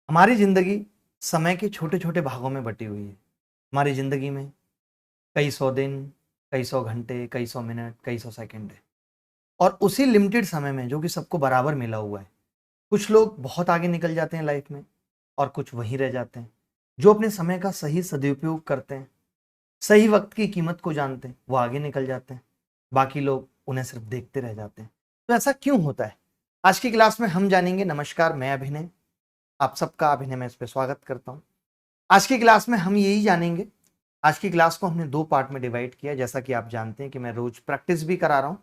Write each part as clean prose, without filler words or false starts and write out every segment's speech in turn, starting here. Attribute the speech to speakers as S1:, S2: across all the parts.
S1: हमारी जिंदगी समय के छोटे छोटे भागों में बटी हुई है। हमारी जिंदगी में कई सौ दिन, कई सौ घंटे, कई सौ मिनट, कई सौ सेकंड है। और उसी लिमिटेड समय में जो कि सबको बराबर मिला हुआ है, कुछ लोग बहुत आगे निकल जाते हैं लाइफ में और कुछ वहीं रह जाते हैं। जो अपने समय का सही सदुपयोग करते हैं, सही वक्त की कीमत को जानते हैं, वो आगे निकल जाते हैं। बाकी लोग उन्हें सिर्फ देखते रह जाते हैं। तो ऐसा क्यों होता है? आज की क्लास में हम जानेंगे। नमस्कार, मैं अभिनय, आप सबका अभिनय में इस पे स्वागत करता हूं। आज की क्लास में हम यही जानेंगे। आज की क्लास को हमने दो पार्ट में डिवाइड किया। जैसा कि आप जानते हैं कि मैं रोज प्रैक्टिस भी करा रहा हूं,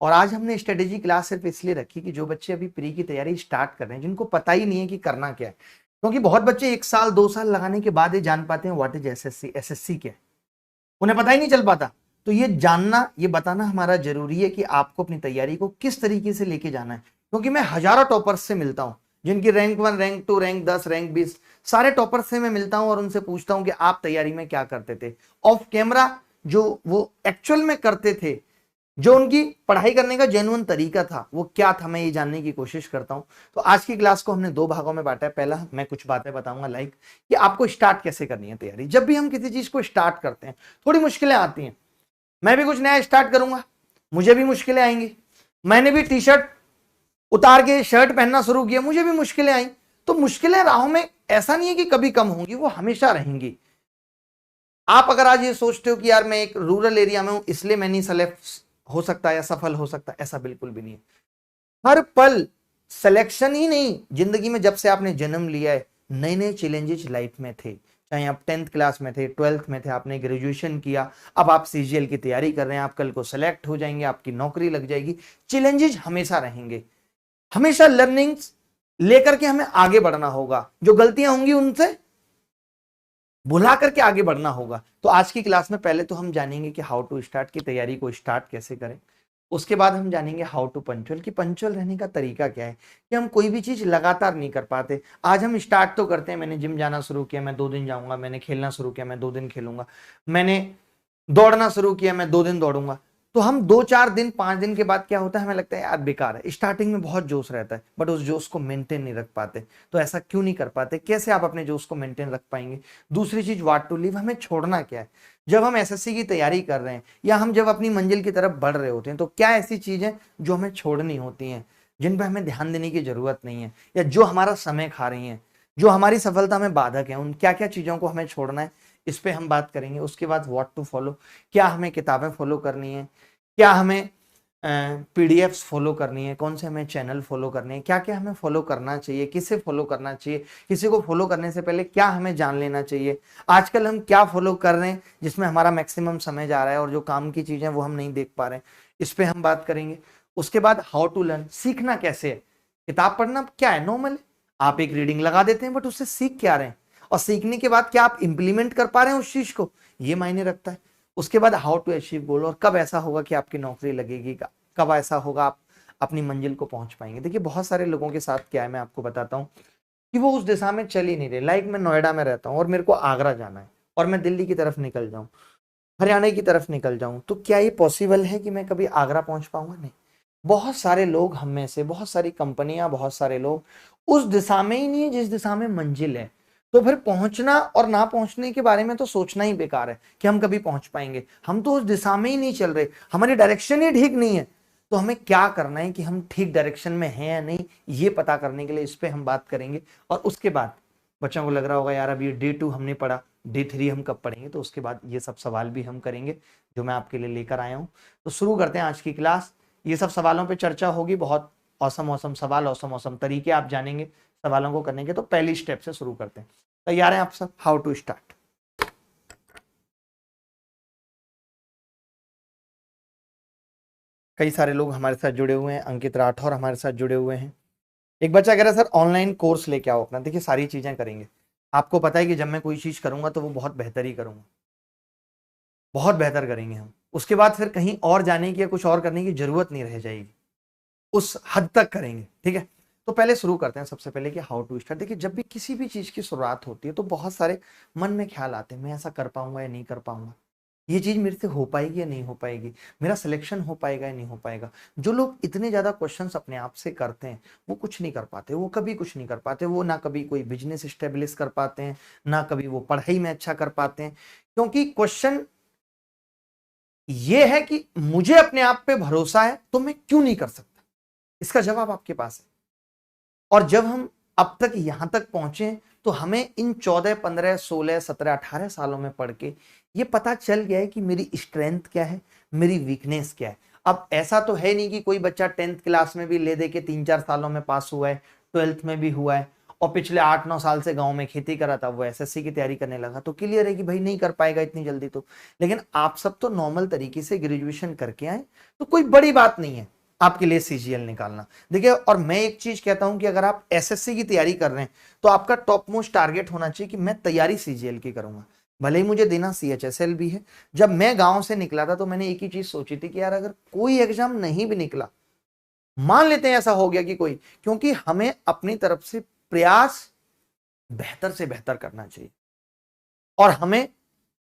S1: और आज हमने स्ट्रेटेजी क्लास सिर्फ इसलिए रखी कि जो बच्चे अभी प्री की तैयारी स्टार्ट कर रहे हैं, जिनको पता ही नहीं है कि करना क्या है, क्योंकि बहुत बच्चे 1 साल 2 साल लगाने के बाद ही जान पाते हैं व्हाट इज एसएससी, एसएससी क्या है, उन्हें पता ही नहीं चल पाता। तो ये जानना, ये बताना हमारा जरूरी है कि आपको अपनी तैयारी को किस तरीके से लेके जाना है। क्योंकि मैं हजारों टॉपर्स से मिलता हूं, जिनकी रैंक 1, रैंक 2, रैंक 10, रैंक 20, सारे टॉपर्स से मैं मिलता हूं और उनसे पूछता हूं कि आप तैयारी में क्या करते थे ऑफ कैमरा, जो वो एक्चुअल में करते थे, जो उनकी पढ़ाई करने का जेन्युइन तरीका था, वो क्या था, मैं ये जानने की कोशिश करता हूं। तो आज की क्लास को हमने दो भागों में बांटा है। पहला, मैं कुछ बातें बताऊंगा लाइक कि आपको स्टार्ट कैसे करनी है तैयारी। जब भी हम किसी चीज को स्टार्ट करते हैं, थोड़ी मुश्किलें आती हैं। मैं भी कुछ नया स्टार्ट करूंगा, मुझे भी मुश्किलें आएंगी। मैंने भी टी शर्ट उतार के शर्ट पहनना शुरू किया, मुझे भी मुश्किलें आई। तो मुश्किलें राहों में ऐसा नहीं है कि कभी कम होंगी, वो हमेशा रहेंगी। आप अगर आज ये सोचते हो कि यार मैं एक रूरल एरिया में हूं इसलिए मैं नहीं सेलेक्ट हो सकता या सफल हो सकता, ऐसा बिल्कुल भी नहीं है। हर पल सिलेक्शन ही नहीं, जिंदगी में जब से आपने जन्म लिया है, नए नए चैलेंजेस लाइफ में थे। चाहे आप 10th क्लास में थे, 12th में थे, आपने ग्रेजुएशन किया, अब आप सीजीएल की तैयारी कर रहे हैं, आप कल को सेलेक्ट हो जाएंगे, आपकी नौकरी लग जाएगी। चैलेंजेस हमेशा रहेंगे। हमेशा लर्निंग्स लेकर के हमें आगे बढ़ना होगा। जो गलतियां होंगी उनसे भुला करके आगे बढ़ना होगा। तो आज की क्लास में पहले तो हम जानेंगे कि हाउ टू स्टार्ट, की तैयारी को स्टार्ट कैसे करें। उसके बाद हम जानेंगे हाउ टू पंचुअल, कि पंचुअल रहने का तरीका क्या है, कि हम कोई भी चीज लगातार नहीं कर पाते। आज हम स्टार्ट तो करते हैं, मैंने जिम जाना शुरू किया, मैं 2 दिन जाऊंगा, मैंने खेलना शुरू किया, मैं 2 दिन खेलूंगा, मैंने दौड़ना शुरू किया, मैं 2 दिन दौड़ूंगा। तो हम 2 4 दिन 5 दिन के बाद क्या होता है, हमें लगता है यार बेकार है। स्टार्टिंग में बहुत जोश रहता है, बट उस जोश को मेंटेन नहीं रख पाते। तो ऐसा क्यों नहीं कर पाते? कैसे आप अपने जोश को मेंटेन रख पाएंगे? दूसरी चीज, व्हाट टू लिव, हमें छोड़ना क्या है। जब हम एसएससी की तैयारी कर रहे हैं या हम जब अपनी मंजिल की तरफ बढ़ रहे होते हैं, तो क्या ऐसी चीजें जो हमें छोड़नी होती हैं, जिन पर हमें ध्यान देने की जरूरत नहीं है, या जो हमारा समय खा रही हैं, जो हमारी सफलता में बाधक है, उन क्या क्या चीजों को हमें छोड़ना है, इस पे हम बात करेंगे। उसके बाद व्हाट टू फॉलो, क्या हमें किताबें फॉलो करनी है, क्या हमें पीडीएफ्स फॉलो करनी है, कौन से हमें चैनल फॉलो करने हैं, क्या क्या हमें फॉलो करना चाहिए, किसे फॉलो करना चाहिए, किसी को फॉलो करने से पहले क्या हमें जान लेना चाहिए, आजकल हम क्या फॉलो कर रहे हैं जिसमें हमारा मैक्सिमम समय जा रहा है और जो काम की चीजें वो हम नहीं देख पा रहे हैं, इस पे हम बात करेंगे। उसके बाद हाउ टू लर्न, सीखना कैसे है। किताब पढ़ना क्या है, नॉर्मल है, आप एक रीडिंग लगा देते हैं, बट उससे सीख क्या रहे हैं, और सीखने के बाद क्या आप इंप्लीमेंट कर पा रहे हैं उस चीज को, ये मायने रखता है। उसके बाद हाउ टू अचीव गोल, और कब ऐसा होगा कि आपकी नौकरी लगेगी, कब ऐसा होगा आप अपनी मंजिल को पहुंच पाएंगे। देखिए, बहुत सारे लोगों के साथ क्या है, मैं आपको बताता हूं कि वो उस दिशा में चल ही नहीं रहे। लाइक मैं नोएडा में रहता हूं और मेरे को आगरा जाना है, और मैं दिल्ली की तरफ निकल जाऊं, हरियाणा की तरफ निकल जाऊं, तो क्या ये पॉसिबल है कि मैं कभी आगरा पहुंच पाऊंगा? नहीं। बहुत सारे लोग, हम में से बहुत सारी कंपनियां, बहुत सारे लोग उस दिशा में ही नहीं है जिस दिशा में मंजिल है। तो फिर पहुंचना और ना पहुंचने के बारे में तो सोचना ही बेकार है कि हम कभी पहुंच पाएंगे। हम तो उस दिशा में ही नहीं चल रहे, हमारी डायरेक्शन ही ठीक नहीं है। तो हमें क्या करना है कि हम ठीक डायरेक्शन में हैं या नहीं, ये पता करने के लिए इस पे हम बात करेंगे। और उसके बाद बच्चों को लग रहा होगा यार अभी डे 2 हमने पढ़ा, डे 3 हम कब पढ़ेंगे, तो उसके बाद ये सब सवाल भी हम करेंगे जो मैं आपके लिए लेकर आया हूं। तो शुरू करते हैं आज की क्लास। ये सब सवालों पे चर्चा होगी, बहुत औसम औसम सवाल, औसम औसम तरीके आप जानेंगे सवालों को करने के। तो पहली स्टेप से शुरू करते हैं। तैयार हैं आप सब? How to start. कई सारे लोग हमारे साथ जुड़े हुए हैं, अंकित राठौर हमारे साथ जुड़े हुए हैं। एक बच्चा कह रहा है सर ऑनलाइन कोर्स लेके आओ अपना। देखिए, सारी चीजें करेंगे। आपको पता है कि जब मैं कोई चीज करूंगा तो वो बहुत बेहतर ही करूंगा, बहुत बेहतर करेंगे हम। उसके बाद फिर कहीं और जाने की या कुछ और करने की जरूरत नहीं रह जाएगी, उस हद तक करेंगे। ठीक है, तो पहले शुरू करते हैं सबसे पहले कि हाउ टू स्टार्ट। देखिए, जब भी किसी भी चीज की शुरुआत होती है तो बहुत सारे मन में ख्याल आते हैं, मैं ऐसा कर पाऊंगा या नहीं कर पाऊंगा, ये चीज मेरे से हो पाएगी या नहीं हो पाएगी, मेरा सिलेक्शन हो पाएगा या नहीं हो पाएगा। जो लोग इतने ज्यादा क्वेश्चंस अपने आप से करते हैं वो कुछ नहीं कर पाते, वो कभी कुछ नहीं कर पाते, वो ना कभी कोई बिजनेस स्टेब्लिश कर पाते हैं, ना कभी वो पढ़ाई में अच्छा कर पाते हैं। क्योंकि क्वेश्चन ये है कि मुझे अपने आप पे भरोसा है तो मैं क्यों नहीं कर सकता, इसका जवाब आपके पास है। और जब हम अब तक यहां तक पहुंचे तो हमें इन 14, 15, 16, 17, 18 सालों में पढ़ के ये पता चल गया है कि मेरी स्ट्रेंथ क्या है, मेरी वीकनेस क्या है। अब ऐसा तो है नहीं कि कोई बच्चा 10th क्लास में भी ले दे के 3-4 सालों में पास हुआ है, 12th में भी हुआ है और पिछले 8-9 साल से गांव में खेती करा था, वो एसएससी की तैयारी करने लगा तो क्लियर है कि भाई नहीं कर पाएगा इतनी जल्दी तो। लेकिन आप सब तो नॉर्मल तरीके से ग्रेजुएशन करके आए, तो कोई बड़ी बात नहीं है आपके लिए सीजीएल निकालना। देखिए, और मैं एक चीज कहता हूं कि अगर आप एसएससी की तैयारी कर रहे हैं तो आपका टॉप मोस्ट टारगेट होना चाहिए कि मैं तैयारी सीजीएल की करूंगा, भले ही मुझे देना सीएचएसएल भी है। जब मैं गांव से निकला था तो मैंने एक ही चीज सोची थी कि यार अगर कोई एग्जाम नहीं भी निकला, मान लेते हैं ऐसा हो गया कि कोई, क्योंकि हमें अपनी तरफ से प्रयास बेहतर से बेहतर करना चाहिए और हमें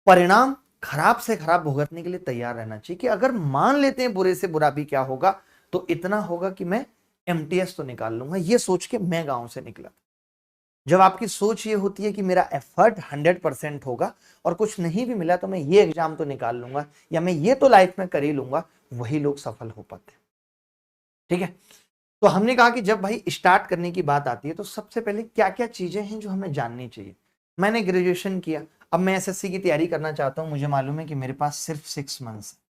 S1: परिणाम खराब से खराब भुगतने के लिए तैयार रहना चाहिए कि अगर मान लेते हैं बुरे से बुरा भी क्या होगा तो इतना होगा कि मैं एमटीएस तो निकाल लूंगा। ये सोच के मैं गांव से निकला। जब आपकी सोच ये होती है कि मेरा एफर्ट 100% होगा और कुछ नहीं भी मिला तो मैं ये एग्जाम तो निकाल लूंगा या मैं ये तो लाइफ में कर ही लूंगा, वही लोग सफल हो पाते हैं। ठीक है, तो हमने कहा कि जब भाई स्टार्ट करने की बात आती है तो सबसे पहले क्या क्या चीजें हैं जो हमें जाननी चाहिए। मैंने ग्रेजुएशन किया, अब मैं एसएससी की तैयारी करना चाहता हूं, मुझे मालूम है कि मेरे पास सिर्फ 6 मंथ्स है।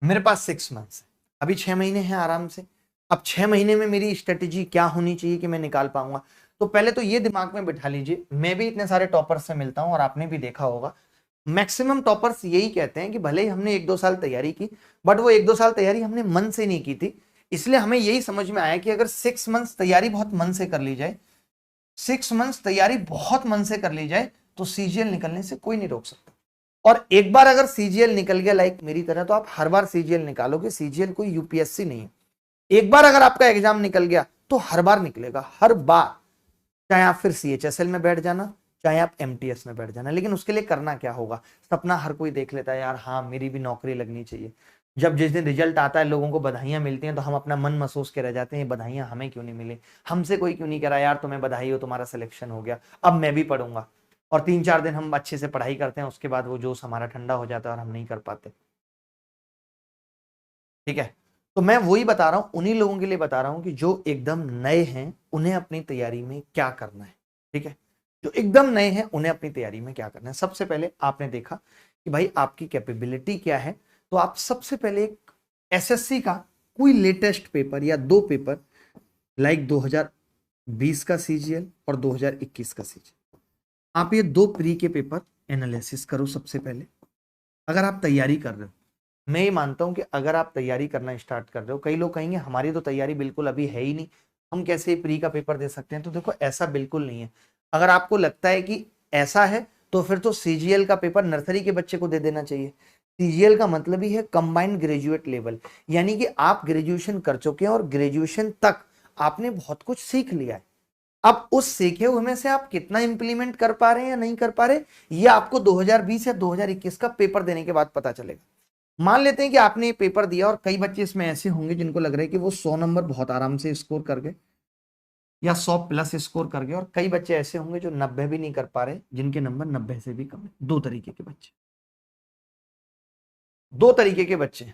S1: मेरे पास 6 मंथ्स है, अभी 6 महीने हैं आराम से। अब 6 महीने में मेरी स्ट्रेटेजी क्या होनी चाहिए कि मैं निकाल पाऊंगा। तो पहले तो ये दिमाग में बिठा लीजिए, मैं भी इतने सारे टॉपर्स से मिलता हूं और आपने भी देखा होगा मैक्सिमम टॉपर्स यही कहते हैं कि भले ही हमने 1-2 साल तैयारी की, बट वो 1-2 साल तैयारी हमने मन से नहीं की थी। इसलिए हमें यही समझ में आया कि अगर 6 मंथ्स तैयारी बहुत मन से कर ली जाए, 6 मंथ्स तैयारी बहुत मन से कर ली जाए तो सीजीएल निकलने से कोई नहीं रोक सकता। और एक बार अगर सीजीएल निकल गया लाइक मेरी तरह, तो आप हर बार सीजीएल निकालोगे। सीजीएल कोई यूपीएससी नहीं है। एक बार अगर आपका एग्जाम निकल गया तो हर बार निकलेगा, हर बार। चाहे आप फिर सीएचएसएल में बैठ जाना, चाहे आप एमटीएस में बैठ जाना, लेकिन उसके लिए करना क्या होगा। सपना हर कोई देख लेता है यार, हाँ मेरी भी नौकरी लगनी चाहिए। जब जिस दिन रिजल्ट आता है, लोगों को बधाइयां मिलती हैं तो हम अपना मन महसूस के रह जाते हैं, बधाइयां हमें क्यों नहीं मिली, हमसे कोई क्यों नहीं कह रहा यार तुम्हें बधाई हो, तुम्हारा सिलेक्शन हो गया, अब मैं भी पढ़ूंगा। और 3-4 दिन हम अच्छे से पढ़ाई करते हैं, उसके बाद वो जोश हमारा ठंडा हो जाता है और हम नहीं कर पाते। ठीक है, तो मैं वही बता रहा हूं, उन्हीं लोगों के लिए बता रहा हूं कि जो एकदम नए हैं उन्हें अपनी तैयारी में क्या करना है। ठीक है, जो एकदम नए हैं उन्हें अपनी तैयारी में क्या करना है। सबसे पहले आपने देखा कि भाई आपकी कैपेबिलिटी क्या है, तो आप सबसे पहले एक एसएससी का कोई लेटेस्ट पेपर या 2 पेपर, लाइक 2020 का सीजीएल और 2021 का सीजीएल, आप ये 2 प्री के पेपर एनालिसिस करो सबसे पहले। अगर आप तैयारी कर रहे हो, मैं ये मानता हूं कि अगर आप तैयारी करना स्टार्ट कर रहे हो, कई लोग कहेंगे हमारी तो तैयारी बिल्कुल अभी है ही नहीं, हम कैसे प्री का पेपर दे सकते हैं। तो देखो, ऐसा बिल्कुल नहीं है। अगर आपको लगता है कि ऐसा है तो फिर तो सीजीएल का पेपर नर्सरी के बच्चे को दे देना चाहिए। सीजीएल का मतलब ही है कंबाइंड ग्रेजुएट लेवल, यानी कि आप ग्रेजुएशन कर चुके हैं और ग्रेजुएशन तक आपने बहुत कुछ सीख लिया है। अब उस सीखे हुए में से आप कितना इंप्लीमेंट कर पा रहे हैं या नहीं कर पा रहे, ये आपको 2020 या 2021 का पेपर देने के बाद पता चलेगा। मान लेते हैं कि आपने ये पेपर दिया और कई बच्चे इसमें ऐसे होंगे जिनको लग रहा है कि वो 100 नंबर बहुत आराम से स्कोर कर गए या 100+ स्कोर कर गए, और कई बच्चे ऐसे होंगे जो 90 भी नहीं कर पा रहे, जिनके नंबर 90 से भी कम है। दो तरीके के बच्चे, दो तरीके के बच्चे।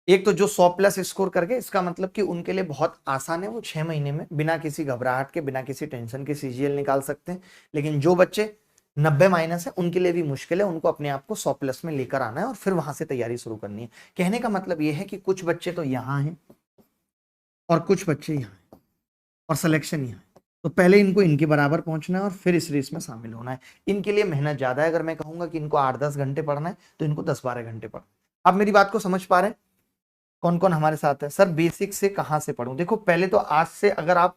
S1: एक तो जो 100+ स्कोर करके, इसका मतलब कि उनके लिए बहुत आसान है, वो 6 महीने में बिना किसी घबराहट के, बिना किसी टेंशन के सीजीएल निकाल सकते हैं। लेकिन जो बच्चे 90- है, उनके लिए भी मुश्किल है, उनको अपने आप को 100+ में लेकर आना है और फिर वहां से तैयारी शुरू करनी है। कहने का मतलब यह है कि कुछ बच्चे तो यहाँ हैं और कुछ बच्चे यहाँ हैं और सिलेक्शन यहाँ है, तो पहले इनको इनके बराबर पहुंचना है और फिर इस रेस में शामिल होना है। इनके लिए मेहनत ज्यादा है। अगर मैं कहूंगा कि इनको 8-10 घंटे पढ़ना है तो इनको 10-12 घंटे पढ़ना है। आप मेरी बात को समझ पा रहे हैं? कौन कौन हमारे साथ है? सर बेसिक से कहां से पढ़ूं? देखो, पहले तो आज से अगर आप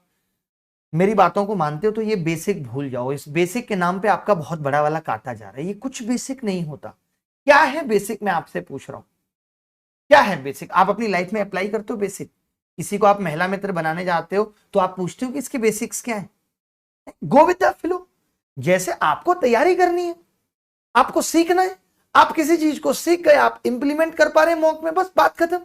S1: मेरी बातों को मानते हो तो ये बेसिक भूल जाओ। इस बेसिक के नाम पे आपका बहुत बड़ा वाला काटा जा रहा है। ये कुछ बेसिक नहीं होता। क्या है बेसिक, मैं आपसे पूछ रहा हूं, क्या है बेसिक? आप अपनी लाइफ में अप्लाई करते हो बेसिक? किसी को आप महिला मित्र बनाने जाते हो तो आप पूछते हो कि इसके बेसिक्स क्या है? Go with the flow. जैसे आपको तैयारी करनी है, आपको सीखना है, आप किसी चीज को सीख गए, आप इंप्लीमेंट कर पा रहे हैं मॉक में, बस बात खत्म।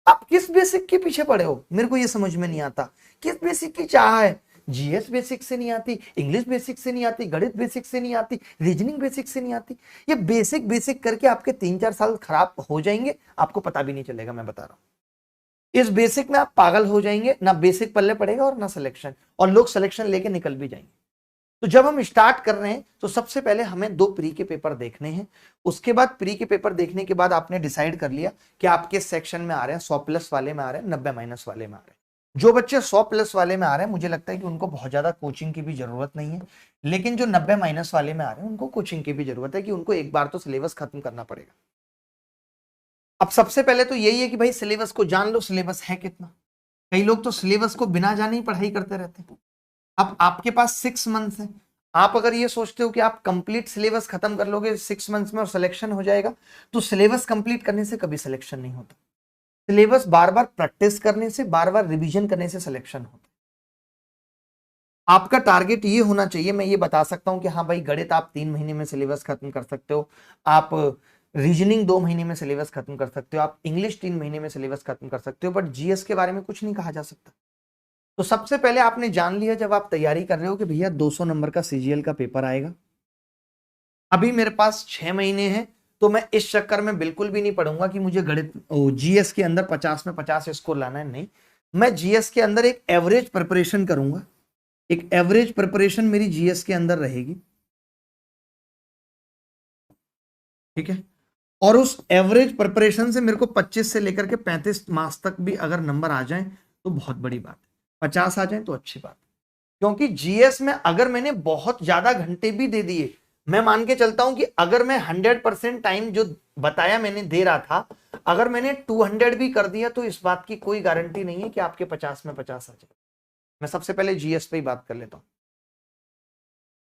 S1: आप किस बेसिक के पीछे पड़े हो, मेरे को ये समझ में नहीं आता। किस बेसिक की चाह है? जीएस बेसिक से नहीं आती, इंग्लिश बेसिक से नहीं आती, गणित बेसिक से नहीं आती, रीजनिंग बेसिक से नहीं आती। ये बेसिक बेसिक करके आपके 3-4 साल खराब हो जाएंगे, आपको पता भी नहीं चलेगा, मैं बता रहा हूं। इस बेसिक में आप पागल हो जाएंगे, ना बेसिक पल्ले पड़ेगा और ना सिलेक्शन, और लोग सिलेक्शन लेके निकल भी जाएंगे। तो जब हम स्टार्ट कर रहे हैं तो सबसे पहले हमें 2 प्री के पेपर देखने हैं। उसके बाद प्री के पेपर देखने के बाद आपने डिसाइड कर लिया कि आप किस सेक्शन में आ रहे हैं, 100 प्लस वाले में आ रहे हैं, 90 माइनस वाले में आ रहे हैं। जो बच्चे 100 प्लस वाले में आ रहे हैं, मुझे लगता है कि उनको बहुत ज्यादा कोचिंग की भी जरूरत नहीं है। लेकिन जो 90 माइनस वाले में आ रहे हैं, उनको कोचिंग की भी जरूरत है, कि उनको एक बार तो सिलेबस खत्म करना पड़ेगा। अब सबसे पहले तो यही है कि भाई सिलेबस को जान लो, सिलेबस है कितना। कई लोग तो सिलेबस को बिना जाने ही पढ़ाई करते रहते हैं। अब आपके पास 6 मंथ्स है, आप अगर ये सोचते हो कि आप कंप्लीट सिलेबस खत्म कर लोगे 6 मंथ्स में और सिलेक्शन हो जाएगा, तो सिलेबस कंप्लीट करने से कभी सिलेक्शन नहीं होता। सिलेबस बार बार प्रैक्टिस करने से, बार बार रिवीजन करने से सिलेक्शन होता है। आपका टारगेट ये होना चाहिए, मैं ये बता सकता हूं कि हाँ भाई, गणित आप 3 महीने में सिलेबस खत्म कर सकते हो, आप रीजनिंग 2 महीने में सिलेबस खत्म कर सकते हो, आप इंग्लिश 3 महीने में सिलेबस खत्म कर सकते हो, बट जीएस के बारे में कुछ नहीं कहा जा सकता। तो सबसे पहले आपने जान लिया जब आप तैयारी कर रहे हो कि भैया 200 नंबर का सीजीएल का पेपर आएगा, अभी मेरे पास 6 महीने हैं, तो मैं इस चक्कर में बिल्कुल भी नहीं पढ़ूंगा कि मुझे गणित जीएस के अंदर 50 में 50 स्कोर लाना है। नहीं, मैं जीएस के अंदर एक एवरेज प्रिपरेशन करूंगा, एक एवरेज प्रिपरेशन मेरी जीएस के अंदर रहेगी, ठीक है। और उस एवरेज प्रिपरेशन से मेरे को 25 से लेकर के 35 मार्क्स तक भी अगर नंबर आ जाए तो बहुत बड़ी बात है, 50 आ जाए तो अच्छी बात है। क्योंकि जीएस में अगर मैंने बहुत ज्यादा घंटे भी दे दिए, मैं मान के चलता हूं कि अगर मैं 100% टाइम जो बताया मैंने दे रहा था, अगर मैंने 200 भी कर दिया, तो इस बात की कोई गारंटी नहीं है कि आपके 50 में 50 आ जाए। मैं सबसे पहले जीएस पे ही बात कर लेता हूं।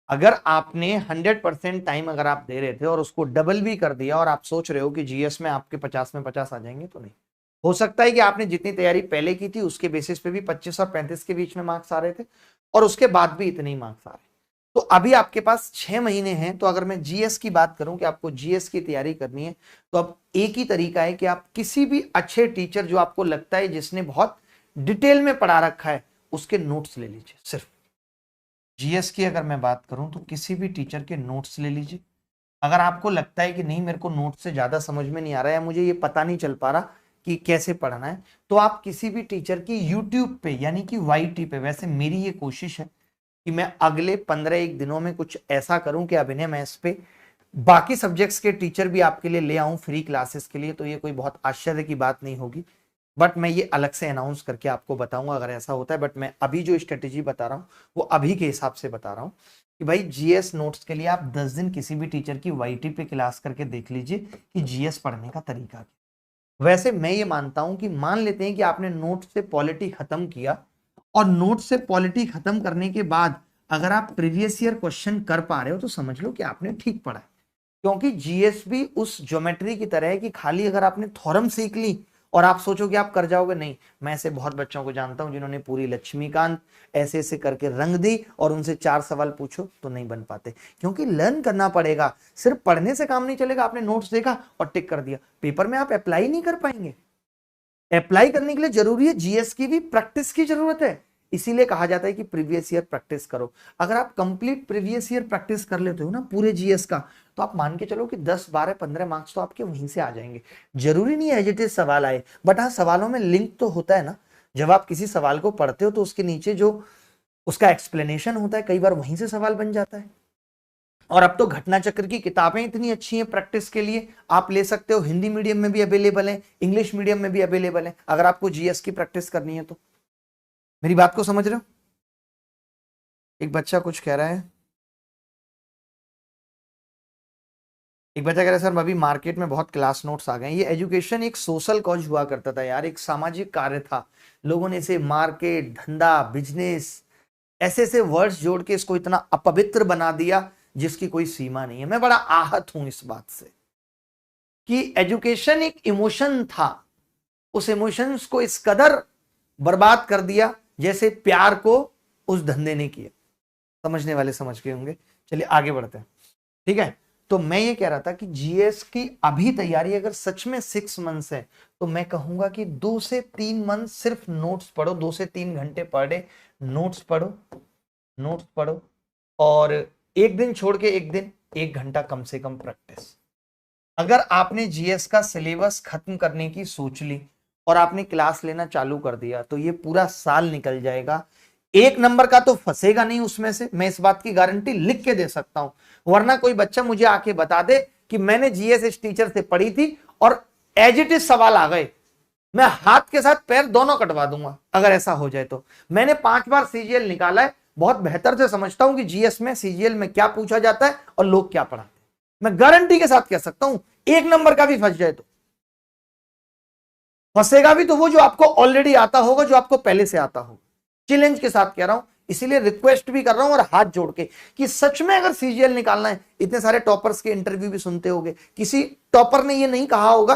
S1: अगर आपने 100% टाइम अगर आप दे रहे थे और उसको डबल भी कर दिया और आप सोच रहे हो कि जीएस में आपके 50 में 50 आ जाएंगे, तो नहीं हो सकता है कि आपने जितनी तैयारी पहले की थी उसके बेसिस पे भी 25 और 35 के बीच में मार्क्स आ रहे थे, और उसके बाद भी इतने ही मार्क्स आ रहे हैं। तो अभी आपके पास 6 महीने हैं। तो अगर मैं जीएस की बात करूं कि आपको जीएस की तैयारी करनी है, तो अब एक ही तरीका है कि आप किसी भी अच्छे टीचर जो आपको लगता है जिसने बहुत डिटेल में पढ़ा रखा है, उसके नोट्स ले लीजिए। सिर्फ जीएस की अगर मैं बात करूं तो किसी भी टीचर के नोट्स ले लीजिए। अगर आपको लगता है कि नहीं, मेरे को नोट्स से ज्यादा समझ में नहीं आ रहा है, मुझे ये पता नहीं चल पा रहा कि कैसे पढ़ना है, तो आप किसी भी टीचर की यूट्यूब पे यानी कि वाईटी पे, वैसे मेरी ये कोशिश है कि मैं अगले 15 दिनों में कुछ ऐसा करूं कि अभिनय मैथ्स पे बाकी सब्जेक्ट्स के टीचर भी आपके लिए ले आऊं फ्री क्लासेस के लिए। तो ये कोई बहुत आश्चर्य की बात नहीं होगी, बट मैं ये अलग से अनाउंस करके आपको बताऊंगा अगर ऐसा होता है। बट मैं अभी जो स्ट्रेटेजी बता रहा हूँ वो अभी के हिसाब से बता रहा हूँ कि भाई जीएस नोट्स के लिए आप 10 दिन किसी भी टीचर की वाईटी पे क्लास करके देख लीजिए कि जीएस पढ़ने का तरीका क्या। वैसे मैं ये मानता हूं कि मान लेते हैं कि आपने नोट से पॉलिटी खत्म किया, और नोट से पॉलिटी खत्म करने के बाद अगर आप प्रीवियस ईयर क्वेश्चन कर पा रहे हो, तो समझ लो कि आपने ठीक पढ़ा है। क्योंकि जीएस भी उस ज्योमेट्री की तरह है कि खाली अगर आपने थ्योरम सीख ली और आप सोचो कि आप कर जाओगे, नहीं। मैं ऐसे बहुत बच्चों को जानता हूं जिन्होंने पूरी लक्ष्मीकांत ऐसे ऐसे करके रंग दी और उनसे 4 सवाल पूछो तो नहीं बन पाते, क्योंकि लर्न करना पड़ेगा। सिर्फ पढ़ने से काम नहीं चलेगा। आपने नोट्स देखा और टिक कर दिया, पेपर में आप अप्लाई नहीं कर पाएंगे। अप्लाई करने के लिए जरूरी है जीएस की भी प्रैक्टिस की जरूरत है। इसीलिए कहा जाता है कि प्रीवियस ईयर प्रैक्टिस करो। अगर आप कंप्लीट प्रीवियस ईयर प्रैक्टिस कर लेते हो ना पूरे जीएस का, तो आप मान के चलो कि 10 12 15 मार्क्स तो आपके वहीं से आ जाएंगे। जरूरी नहीं है एज इट इज सवाल आए, बट हाँ, सवालों में लिंक तो होता है ना। जब आप किसी सवाल को पढ़ते हो तो उसके नीचे जो उसका एक्सप्लेनेशन होता है, कई बार वहीं से सवाल बन जाता है। और अब तो घटना चक्र की किताबें इतनी अच्छी हैं प्रैक्टिस के लिए, आप ले सकते हो। हिंदी मीडियम में भी अवेलेबल है, इंग्लिश मीडियम में भी अवेलेबल है, अगर आपको जीएस की प्रैक्टिस करनी है तो। मेरी बात को समझ रहे हो? एक बच्चा कुछ कह रहा है, एक बच्चा कह रहा है सर अभी मार्केट में बहुत क्लास नोट्स आ गए हैं। ये एजुकेशन एक सोशल कॉज हुआ करता था यार, एक सामाजिक कार्य था। लोगों ने इसे मार्केट, धंधा, बिजनेस, ऐसे ऐसे वर्ड्स जोड़ के इसको इतना अपवित्र बना दिया जिसकी कोई सीमा नहीं है। मैं बड़ा आहत हूं इस बात से कि एजुकेशन एक इमोशन था, उस इमोशंस को इस कदर बर्बाद कर दिया जैसे प्यार को उस धंधे ने किया। समझने वाले समझ गए होंगे चलिए आगे बढ़ते हैं, ठीक है। तो मैं ये कह रहा था कि जीएस की अभी तैयारी अगर सच में 6 मंथ्स है तो मैं कहूंगा कि 2 से 3 मंथ सिर्फ नोट्स पढ़ो, 2 से 3 घंटे पर डे नोट्स पढ़ो, नोट्स पढ़ो, और एक दिन छोड़ के एक दिन 1 घंटा कम से कम प्रैक्टिस। अगर आपने जीएस का सिलेबस खत्म करने की सोच ली और आपने क्लास लेना चालू कर दिया तो ये पूरा साल निकल जाएगा। 1 नंबर का तो फंसेगा नहीं उसमें से, मैं इस बात की गारंटी लिख के दे सकता हूं। वरना कोई बच्चा मुझे आके बता दे कि मैंने जीएस इस टीचर से पढ़ी थी और एज इट इज सवाल आ गए, मैं हाथ के साथ पैर दोनों कटवा दूंगा। अगर ऐसा हो जाए तो मैंने 5 बार सीजीएल निकाला है, बहुत बेहतर से समझता हूं कि जीएस में सीजीएल में क्या पूछा जाता है और लोग क्या पढ़ाते हैं। मैं गारंटी के साथ कह सकता हूं 1 नंबर का भी फंस जाए तो फंसेगा भी तो वो जो आपको ऑलरेडी आता होगा, जो आपको पहले से आता होगा। चैलेंज के साथ कह रहा हूं, इसीलिए रिक्वेस्ट भी कर रहा हूं और हाथ जोड़ के कि सच में अगर सीजीएल निकालना है, इतने सारे टॉपर्स के इंटरव्यू भी सुनते होंगे, किसी टॉपर ने ये नहीं कहा होगा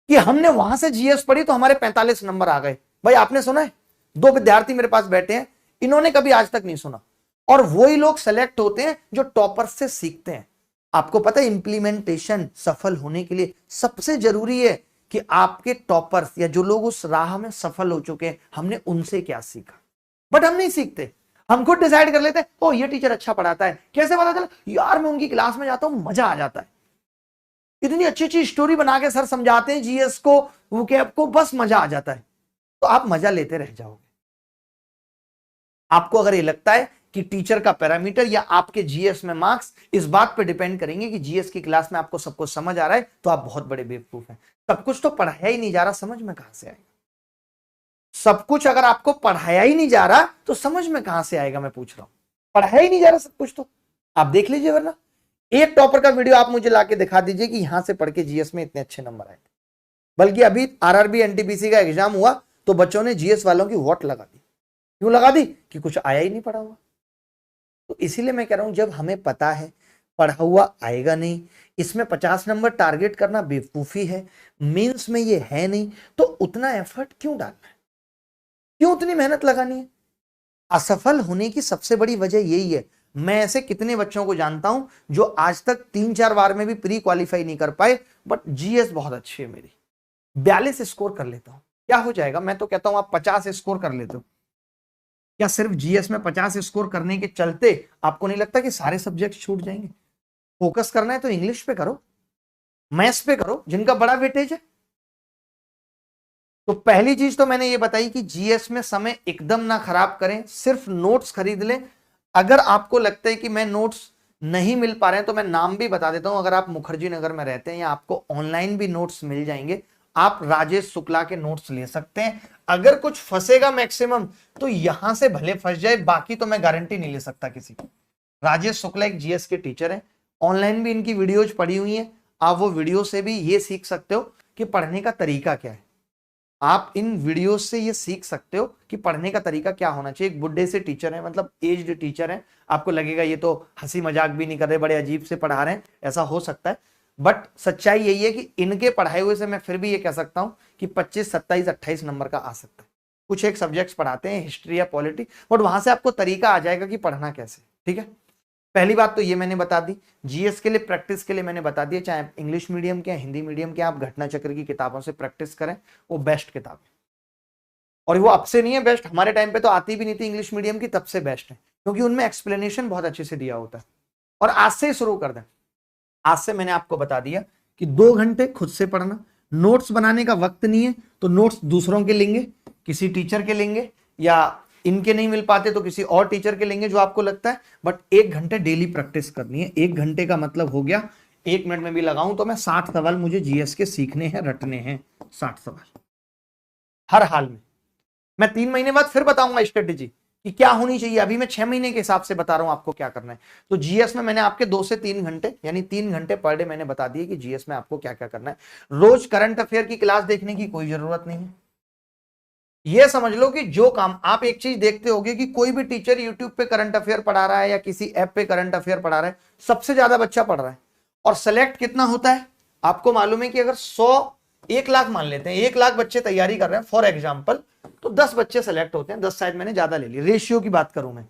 S1: कि हमने वहां से जीएस पढ़ी तो हमारे 45 नंबर आ गए। भाई आपने सुना है? 2 विद्यार्थी मेरे पास बैठे हैं, इन्होंने कभी आज तक नहीं सुना, और वही लोग सेलेक्ट होते हैं जो टॉपर्स से सीखते हैं। आपको पता है इंप्लीमेंटेशन सफल होने के लिए सबसे जरूरी है कि आपके टॉपर्स या जो लोग उस राह में सफल हो चुके हैं, हमने उनसे क्या सीखा। बट हम नहीं सीखते, हम खुद डिसाइड कर लेते हैं ओ ये टीचर अच्छा पढ़ाता है। कैसे पता चला? यार मैं उनकी क्लास में जाता हूं, मजा आ जाता है, इतनी अच्छी अच्छी स्टोरी बना के सर समझाते हैं जीएस को, वो कैप को, बस मजा आ जाता है। तो आप मजा लेते रह जाओगे। आपको अगर ये लगता है कि टीचर का पैरामीटर या आपके जीएस में मार्क्स इस बात पे डिपेंड करेंगे कि जीएस की क्लास में आपको सब कुछ समझ आ रहा है, तो आप बहुत बड़े बेवकूफ हैं। सब कुछ तो पढ़ाया ही नहीं जा रहा, समझ में कहां से आएगा? सब कुछ अगर आपको पढ़ाया ही नहीं जा रहा तो समझ में कहां से आएगा? मैं पूछ रहा हूं, पढ़ाया ही नहीं जा रहा सब कुछ तो आप देख लीजिए। वरना एक टॉपर का वीडियो आप मुझे लाके दिखा दीजिए कि यहां से पढ़ के जीएस में इतने अच्छे नंबर आए थे। बल्कि अभी आरआरबी एनटीपीसी का एग्जाम हुआ तो बच्चों ने जीएस वालों की वोट लगा दी। क्यों लगा दी? कि कुछ आया ही नहीं पढ़ा हुआ। तो इसीलिए मैं कह रहा हूं जब हमें पता है पढ़ा हुआ आएगा नहीं, इसमें 50 नंबर टारगेट करना बेवकूफी है, मेंस में ये है नहीं, तो उतना एफर्ट क्यों डालना है? क्यों उतनी मेहनत लगानी है? असफल होने की सबसे बड़ी वजह यही है। मैं ऐसे कितने बच्चों को जानता हूं जो आज तक 3-4 बार में भी प्री क्वालिफाई नहीं कर पाए, बट जीएस बहुत अच्छी है मेरी, 42 स्कोर कर लेता हूं। क्या हो जाएगा? मैं तो कहता हूं आप 50 स्कोर कर लेते हो। क्या सिर्फ जीएस में 50 स्कोर करने के चलते आपको नहीं लगता कि सारे सब्जेक्ट छूट जाएंगे? फोकस करना है तो इंग्लिश पे करो, मैथ्स पे करो, जिनका बड़ा वेटेज है। तो पहली चीज तो मैंने ये बताई कि जीएस में समय एकदम ना खराब करें, सिर्फ नोट्स खरीद लें। अगर आपको लगता है कि मैं नोट्स नहीं मिल पा रहे हैं तो मैं नाम भी बता देता हूं। अगर आप मुखर्जी नगर में रहते हैं या आपको ऑनलाइन भी नोट्स मिल जाएंगे, आप राजेश शुक्ला के नोट्स ले सकते हैं। अगर कुछ फंसेगा मैक्सिमम तो यहां से भले फंस जाए, बाकी तो मैं गारंटी नहीं ले सकता किसी की। राजेश शुक्ला एक जीएस के टीचर है, ऑनलाइन भी इनकी वीडियोज पड़ी हुई हैं, आप वो वीडियो से भी ये सीख सकते हो कि पढ़ने का तरीका क्या है। आप इन वीडियो से ये सीख सकते हो कि पढ़ने का तरीका क्या होना चाहिए। एक बुढ़े से टीचर है, मतलब एज्ड टीचर है, आपको लगेगा ये तो हंसी मजाक भी नहीं कर रहे, बड़े अजीब से पढ़ा रहे हैं, ऐसा हो सकता है। बट सच्चाई यही है कि इनके पढ़ाए हुए से मैं फिर भी ये कह सकता हूं कि 25, 27, 28 नंबर का आ सकता है। कुछ एक सब्जेक्ट्स पढ़ाते हैं हिस्ट्री या पॉलिटी, बट वहां से आपको तरीका आ जाएगा कि पढ़ना कैसे। ठीक है, पहली बात तो ये मैंने बता दी। जीएस के लिए प्रैक्टिस के लिए मैंने बता दिया, चाहे इंग्लिश मीडियम के हिंदी मीडियम के, आप घटना चक्र की किताबों से प्रैक्टिस करें, वो बेस्ट किताब है। और वो अब से नहीं है बेस्ट, हमारे टाइम पे तो आती भी नहीं थी इंग्लिश मीडियम की, तब से बेस्ट है, क्योंकि उनमें एक्सप्लेनेशन बहुत अच्छे से दिया होता है। और आज से ही शुरू कर दें। आज से मैंने आपको बता दिया कि 2 घंटे खुद से पढ़ना, नोट्स बनाने का वक्त नहीं है तो नोट्स दूसरों के लेंगे, किसी टीचर के लेंगे, या इनके नहीं मिल पाते तो किसी और टीचर के लेंगे जो आपको लगता है। बट 1 घंटे डेली प्रैक्टिस करनी है। 1 घंटे का मतलब हो गया 1 मिनट में भी लगाऊं तो मैं 60 सवाल मुझे जीएस के सीखने हैं, रटने हैं। 60 सवाल हर हाल में। मैं 3 महीने बाद फिर बताऊंगा स्ट्रेटेजी कि क्या होनी चाहिए। अभी मैं 6 महीने के हिसाब से बता रहा हूं आपको क्या करना है। तो जीएस में मैंने आपके 2 से 3 घंटे यानी 3 घंटे पर डे मैंने बता दिए कि जीएस में आपको क्या क्या करना है। रोज करंट अफेयर की क्लास देखने की कोई जरूरत नहीं है। यह समझ लो कि जो काम आप एक चीज देखते होगे कि कोई भी टीचर यूट्यूब पे करंट अफेयर पढ़ा रहा है या किसी ऐप पे करंट अफेयर पढ़ा रहा है, सबसे ज्यादा बच्चा पढ़ रहा है। और सेलेक्ट कितना होता है आपको मालूम है कि अगर 1 लाख मान लेते हैं, 1 लाख बच्चे तैयारी कर रहे हैं फॉर एग्जाम्पल, तो 10 बच्चे सेलेक्ट होते हैं। 10 शायद मैंने ज्यादा ले लिए, रेशियो की बात करूं मैं,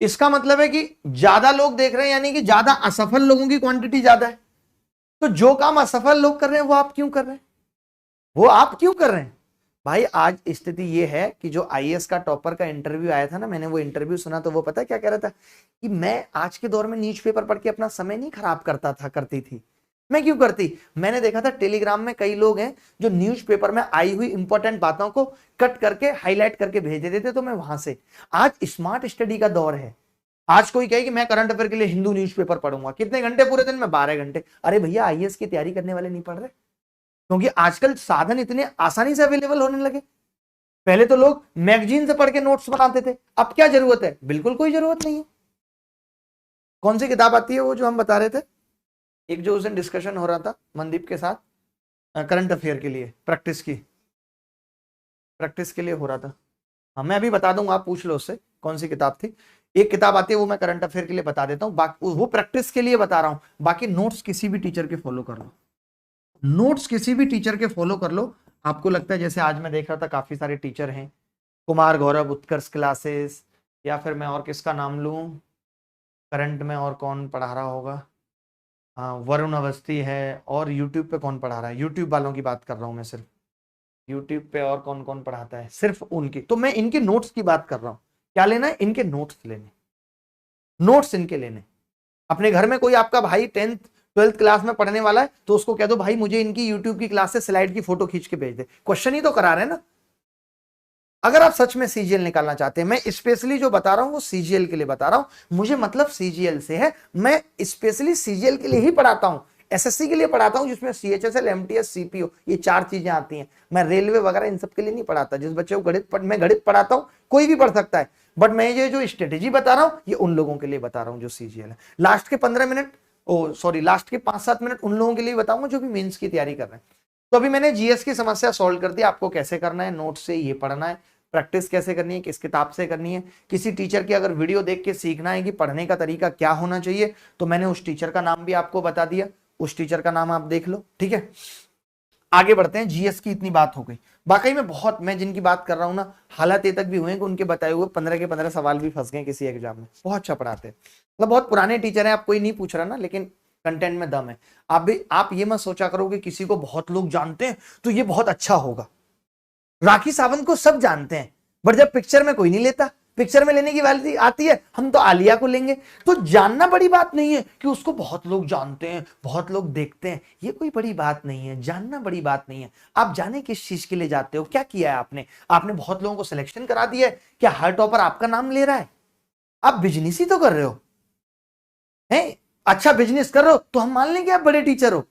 S1: इसका मतलब है कि ज्यादा लोग देख रहे हैं, यानी कि ज्यादा असफल लोगों की क्वांटिटी ज्यादा है। तो जो काम असफल लोग कर रहे हैं वो आप क्यों कर रहे हैं, वो आप क्यों कर रहे हैं भाई। आज स्थिति ये है कि जो आईएएस का टॉपर का इंटरव्यू आया था ना, मैंने वो इंटरव्यू सुना, तो वो पता है क्या कह रहा था कि मैं आज के दौर में न्यूज़पेपर पढ़ के अपना समय नहीं खराब करती थी। मैं क्यों करती, मैंने देखा था टेलीग्राम में कई लोग हैं जो न्यूज़पेपर में आई हुई इंपॉर्टेंट बातों को कट करके हाईलाइट करके भेज देते थे, तो मैं वहां से। आज स्मार्ट स्टडी का दौर है। आज कोई कहे कि मैं करंट अफेयर के लिए हिंदू न्यूज़पेपर पढ़ूंगा, कितने घंटे पूरे दिन में, 12 घंटे। अरे भैया, आईएएस की तैयारी करने वाले नहीं पढ़ रहे, क्योंकि आजकल साधन इतने आसानी से अवेलेबल होने लगे। पहले तो लोग मैगजीन से पढ़ के नोट्स बनाते थे, अब क्या जरूरत है, बिल्कुल कोई जरूरत नहीं है। कौन सी किताब आती है वो जो हम बता रहे थे, एक जो उस दिन डिस्कशन हो रहा था मनदीप के साथ, करंट अफेयर के लिए प्रैक्टिस के लिए हो रहा था। हाँ, मैं अभी बता दूंगा, आप पूछ लो उससे कौन सी किताब थी। एक किताब आती है वो मैं करंट अफेयर के लिए बता देता हूँ, बाकी वो प्रैक्टिस के लिए बता रहा हूँ। बाकी नोट्स किसी भी टीचर के फॉलो कर लो, नोट्स किसी भी टीचर के फॉलो कर लो। आपको लगता है, जैसे आज मैं देख रहा था काफी सारे टीचर हैं, कुमार गौरव उत्कर्ष क्लासेस, या फिर मैं और किसका नाम लूं करंट में, और कौन पढ़ा रहा होगा, हाँ वरुण अवस्थी है। और यूट्यूब पे कौन पढ़ा रहा है, यूट्यूब वालों की बात कर रहा हूँ मैं, सिर्फ यूट्यूब पे और कौन कौन पढ़ाता है, सिर्फ उनकी। तो मैं इनके नोट्स की बात कर रहा हूँ। क्या लेना है, इनके नोट्स लेने, नोट्स इनके लेने। अपने घर में कोई आपका भाई 10th 12th क्लास में पढ़ने वाला है, तो उसको कह दो भाई मुझे इनकी यूट्यूब की क्लास से स्लाइड की फोटो खींच के भेज दे, क्वेश्चन ही तो करा रहे हैं ना। अगर आप सच में सीजीएल निकालना चाहते हैं, मैं स्पेशली जो बता रहा हूं वो सीजीएल के लिए बता रहा हूं, मुझे मतलब सीजीएल से है, मैं स्पेशली सीजीएल के लिए ही पढ़ाता हूं, एसएससी के लिए पढ़ाता हूं, जिसमें सीएचएसएल एमटीएस सीपीओ ये 4 चीजें आती हैं। मैं रेलवे वगैरह इन सब के लिए नहीं पढ़ाता। जिस बच्चे को मैं गणित पढ़ाता हूं, कोई भी पढ़ सकता है, बट मैं ये जो स्ट्रेटेजी बता रहा हूं ये उन लोगों के लिए बता रहा हूं जो सीजीएल है। लास्ट के 15 मिनट, लास्ट के 5-7 मिनट उन लोगों के लिए बताऊंगा जो भी मेंस की तैयारी कर रहे हैं। तो अभी मैंने जीएस की समस्या सॉल्व कर दी, आपको कैसे करना है, नोट से ये पढ़ना है, प्रैक्टिस कैसे करनी है, किस किताब से करनी है, किसी टीचर की अगर वीडियो देख के सीखना है कि पढ़ने का तरीका क्या होना चाहिए, तो मैंने उस टीचर का नाम भी आपको बता दिया, उस टीचर का नाम आप देख लो, ठीक है। आगे बढ़ते हैं, जीएस की इतनी बात हो गई। वाकई में बहुत, मैं जिनकी बात कर रहा हूं ना, हालात ये तक भी हुए कि उनके बताए हुए 15 के 15 सवाल भी फंस गए किसी एग्जाम में। बहुत अच्छा पढ़ाते हैं, मतलब बहुत पुराने टीचर हैं, आप कोई नहीं पूछ रहा ना, लेकिन कंटेंट में दम है। आप ये मत सोचा करो कि किसी को बहुत लोग जानते हैं तो ये बहुत अच्छा होगा। राखी सावंत को सब जानते हैं, बट जब पिक्चर में कोई नहीं लेता, पिक्चर में लेने की बात आती है, हम तो आलिया को लेंगे। तो जानना बड़ी बात नहीं है कि उसको बहुत लोग जानते हैं, बहुत लोग देखते हैं, ये कोई बड़ी बात नहीं है, जानना बड़ी बात नहीं है। आप जाने किस चीज के लिए जाते हो, क्या किया है आपने, आपने बहुत लोगों को सिलेक्शन करा दिया है, क्या हर टॉपर आपका नाम ले रहा है, आप बिजनेस ही तो कर रहे हो, हैं अच्छा बिजनेस कर रहे हो तो हम मान लेंगे आप बड़े टीचर हो।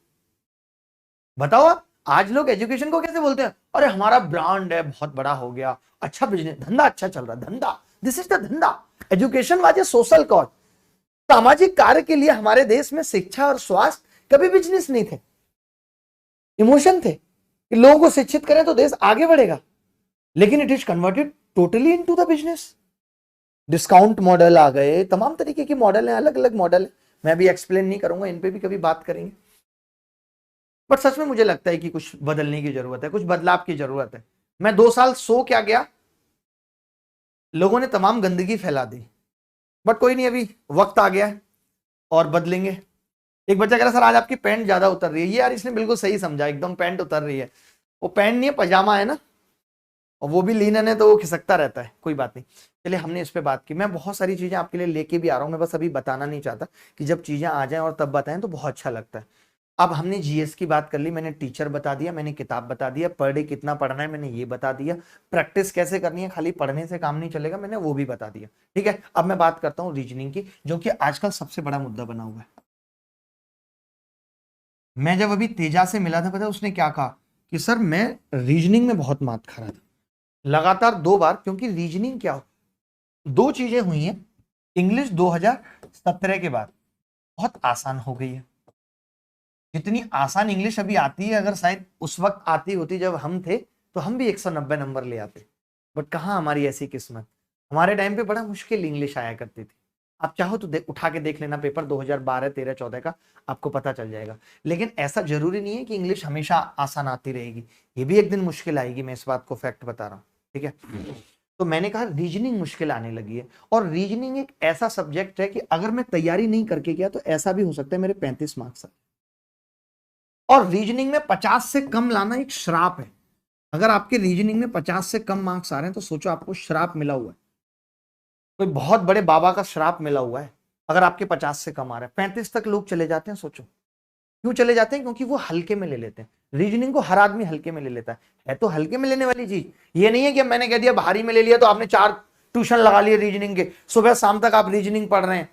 S1: बताओ आप, आज लोग एजुकेशन को कैसे बोलते हैं, अरे हमारा ब्रांड है बहुत बड़ा हो गया, अच्छा बिजनेस, धंधा अच्छा चल रहा, धंधा, दिस इज द धंधा। Education was a social cause, सामाजिक कार्य के लिए हमारे देश में शिक्षा और स्वास्थ्य कभी बिजनेस नहीं थे, इमोशन थे कि लोगों को शिक्षित करें तो देश आगे बढ़ेगा। लेकिन it is converted totally into the business. Discount model आ गए, तमाम तरीके के मॉडल हैं, अलग अलग मॉडल है, मैं भी एक्सप्लेन नहीं करूंगा, इन पे भी कभी बात करेंगे। बट सच में मुझे लगता है कि कुछ बदलने की जरूरत है, कुछ बदलाव की जरूरत है। मैं 2 साल सो क्या गया, लोगों ने तमाम गंदगी फैला दी, बट कोई नहीं, अभी वक्त आ गया है और बदलेंगे। एक बच्चा कह रहा सर आज आपकी पैंट ज्यादा उतर रही है, ये यार इसने बिल्कुल सही समझा, एकदम पैंट उतर रही है, वो पैंट नहीं है पजामा है ना, और वो भी लीनन है तो वो खिसकता रहता है, कोई बात नहीं। चलिए, हमने इस पे बात की, मैं बहुत सारी चीजें आपके लिए लेके भी आ रहा हूं, मैं बस अभी बताना नहीं चाहता कि जब चीजें आ जाएं और तब बताएं तो बहुत अच्छा लगता है। अब हमने जीएस की बात कर ली, मैंने टीचर बता दिया, मैंने किताब बता दिया, पर डे कितना पढ़ना है मैंने ये बता दिया, प्रैक्टिस कैसे करनी है, खाली पढ़ने से काम नहीं चलेगा, मैंने वो भी बता दिया, ठीक है। अब मैं बात करता हूं रीजनिंग की, जो कि आजकल सबसे बड़ा मुद्दा बना हुआ है। मैं जब अभी तेजा से मिला था, पता उसने क्या कहा कि सर मैं रीजनिंग में बहुत मात खा रहा था, लगातार 2 बार, क्योंकि रीजनिंग क्या हो, 2 चीजें हुई हैं। इंग्लिश 2017 के बाद बहुत आसान हो गई है, जितनी आसान इंग्लिश अभी आती है, अगर शायद उस वक्त आती होती जब हम थे तो हम भी 190 नंबर ले आते, बट कहाँ हमारी ऐसी किस्मत। हमारे टाइम पे बड़ा मुश्किल इंग्लिश आया करती थी। आप चाहो तो उठा के देख लेना पेपर 2012 13 14 का, आपको पता चल जाएगा। लेकिन ऐसा जरूरी नहीं है कि इंग्लिश हमेशा आसान आती रहेगी, ये भी एक दिन मुश्किल आएगी, मैं इस बात को फैक्ट बता रहा हूँ, ठीक है। तो मैंने कहा रीजनिंग मुश्किल आने लगी है। और रीजनिंग एक ऐसा सब्जेक्ट है कि अगर मैं तैयारी नहीं करके गया तो ऐसा भी हो सकता है मेरे 35 मार्क्स आए। और रीजनिंग में 50 से कम लाना एक श्राप है। अगर आपके रीजनिंग में 50 से कम मार्क्स आ रहे हैं तो सोचो आपको श्राप मिला हुआ है, कोई बहुत बड़े बाबा का श्राप मिला हुआ है। अगर आपके 50 से कम आ रहा है, 35 तक लोग चले जाते हैं। सोचो क्यों चले जाते हैं? क्योंकि वो हल्के में ले लेते हैं। रीजनिंग को हर आदमी हल्के में ले लेता है तो हल्के में लेने वाली चीज ये नहीं है कि मैंने कह दिया भारी में ले लिया तो आपने 4 ट्यूशन लगा लिए रीजनिंग के, सुबह शाम तक आप रीजनिंग पढ़ रहे हैं।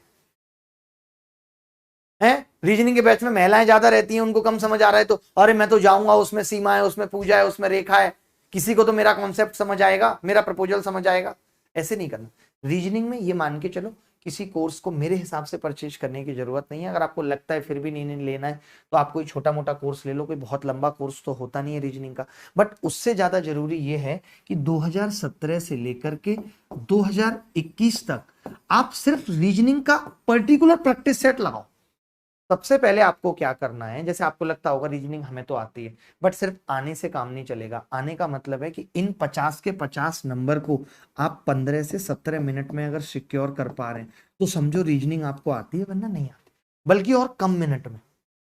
S1: रीजनिंग के बैच में महिलाएं ज्यादा रहती हैं, उनको कम समझ आ रहा है तो अरे मैं तो जाऊंगा, उसमें सीमा है, उसमें पूजा है, उसमें रेखा है, किसी को तो मेरा कॉन्सेप्ट समझ आएगा, मेरा प्रपोजल समझ आएगा। ऐसे नहीं करना। रीजनिंग में ये मान के चलो किसी कोर्स को मेरे हिसाब से परचेज करने की जरूरत नहीं है। अगर आपको लगता है फिर भी नहीं लेना है तो आप कोई छोटा मोटा कोर्स ले लो, कोई बहुत लंबा कोर्स तो होता नहीं है रीजनिंग का। बट उससे ज्यादा जरूरी ये है कि 2017 से लेकर के 2021 तक आप सिर्फ रीजनिंग का पर्टिकुलर प्रैक्टिस सेट लगाओ। सबसे पहले आपको क्या करना है, जैसे आपको लगता होगा रीजनिंग हमें तो आती है, बट सिर्फ आने से काम नहीं चलेगा। आने का मतलब है कि इन 50 के 50 नंबर को आप 15 से 17 मिनट में अगर सिक्योर कर पा रहे हैं तो समझो रीजनिंग आपको आती है, वरना नहीं आती। बल्कि और कम मिनट में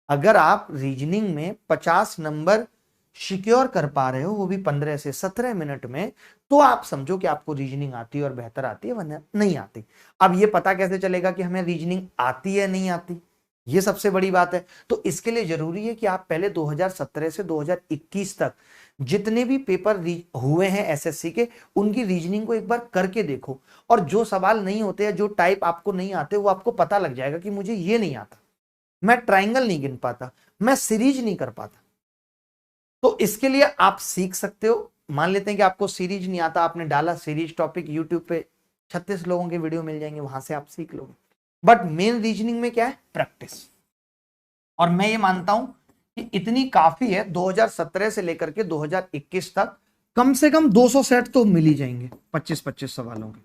S1: अगर आप रीजनिंग में 50 नंबर सिक्योर कर पा रहे हो, वो भी 15 से 17 मिनट में, तो आप समझो कि आपको रीजनिंग आती है और बेहतर आती है, वरना नहीं आती। अब ये पता कैसे चलेगा कि हमें रीजनिंग आती है नहीं आती? ये सबसे बड़ी बात है। तो इसके लिए जरूरी है कि आप पहले 2017 से 2021 तक जितने भी पेपर हुए हैं एसएससी के, उनकी रीजनिंग को एक बार करके देखो। और जो सवाल नहीं होते हैं, जो टाइप आपको नहीं आते, वो आपको पता लग जाएगा कि मुझे ये नहीं आता, मैं ट्राइंगल नहीं गिन पाता, मैं सीरीज नहीं कर पाता। तो इसके लिए आप सीख सकते हो। मान लेते हैं कि आपको सीरीज नहीं आता, आपने डाला सीरीज टॉपिक, यूट्यूब पे 36 लोगों के वीडियो मिल जाएंगे, वहां से आप सीख लोगे। बट मेन रीजनिंग में क्या है? प्रैक्टिस। और मैं ये मानता हूं कि इतनी काफी है। 2017 से लेकर के 2021 तक कम से कम 200 सेट तो मिल ही जाएंगे 25-25 सवालों के।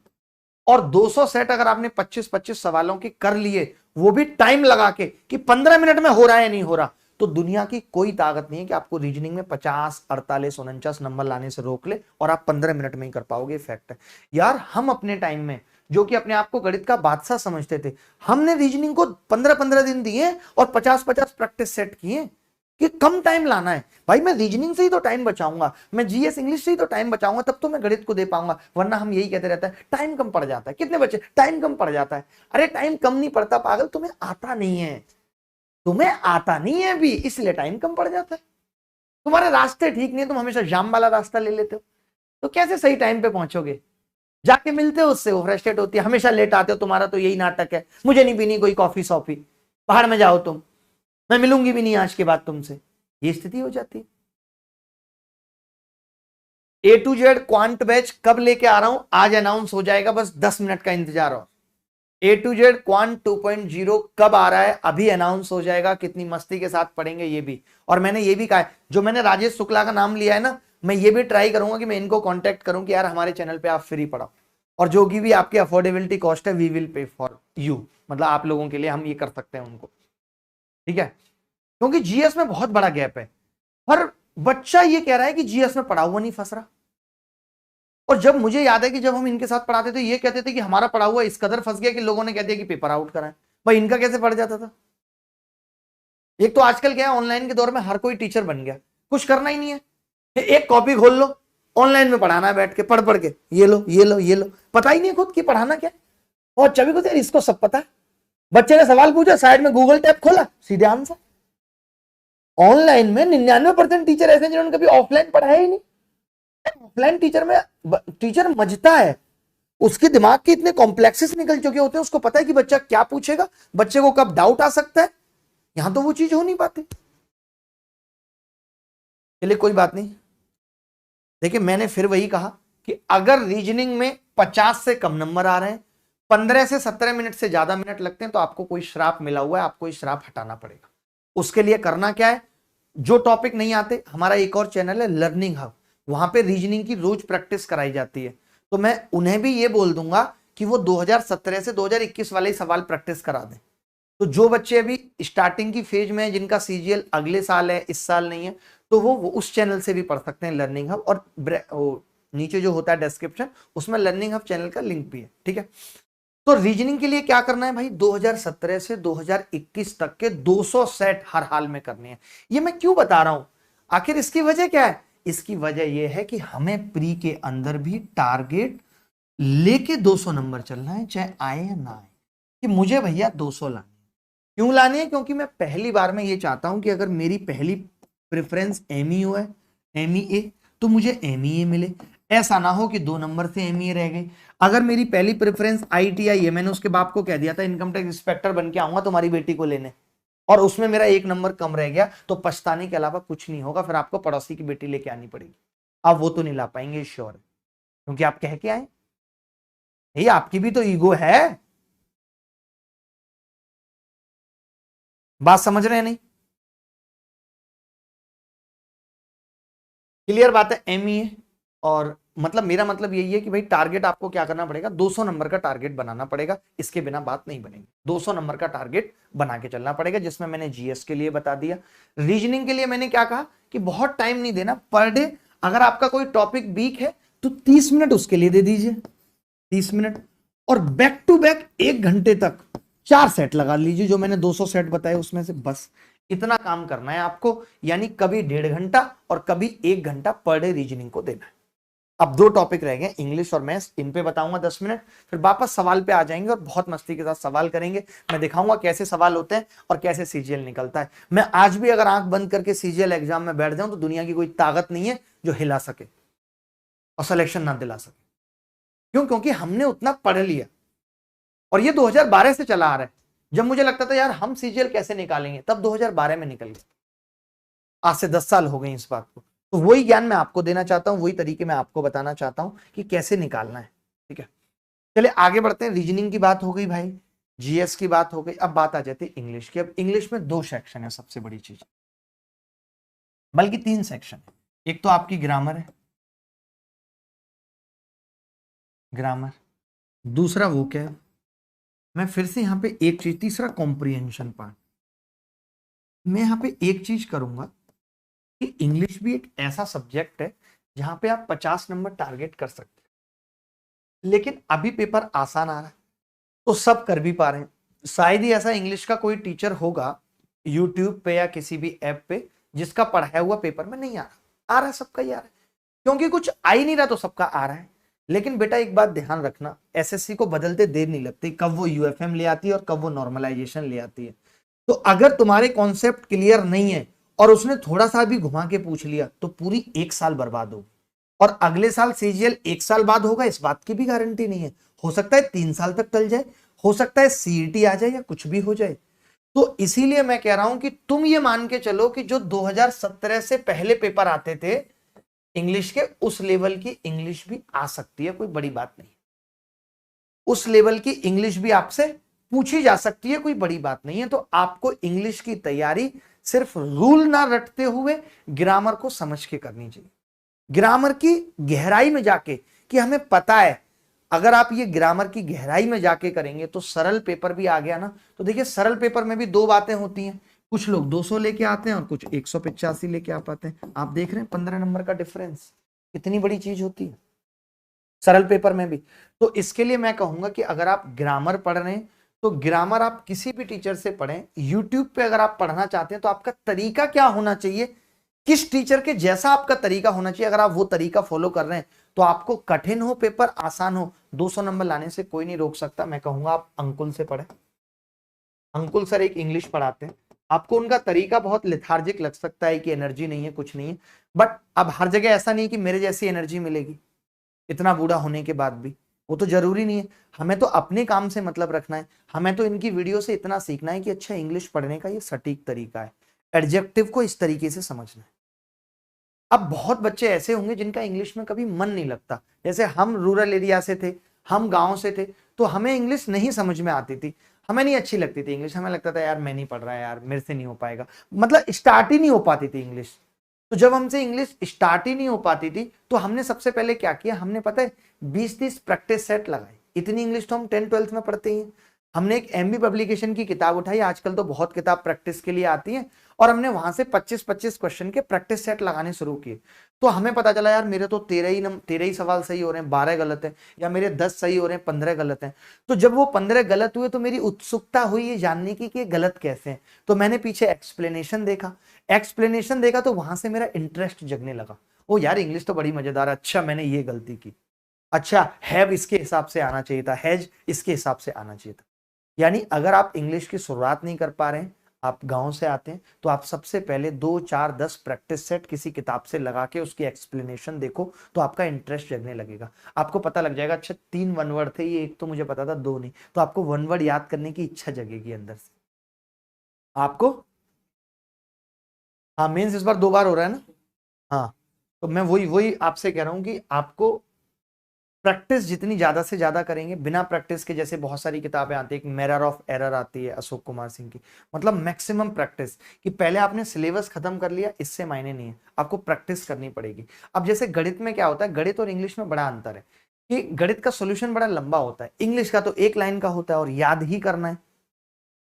S1: और 200 सेट अगर आपने 25-25 सवालों के कर लिए, वो भी टाइम लगा के, कि 15 मिनट में हो रहा है नहीं हो रहा, तो दुनिया की कोई ताकत नहीं है कि आपको रीजनिंग में 50, 48, 49 नंबर लाने से रोक ले और आप 15 मिनट में ही कर पाओगे। फैक्ट है यार। हम अपने टाइम में, जो कि अपने आप को गणित का बादशाह समझते थे, हमने रीजनिंग को 15-15 दिन दिए और 50-50 प्रैक्टिस सेट किए कि कम टाइम लाना है। भाई मैं रीजनिंग से ही तो टाइम बचाऊंगा, मैं जीएस इंग्लिश से ही तो टाइम बचाऊंगा, तब तो मैं गणित को दे पाऊंगा। वरना हम यही कहते रहता है टाइम कम पड़ जाता है। कितने बच्चे टाइम कम पड़ जाता है? अरे टाइम कम नहीं पड़ता पागल, तुम्हें आता नहीं है, तुम्हें आता नहीं है भी, इसलिए टाइम कम पड़ जाता है। तुम्हारे रास्ते ठीक नहीं, तुम हमेशा जाम वाला रास्ता ले लेते हो, तो कैसे सही टाइम पे पहुंचोगे? जाके मिलते हो उससे, वो फ्रस्ट्रेट होती है, हमेशा लेट आते हो, तुम्हारा तो यही नाटक है, मुझे नहीं पीनी कोई कॉफी सॉफी, बाहर में जाओ तुम, मैं मिलूंगी भी नहीं आज के बाद तुमसे। ये स्थिति हो जाती है। A to Z quant batch कब लेके आ रहा हूं? आज अनाउंस हो जाएगा, बस 10 मिनट का इंतजार हो। A to Z क्वांट 2.0 कब आ रहा है? अभी अनाउंस हो जाएगा। कितनी मस्ती के साथ पढ़ेंगे ये भी। और मैंने ये भी कहा है, जो मैंने राजेश शुक्ला का नाम लिया है ना, मैं ये भी ट्राई करूंगा कि मैं इनको कांटेक्ट करूं कि यार हमारे चैनल पे आप फ्री पढ़ाओ, और जो कि भी आपकी अफोर्डेबिलिटी कॉस्ट है we will pay for you, मतलब आप लोगों के लिए हम ये कर सकते हैं उनको, ठीक है? क्योंकि जीएस में बहुत बड़ा गैप है। हर बच्चा ये कह रहा है कि जीएस में पढ़ा हुआ नहीं फंस रहा। और जब मुझे याद है कि जब हम इनके साथ पढ़ाते थे, ये कहते थे कि हमारा पढ़ा हुआ इस कदर फंस गया कि लोगों ने कह दिया कि पेपर आउट कराएं। भाई इनका कैसे पढ़ जाता था? एक तो आजकल क्या है, ऑनलाइन के दौर में हर कोई टीचर बन गया, कुछ करना ही नहीं है, एक कॉपी खोल लो, ऑनलाइन में पढ़ाना है, बैठ के पढ़ पढ़ के ये लो ये लो ये लो, पता ही नहीं खुद कि पढ़ाना क्या है। और चबी को इसको सब पता है। बच्चे ने सवाल पूछा, साइड में गूगल टैब खोला, सीधे आंसर। ऑनलाइन में 99% टीचर ऐसे जिन्होंने कभी ऑफलाइन पढ़ाया ही नहीं। ऑफलाइन टीचर में टीचर मजता है, उसके दिमाग के इतने कॉम्प्लेक्सेस निकल चुके होते हैं, उसको पता है कि बच्चा क्या पूछेगा, बच्चे को कब डाउट आ सकता है। यहां तो वो चीज हो नहीं पाती। चलिए कोई बात नहीं। देखिए मैंने फिर वही कहा कि अगर रीजनिंग में 50 से कम नंबर आ रहे हैं, 15 से 17 मिनट से ज्यादा मिनट लगते हैं, तो आपको कोई श्राप मिला हुआ है, आपको ये श्राप हटाना पड़ेगा। उसके लिए करना क्या है? जो टॉपिक नहीं आते, हमारा एक और चैनल है लर्निंग हब, वहां पे रीजनिंग की रोज प्रैक्टिस कराई जाती है। तो मैं उन्हें भी ये बोल दूंगा कि वो 2017 से 2021 वाले सवाल प्रैक्टिस करा दें। तो जो बच्चे अभी स्टार्टिंग की फेज में है, जिनका सीजीएल अगले साल है, इस साल नहीं है, तो वो उस चैनल से भी पढ़ सकते हैं, लर्निंग हब। और नीचे जो होता है डिस्क्रिप्शन, उसमें लर्निंग हब चैनल का लिंक भी है, ठीक है। तो रीजनिंग के लिए क्या करना है भाई, 2017 से 2021 तक के 200 सेट हर हाल में करने हैं। ये मैं क्यों बता रहा हूं, आखिर इसकी वजह क्या है? इसकी वजह यह है कि हमें प्री के अंदर भी टारगेट लेके 200 नंबर चलना है, चाहे आए या ना आए, कि मुझे भैया 200 लाने। क्यों लाने हैं? क्योंकि मैं पहली बार में ये चाहता हूं कि अगर मेरी पहली प्रेफरेंस एमईओ है, एमईए, तो मुझे एमईए मिले। ऐसा ना हो कि 2 नंबर से एमईए रह गई। अगर मेरी पहली प्रेफरेंस आईटीआई है, मैंने उसके बाप को कह दिया था इनकम टैक्स इंस्पेक्टर बन के आऊंगा तुम्हारी बेटी को लेने, और उसमें मेरा 1 नंबर कम रह गया, तो पछताने के अलावा कुछ नहीं होगा, फिर आपको पड़ोसी की बेटी लेके आनी पड़ेगी। आप वो तो नहीं ला पाएंगे, श्योर है, क्योंकि आप कह के आए, ये आपकी भी तो ईगो है। बात समझ रहे हैं नहीं? क्लियर बात है। एमईए, और मतलब मेरा मतलब यही है कि भाई टारगेट आपको क्या करना पड़ेगा, 200 नंबर का टारगेट बनाना पड़ेगा, इसके बिना बात नहीं बनेगी। 200 नंबर का टारगेट बना के चलना पड़ेगा, जिसमें मैंने जीएस के लिए बता दिया। रीजनिंग के लिए मैंने क्या कहा कि बहुत टाइम नहीं देना, पर डे अगर आपका कोई टॉपिक वीक है तो 30 मिनट उसके लिए दे दीजिए, 30 मिनट, और बैक टू बैक 1 घंटे तक 4 सेट लगा लीजिए, जो मैंने 200 सेट बताए उसमें से, बस इतना काम करना है आपको। यानी कभी 1.5 घंटा और कभी 1 घंटा पर डे रीजनिंग को देना है। अब 2 टॉपिक रह गए, इंग्लिश और मैथ्स, इन पे बताऊंगा 10 मिनट, फिर वापस सवाल पे आ जाएंगे और बहुत मस्ती के साथ सवाल करेंगे। मैं दिखाऊंगा कैसे सवाल होते हैं और कैसे सीजीएल निकलता है। मैं आज भी अगर आंख बंद करके सीजीएल एग्जाम में बैठ जाऊं तो दुनिया की कोई ताकत नहीं है जो हिला सके और सिलेक्शन ना दिला सके। क्यों? क्योंकि हमने उतना पढ़ लिया, और ये 2012 से चला आ रहा है। जब मुझे लगता था यार हम सीजीएल कैसे निकालेंगे, तब 2012 में निकल गया। आज से 10 साल हो गए इस बात को। तो वही ज्ञान मैं आपको देना चाहता हूं, वही तरीके मैं आपको बताना चाहता हूं कि कैसे निकालना है, ठीक है। चलिए आगे बढ़ते हैं। रीजनिंग की बात हो गई भाई, जीएस की बात हो गई, अब बात आ जाती है इंग्लिश की। अब इंग्लिश में 2 सेक्शन है, सबसे बड़ी चीज, बल्कि 3 सेक्शन है। एक तो आपकी ग्रामर है, ग्रामर, दूसरा वो क्या है, मैं फिर से यहां पे एक चीज, तीसरा कॉम्प्रिहेंशन पार्ट। मैं यहां पे एक चीज करूंगा कि इंग्लिश भी एक ऐसा सब्जेक्ट है जहां पे आप 50 नंबर टारगेट कर सकते हैं, लेकिन अभी पेपर आसान आ रहा है तो सब कर भी पा रहे हैं। शायद ही ऐसा इंग्लिश का कोई टीचर होगा यूट्यूब पे या किसी भी ऐप पे जिसका पढ़ाया हुआ पेपर में नहीं आ रहा है, सबका ही आ रहा है, क्योंकि कुछ आ ही नहीं रहा तो सबका आ रहा है। लेकिन बेटा एक बात ध्यान रखना, एसएससी को बदलते देर नहीं लगती, कब वो यूएफएम ले आती है और कब वो नॉर्मलाइजेशन ले आती है। तो अगर तुम्हारे कॉन्सेप्ट क्लियर नहीं है और उसने थोड़ा सा भी घुमा के पूछ लिया तो पूरी 1 साल बर्बाद होगी, और अगले साल सीजीएल 1 साल बाद होगा इस बात की भी गारंटी नहीं है। हो सकता है 3 साल तक टल जाए, हो सकता है सीईटी आ जाए या कुछ भी हो जाए। तो इसीलिए मैं कह रहा हूं कि तुम ये मान के चलो कि जो 2017 से पहले पेपर आते थे इंग्लिश के, उस लेवल की इंग्लिश भी आ सकती है, कोई बड़ी बात नहीं। उस लेवल की इंग्लिश भी आपसे पूछी जा सकती है, कोई बड़ी बात नहीं है। तो आपको इंग्लिश की तैयारी सिर्फ रूल ना रटते हुए ग्रामर को समझ के करनी चाहिए, ग्रामर की गहराई में जाके, कि हमें पता है अगर आप ये ग्रामर की गहराई में जाके करेंगे तो सरल पेपर भी आ गया ना। तो देखिए सरल पेपर में भी 2 बातें होती हैं, कुछ लोग 200 लेके आते हैं और कुछ 185 लेके आ पाते हैं। आप देख रहे हैं 15 नंबर का डिफरेंस कितनी बड़ी चीज होती है सरल पेपर में भी। तो इसके लिए मैं कहूंगा कि अगर आप ग्रामर पढ़ रहे हैं तो ग्रामर आप किसी भी टीचर से पढ़ें। यूट्यूब पे अगर आप पढ़ना चाहते हैं तो आपका तरीका क्या होना चाहिए, किस टीचर के जैसा आपका तरीका होना चाहिए, अगर आप वो तरीका फॉलो कर रहे हैं तो आपको कठिन हो पेपर आसान हो, 200 नंबर लाने से कोई नहीं रोक सकता। मैं कहूंगा आप अंकुल से पढ़ें। अंकुल सर एक इंग्लिश पढ़ाते हैं, आपको उनका तरीका बहुत लेथार्जिक लग सकता है कि एनर्जी नहीं है, कुछ नहीं है, बट अब हर जगह ऐसा नहीं कि मेरे जैसी एनर्जी मिलेगी इतना बूढ़ा होने के बाद भी, वो तो जरूरी नहीं है। हमें तो अपने काम से मतलब रखना है, हमें तो इनकी वीडियो से इतना सीखना है कि अच्छा इंग्लिश पढ़ने का ये सटीक तरीका है, एडजेक्टिव को इस तरीके से समझना है। अब बहुत बच्चे ऐसे होंगे जिनका इंग्लिश में कभी मन नहीं लगता, जैसे हम रूरल एरिया से थे, हम गांव से थे, तो हमें इंग्लिश नहीं समझ में आती थी, हमें नहीं अच्छी लगती थी इंग्लिश, हमें लगता था यार मैं नहीं पढ़ रहा यार, मेरे से नहीं हो पाएगा, मतलब स्टार्ट ही नहीं हो पाती थी इंग्लिश। तो जब हमसे इंग्लिश स्टार्ट ही नहीं हो पाती थी तो हमने सबसे पहले क्या किया, हमने पता है 20-30 प्रैक्टिस सेट लगाए। इतनी इंग्लिश तो हम 10th-12th में पढ़ते ही हैं। हमने एक एमबी पब्लिकेशन की किताब उठाई, आजकल तो बहुत किताब प्रैक्टिस के लिए आती है, और हमने वहां से 25-25 क्वेश्चन के प्रैक्टिस सेट लगाने शुरू किए। तो हमें पता चला यार मेरे तो 13 ही सवाल सही हो रहे हैं, 12 गलत है, या मेरे 10 सही हो रहे हैं, 15 गलत हैं। तो जब वो 15 गलत हुए तो मेरी उत्सुकता हुई ये जानने की कि ये गलत कैसे हैं। तो मैंने पीछे एक्सप्लेनेशन देखा तो वहां से मेरा इंटरेस्ट जगने लगा। ओ यार इंग्लिश तो बड़ी मजेदार है, अच्छा मैंने ये गलती की, अच्छा हैव इसके हिसाब से आना चाहिए था, हैज इसके हिसाब से आना चाहिए था। यानी अगर आप इंग्लिश की शुरुआत नहीं कर पा रहे हैं, आप गांव से आते हैं, तो आप सबसे पहले 2, 4, 10 प्रैक्टिस सेट किसी किताब से लगा के उसकी एक्सप्लेनेशन देखो, तो आपका इंटरेस्ट जगने लगेगा। आपको पता लग जाएगा अच्छा 3 वन वर्ड थे, ये एक तो मुझे पता था, 2 नहीं, तो आपको वन वर्ड याद करने की इच्छा जगेगी अंदर से आपको। हाँ मेंस इस बार 2 बार हो रहा है ना। हाँ तो मैं वही वही आपसे कह रहा हूं कि आपको प्रैक्टिस जितनी ज्यादा से ज्यादा करेंगे, बिना प्रैक्टिस के, जैसे बहुत सारी किताबें आती है, एक मिरर ऑफ एरर आती है अशोक कुमार सिंह की, मतलब मैक्सिमम प्रैक्टिस, कि पहले आपने सिलेबस खत्म कर लिया इससे मायने नहीं है, आपको प्रैक्टिस करनी पड़ेगी। अब जैसे गणित में क्या होता है, गणित और इंग्लिश में बड़ा अंतर है कि गणित का सोल्यूशन बड़ा लंबा होता है, इंग्लिश का तो 1 लाइन का होता है और याद ही करना है।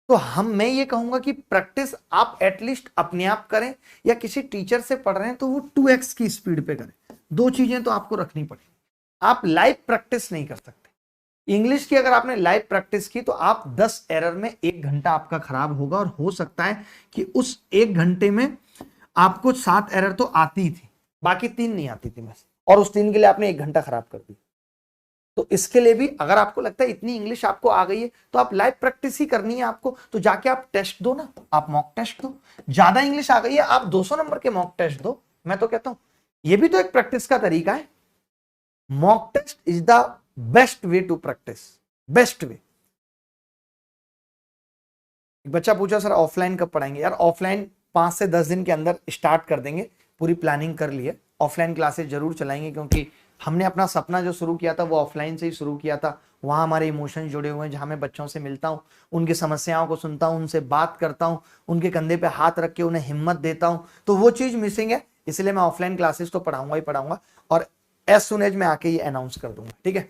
S1: तो मैं ये कहूंगा कि प्रैक्टिस आप एटलीस्ट अपने आप करें, या किसी टीचर से पढ़ रहे हैं तो वो 2x की स्पीड पे करें। 2 चीजें तो आपको रखनी पड़ेगी। आप लाइव प्रैक्टिस नहीं कर सकते। इंग्लिश की अगर आपने लाइव प्रैक्टिस की तो आप 10 एरर में 1 घंटा आपका खराब होगा, और हो सकता है कि उस 1 घंटे में आपको 7 एरर तो आती ही थी, बाकी 3 नहीं आती थी बस, और उस 3 के लिए आपने 1 घंटा खराब कर दी। तो इसके लिए भी अगर आपको लगता है इतनी इंग्लिश आपको आ गई है तो आप लाइव प्रैक्टिस ही करनी है आपको, तो जाके आप टेस्ट दो ना, आप मॉक टेस्ट दो। ज्यादा इंग्लिश आ गई है, आप 200 नंबर के मॉक टेस्ट दो। मैं तो कहता हूं ये भी तो एक प्रैक्टिस का तरीका है। Mock test is the best way to practice, best way. एक बच्चा पूछा सर ऑफलाइन कब पढ़ाएंगे? यार ऑफलाइन 5 से 10 दिन के अंदर स्टार्ट कर देंगे, पूरी प्लानिंग कर ली है। ऑफलाइन क्लासेस जरूर चलाएंगे, क्योंकि हमने अपना सपना जो शुरू किया था वो ऑफलाइन से ही शुरू किया था। वहां हमारे इमोशंस जुड़े हुए हैं, जहां मैं बच्चों से मिलता हूँ, उनकी समस्याओं को सुनता हूँ, उनसे बात करता हूँ, उनके कंधे पे हाथ रख के उन्हें हिम्मत देता हूँ, तो वो चीज मिसिंग है। इसलिए मैं ऑफलाइन क्लासेस तो पढ़ाऊंगा ही पढ़ाऊंगा, और एज सुन एज मैं आके ये अनाउंस कर दूंगा, ठीक है।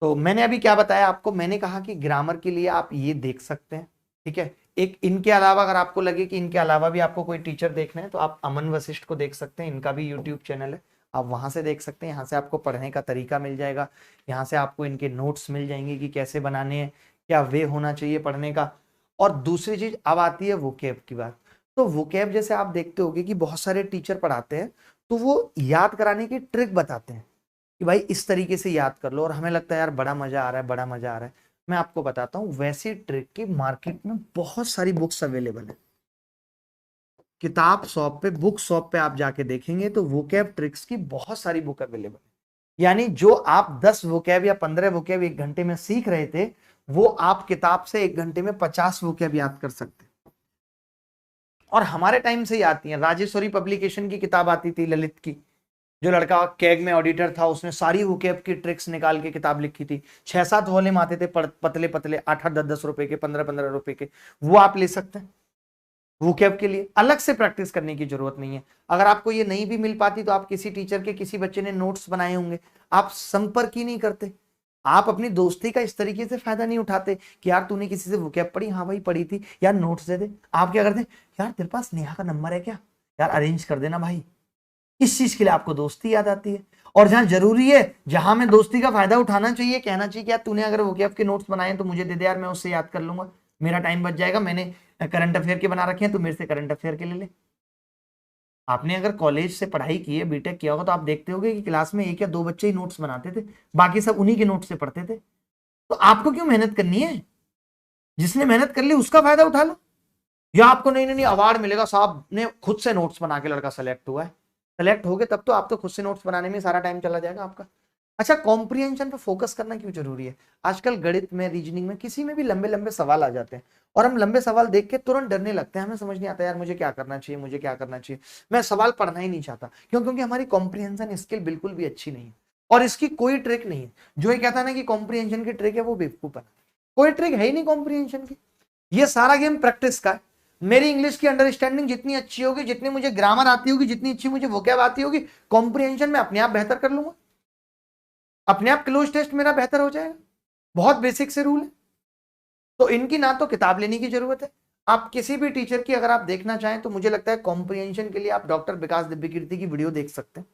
S1: तो मैंने अभी क्या बताया आपको, मैंने कहा कि ग्रामर के लिए आप ये देख सकते हैं, ठीक है। एक इनके अलावा अगर आपको लगे कि इनके अलावा भी आपको कोई टीचर देखना है, तो आप अमन वशिष्ठ को देख सकते हैं, इनका भी यूट्यूब चैनल है, आप वहां से देख सकते हैं। यहाँ से आपको पढ़ने का तरीका मिल जाएगा, यहाँ से आपको इनके नोट्स मिल जाएंगे कि कैसे बनाने हैं, क्या वे होना चाहिए पढ़ने का। और दूसरी चीज अब आती है वोकैब की बात। तो वोकैब जैसे आप देखते होगे कि बहुत सारे टीचर पढ़ाते हैं, तो वो याद कराने की ट्रिक बताते हैं कि भाई इस तरीके से याद कर लो, और हमें लगता है यार बड़ा मजा आ रहा है, बड़ा मजा आ रहा है। मैं आपको बताता हूँ वैसी ट्रिक की मार्केट में बहुत सारी बुक्स अवेलेबल है। किताब शॉप पे, बुक शॉप पे आप जाके देखेंगे तो वोकैब ट्रिक्स की बहुत सारी बुक अवेलेबल है। यानी जो आप 10 वोकैब या 15 वोकैब 1 घंटे में सीख रहे थे, वो आप किताब से 1 घंटे में 50 वोकैब याद कर सकते हैं। और हमारे टाइम से ही आती है। राजेश्वरी पब्लिकेशन की किताब आती थी ललित की, जो लड़का कैग में ऑडिटर था, उसने सारी वोकैब की ट्रिक्स निकाल के किताब लिखी थी। 6-7 वॉल्यूम आते थे, पतले पतले, 8-8, 10-10 रुपए के, 15-15 रुपए के, वो आप ले सकते हैं। वोकैब के लिए अलग से प्रैक्टिस करने की जरूरत नहीं है। अगर आपको ये नहीं भी मिल पाती तो आप किसी टीचर के, किसी बच्चे ने नोट्स बनाए होंगे, आप संपर्क ही नहीं करते, आप अपनी दोस्ती का इस तरीके से फायदा नहीं उठाते कि यार तूने किसी से वोकैब पढ़ी? हाँ भाई पढ़ी थी यार, नोट्स दे दे। आप क्या करते? यार तेरे पास नेहा का नंबर है क्या? यार अरेंज कर देना भाई। इस चीज के लिए आपको दोस्ती याद आती है। और जहां जरूरी है, जहां में दोस्ती का फायदा उठाना चाहिए, कहना चाहिए कि यार तूने अगर वोकैब के नोट्स बनाए तो मुझे दे दे यार, मैं उससे याद कर लूंगा, मेरा टाइम बच जाएगा। मैंने करंट अफेयर के बना रखे हैं, तो मेरे से करंट अफेयर के ले ले। आपने अगर कॉलेज से पढ़ाई की है, बीटेक किया होगा, तो आप देखते होगे कि क्लास में 1 या 2 बच्चे ही नोट्स बनाते थे, बाकी सब उन्हीं के नोट्स से पढ़ते थे। तो आपको क्यों मेहनत करनी है? जिसने मेहनत कर ली उसका फायदा उठा लो। या आपको नहीं नहीं नहीं अवार्ड मिलेगा, साहब ने खुद से नोट्स बना के लड़का सेलेक्ट हुआ है। सेलेक्ट हो गए तब तो आप तो खुद से नोट्स बनाने में सारा टाइम चला जाएगा आपका। अच्छा, कॉम्प्रिहेंशन पे फोकस करना क्यों जरूरी है? आजकल गणित में, रीजनिंग में, किसी में भी लंबे लंबे सवाल आ जाते हैं, और हम लंबे सवाल देख के तुरंत डरने लगते हैं। हमें समझ नहीं आता यार मुझे क्या करना चाहिए, मुझे क्या करना चाहिए, मैं सवाल पढ़ना ही नहीं चाहता। क्यों? क्योंकि हमारी कॉम्प्रिहेंशन स्किल बिल्कुल भी अच्छी नहीं है, और इसकी कोई ट्रिक नहीं है। जो ये कहता है ना कि कॉम्प्रिहेंशन की ट्रिक है, वो बेवकूफ है। कोई ट्रिक है ही नहीं कॉम्प्रिहेंशन की। ये सारा गेम प्रैक्टिस का है। मेरी इंग्लिश की अंडरस्टैंडिंग जितनी अच्छी होगी, जितनी मुझे ग्रामर आती होगी, जितनी अच्छी मुझे वोकैब आती होगी, कॉम्प्रिहेंशन में अपने आप बेहतर कर लूंगा, अपने आप क्लोज टेस्ट मेरा बेहतर हो जाएगा। बहुत बेसिक से रूल है। तो इनकी ना तो किताब लेने की जरूरत है, आप किसी भी टीचर की अगर आप देखना चाहें तो मुझे लगता है कॉम्प्रिहेंशन के लिए आप डॉक्टर विकास दिव्यकीर्ति की वीडियो देख सकते हैं।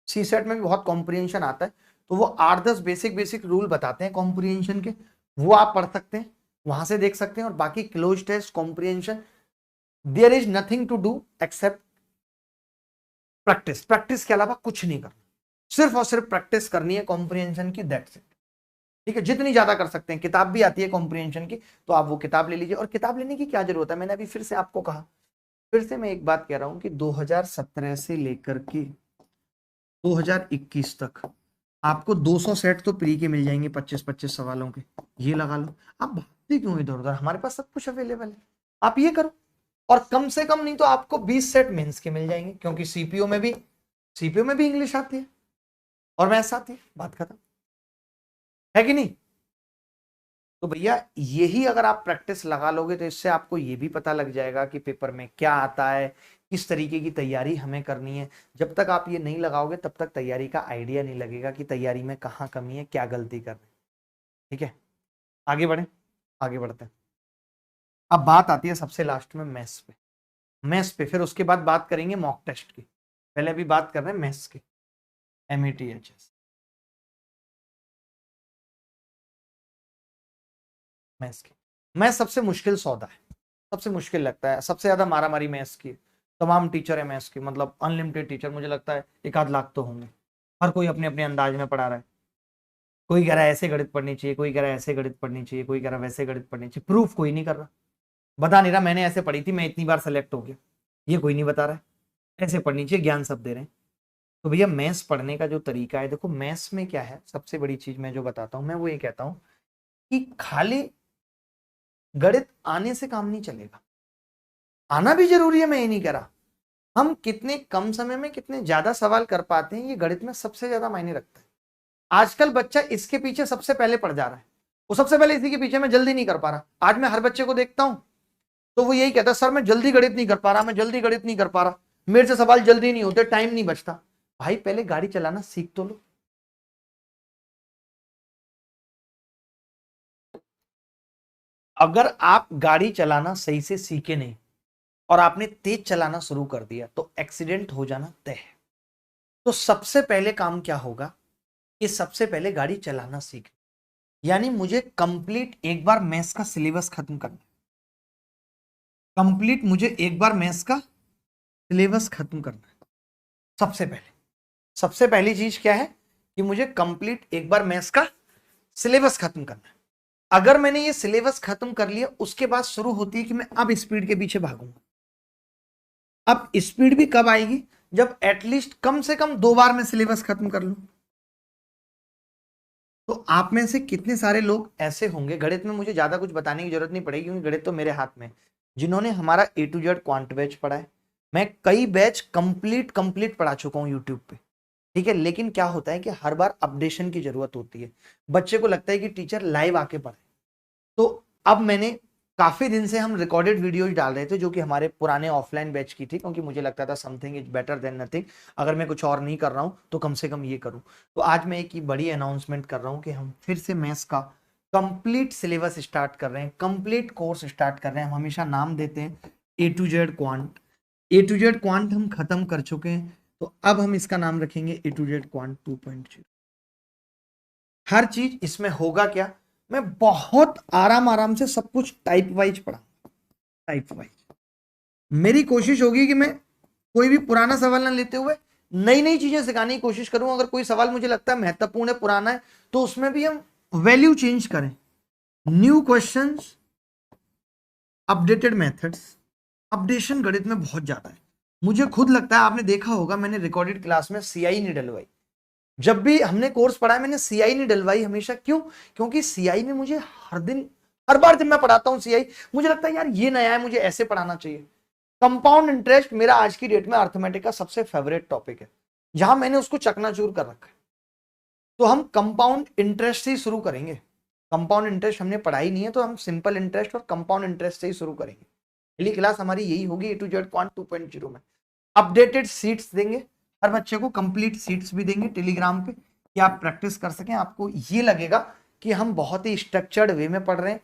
S1: सी सेट में भी बहुत कॉम्प्रिहेंशन आता है, तो वो 8-10 बेसिक बेसिक रूल बताते हैं कॉम्प्रिहेंशन के, वो आप पढ़ सकते हैं, वहां से देख सकते हैं। और बाकी close test comprehension, there is nothing to do except practice. Practice के अलावा कुछ नहीं करना, सिर्फ और सिर्फ प्रैक्टिस करनी है कॉम्प्रिहेंशन की, दैट्स इट। ठीक है, जितनी ज्यादा कर सकते हैं। किताब भी आती है कॉम्प्रिहेंशन की, तो आप वो किताब ले लीजिए। और किताब लेने की क्या जरूरत है, मैंने अभी फिर से आपको कहा, फिर से मैं एक बात कह रहा हूं कि 2017 से लेकर के 2021 तक आपको 200 सेट तो प्री के मिल जाएंगे, 25-25 सवालों के, ये लगा लो। आप भागते क्यों इधर उधर, हमारे पास सब कुछ अवेलेबल है, आप ये करो। और कम से कम नहीं तो आपको 20 सेट मेंस के मिल जाएंगे, क्योंकि सीपीओ में भी इंग्लिश आती है और मैथ्स आती है, बात खत्म है कि नहीं। तो भैया यही अगर आप प्रैक्टिस लगा लोगे तो इससे आपको ये भी पता लग जाएगा कि पेपर में क्या आता है, किस तरीके की तैयारी हमें करनी है। जब तक आप ये नहीं लगाओगे तब तक तैयारी का आइडिया नहीं लगेगा कि तैयारी में कहाँ कमी है, क्या गलती कर रहे हैं। ठीक है, आगे बढ़े, आगे बढ़ते हैं। अब बात आती है सबसे लास्ट में मैथ्स पे। मैथ्स पे फिर उसके बाद बात करेंगे मॉक टेस्ट की, पहले अभी बात कर रहे हैं मैथ्स की, METHS मैथ्स की। मैथ्स सबसे मुश्किल सौदा है, सबसे मुश्किल लगता है, सबसे ज्यादा मारामारी मैथ्स की। तमाम टीचर है मैथ्स की, मतलब अनलिमिटेड टीचर, मुझे लगता है 1 आध लाख तो होंगे। हर कोई अपने अपने अंदाज में पढ़ा रहा है। कोई कह रहा है ऐसे गणित पढ़नी चाहिए, कोई कह रहा है ऐसे गणित पढ़नी चाहिए, कोई कह रहा है वैसे गणित पढ़नी चाहिए। प्रूफ कोई नहीं कर रहा, बता नहीं रहा मैंने ऐसे पढ़ी थी, मैं इतनी बार सेलेक्ट हो गया, ये कोई नहीं बता रहा है। ऐसे पढ़नी चाहिए, ज्ञान सब दे रहे हैं। तो भैया मैथ्स पढ़ने का जो तरीका है, देखो मैथ्स में क्या है, सबसे बड़ी चीज मैं जो बताता हूँ, मैं वो ये कहता हूँ कि खाली गणित आने से काम नहीं चलेगा, आना भी जरूरी है, मैं ये नहीं कह रहा। हम कितने कम समय में कितने ज्यादा सवाल कर पाते हैं, ये गणित में सबसे ज्यादा मायने रखता है। आजकल बच्चा इसके पीछे सबसे पहले पड़ जा रहा है, वो सबसे पहले इसी के पीछे, मैं जल्दी नहीं कर पा रहा। आज मैं हर बच्चे को देखता हूं तो वो यही कहता है, सर मैं जल्दी गणित नहीं कर पा रहा, मैं जल्दी गणित नहीं कर पा रहा, मेरे से सवाल जल्दी नहीं होते, टाइम नहीं बचता। भाई पहले गाड़ी चलाना सीख तो लो। अगर आप गाड़ी चलाना सही से सीखे नहीं और आपने तेज चलाना शुरू कर दिया तो एक्सीडेंट हो जाना तय है। तो सबसे पहले काम क्या होगा कि सबसे पहले गाड़ी चलाना सीख, यानी मुझे कंप्लीट एक बार मैथ्स का सिलेबस खत्म करना, कंप्लीट मुझे एक बार मैथ्स का सिलेबस खत्म करना है। सबसे पहले, सबसे पहली चीज क्या है कि मुझे कंप्लीट एक बार मैथ्स का सिलेबस खत्म करना है। अगर मैंने ये सिलेबस खत्म कर लिया, उसके बाद शुरू होती है कि मैं अब स्पीड के पीछे भागूंगा। अब स्पीड भी कब आएगी, जब एटलीस्ट कम से कम 2 बार मैं सिलेबस खत्म कर लूं। तो आप में से कितने सारे लोग ऐसे होंगे, गणित में मुझे ज्यादा कुछ बताने की जरूरत नहीं पड़ेगी क्योंकि गणित तो मेरे हाथ में, जिन्होंने हमारा A to Z quant batch पढ़ा है। मैं कई बैच कंप्लीट पढ़ा चुका हूं यूट्यूब पे। ठीक है, लेकिन क्या होता है कि हर बार अपडेशन की जरूरत होती है, बच्चे को लगता है कि टीचर लाइव आके पढ़े। तो अब मैंने काफी दिन से हम रिकॉर्डेड वीडियोज डाल रहे थे जो कि हमारे पुराने ऑफलाइन बैच की थी, क्योंकि मुझे लगता था something is better than nothing. अगर मैं कुछ और नहीं कर रहा हूं तो कम से कम ये करूं। तो आज मैं एक बड़ी अनाउंसमेंट कर रहा हूं कि हम फिर से मैथ्स का कंप्लीट सिलेबस स्टार्ट कर रहे हैं, कंप्लीट कोर्स स्टार्ट कर रहे हैं। हम हमेशा नाम देते हैं A to Z quant, A to Z quant हम खत्म कर चुके हैं, तो अब हम इसका नाम रखेंगे A to Z क्वांट 2.0। हर चीज इसमें होगा क्या, मैं बहुत आराम से सब कुछ टाइप वाइज पढ़ा, टाइप वाइज। मेरी कोशिश होगी कि मैं कोई भी पुराना सवाल ना लेते हुए नई नई चीजें सिखाने की कोशिश करूं। अगर कोई सवाल मुझे लगता है महत्वपूर्ण है, पुराना है, तो उसमें भी हम वैल्यू चेंज करें, new questions, updated methods. Updation गणित में बहुत ज्यादा है, मुझे खुद लगता है। आपने देखा होगा मैंने रिकॉर्डेड क्लास में CI नहीं डलवाई, जब भी हमने कोर्स पढ़ा है मैंने CI नहीं डलवाई हमेशा। क्यों? क्योंकि CI में मुझे हर दिन, हर बार जब मैं पढ़ाता हूं CI, मुझे लगता है यार ये नया है, मुझे ऐसे पढ़ाना चाहिए। कंपाउंड इंटरेस्ट मेरा आज की डेट में अर्थमेटिक का सबसे फेवरेट टॉपिक है, जहां मैंने उसको चकनाचूर कर रखा है। तो हम कंपाउंड इंटरेस्ट से ही शुरू करेंगे। कंपाउंड इंटरेस्ट हमने पढ़ाई नहीं है, तो हम सिंपल इंटरेस्ट और कंपाउंड इंटरेस्ट से ही शुरू करेंगे। पहली क्लास हमारी यही होगी A to Z क्वांट 2.0 में। अपडेटेड सीट्स देंगे हर बच्चे को, कंप्लीट सीट्स भी देंगे टेलीग्राम पे कि आप प्रैक्टिस कर सकें। आपको ये लगेगा कि हम बहुत ही स्ट्रक्चर्ड वे में पढ़ रहे हैं।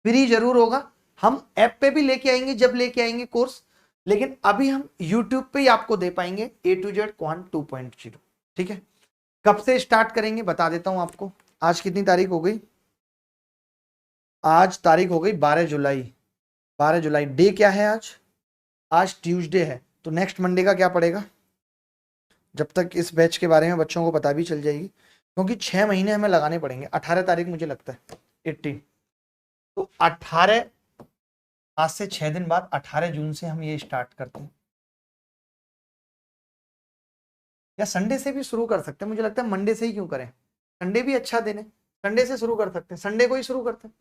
S1: फ्री जरूर होगा, हम ऐप पे भी लेके आएंगे जब लेके आएंगे कोर्स, लेकिन अभी हम यूट्यूब पे ही आपको दे पाएंगे A to Z क्वांट 2.0। ठीक है, कब से स्टार्ट करेंगे बता देता हूं आपको। आज कितनी तारीख हो गई? आज तारीख हो गई 12 जुलाई। 12 जुलाई डे क्या है आज? आज ट्यूसडे है, तो नेक्स्ट मंडे का क्या पड़ेगा? जब तक इस बैच के बारे में बच्चों को पता भी चल जाएगी, क्योंकि 6 महीने हमें लगाने पड़ेंगे। 18 तारीख मुझे लगता है 18, तो 18, आज से 6 दिन बाद 18 जून से हम ये स्टार्ट करते हैं, या संडे से भी शुरू कर सकते हैं। मुझे लगता है मंडे से ही क्यों करें, संडे भी अच्छा दिन है, संडे से शुरू कर सकते हैं। संडे को ही शुरू करते हैं,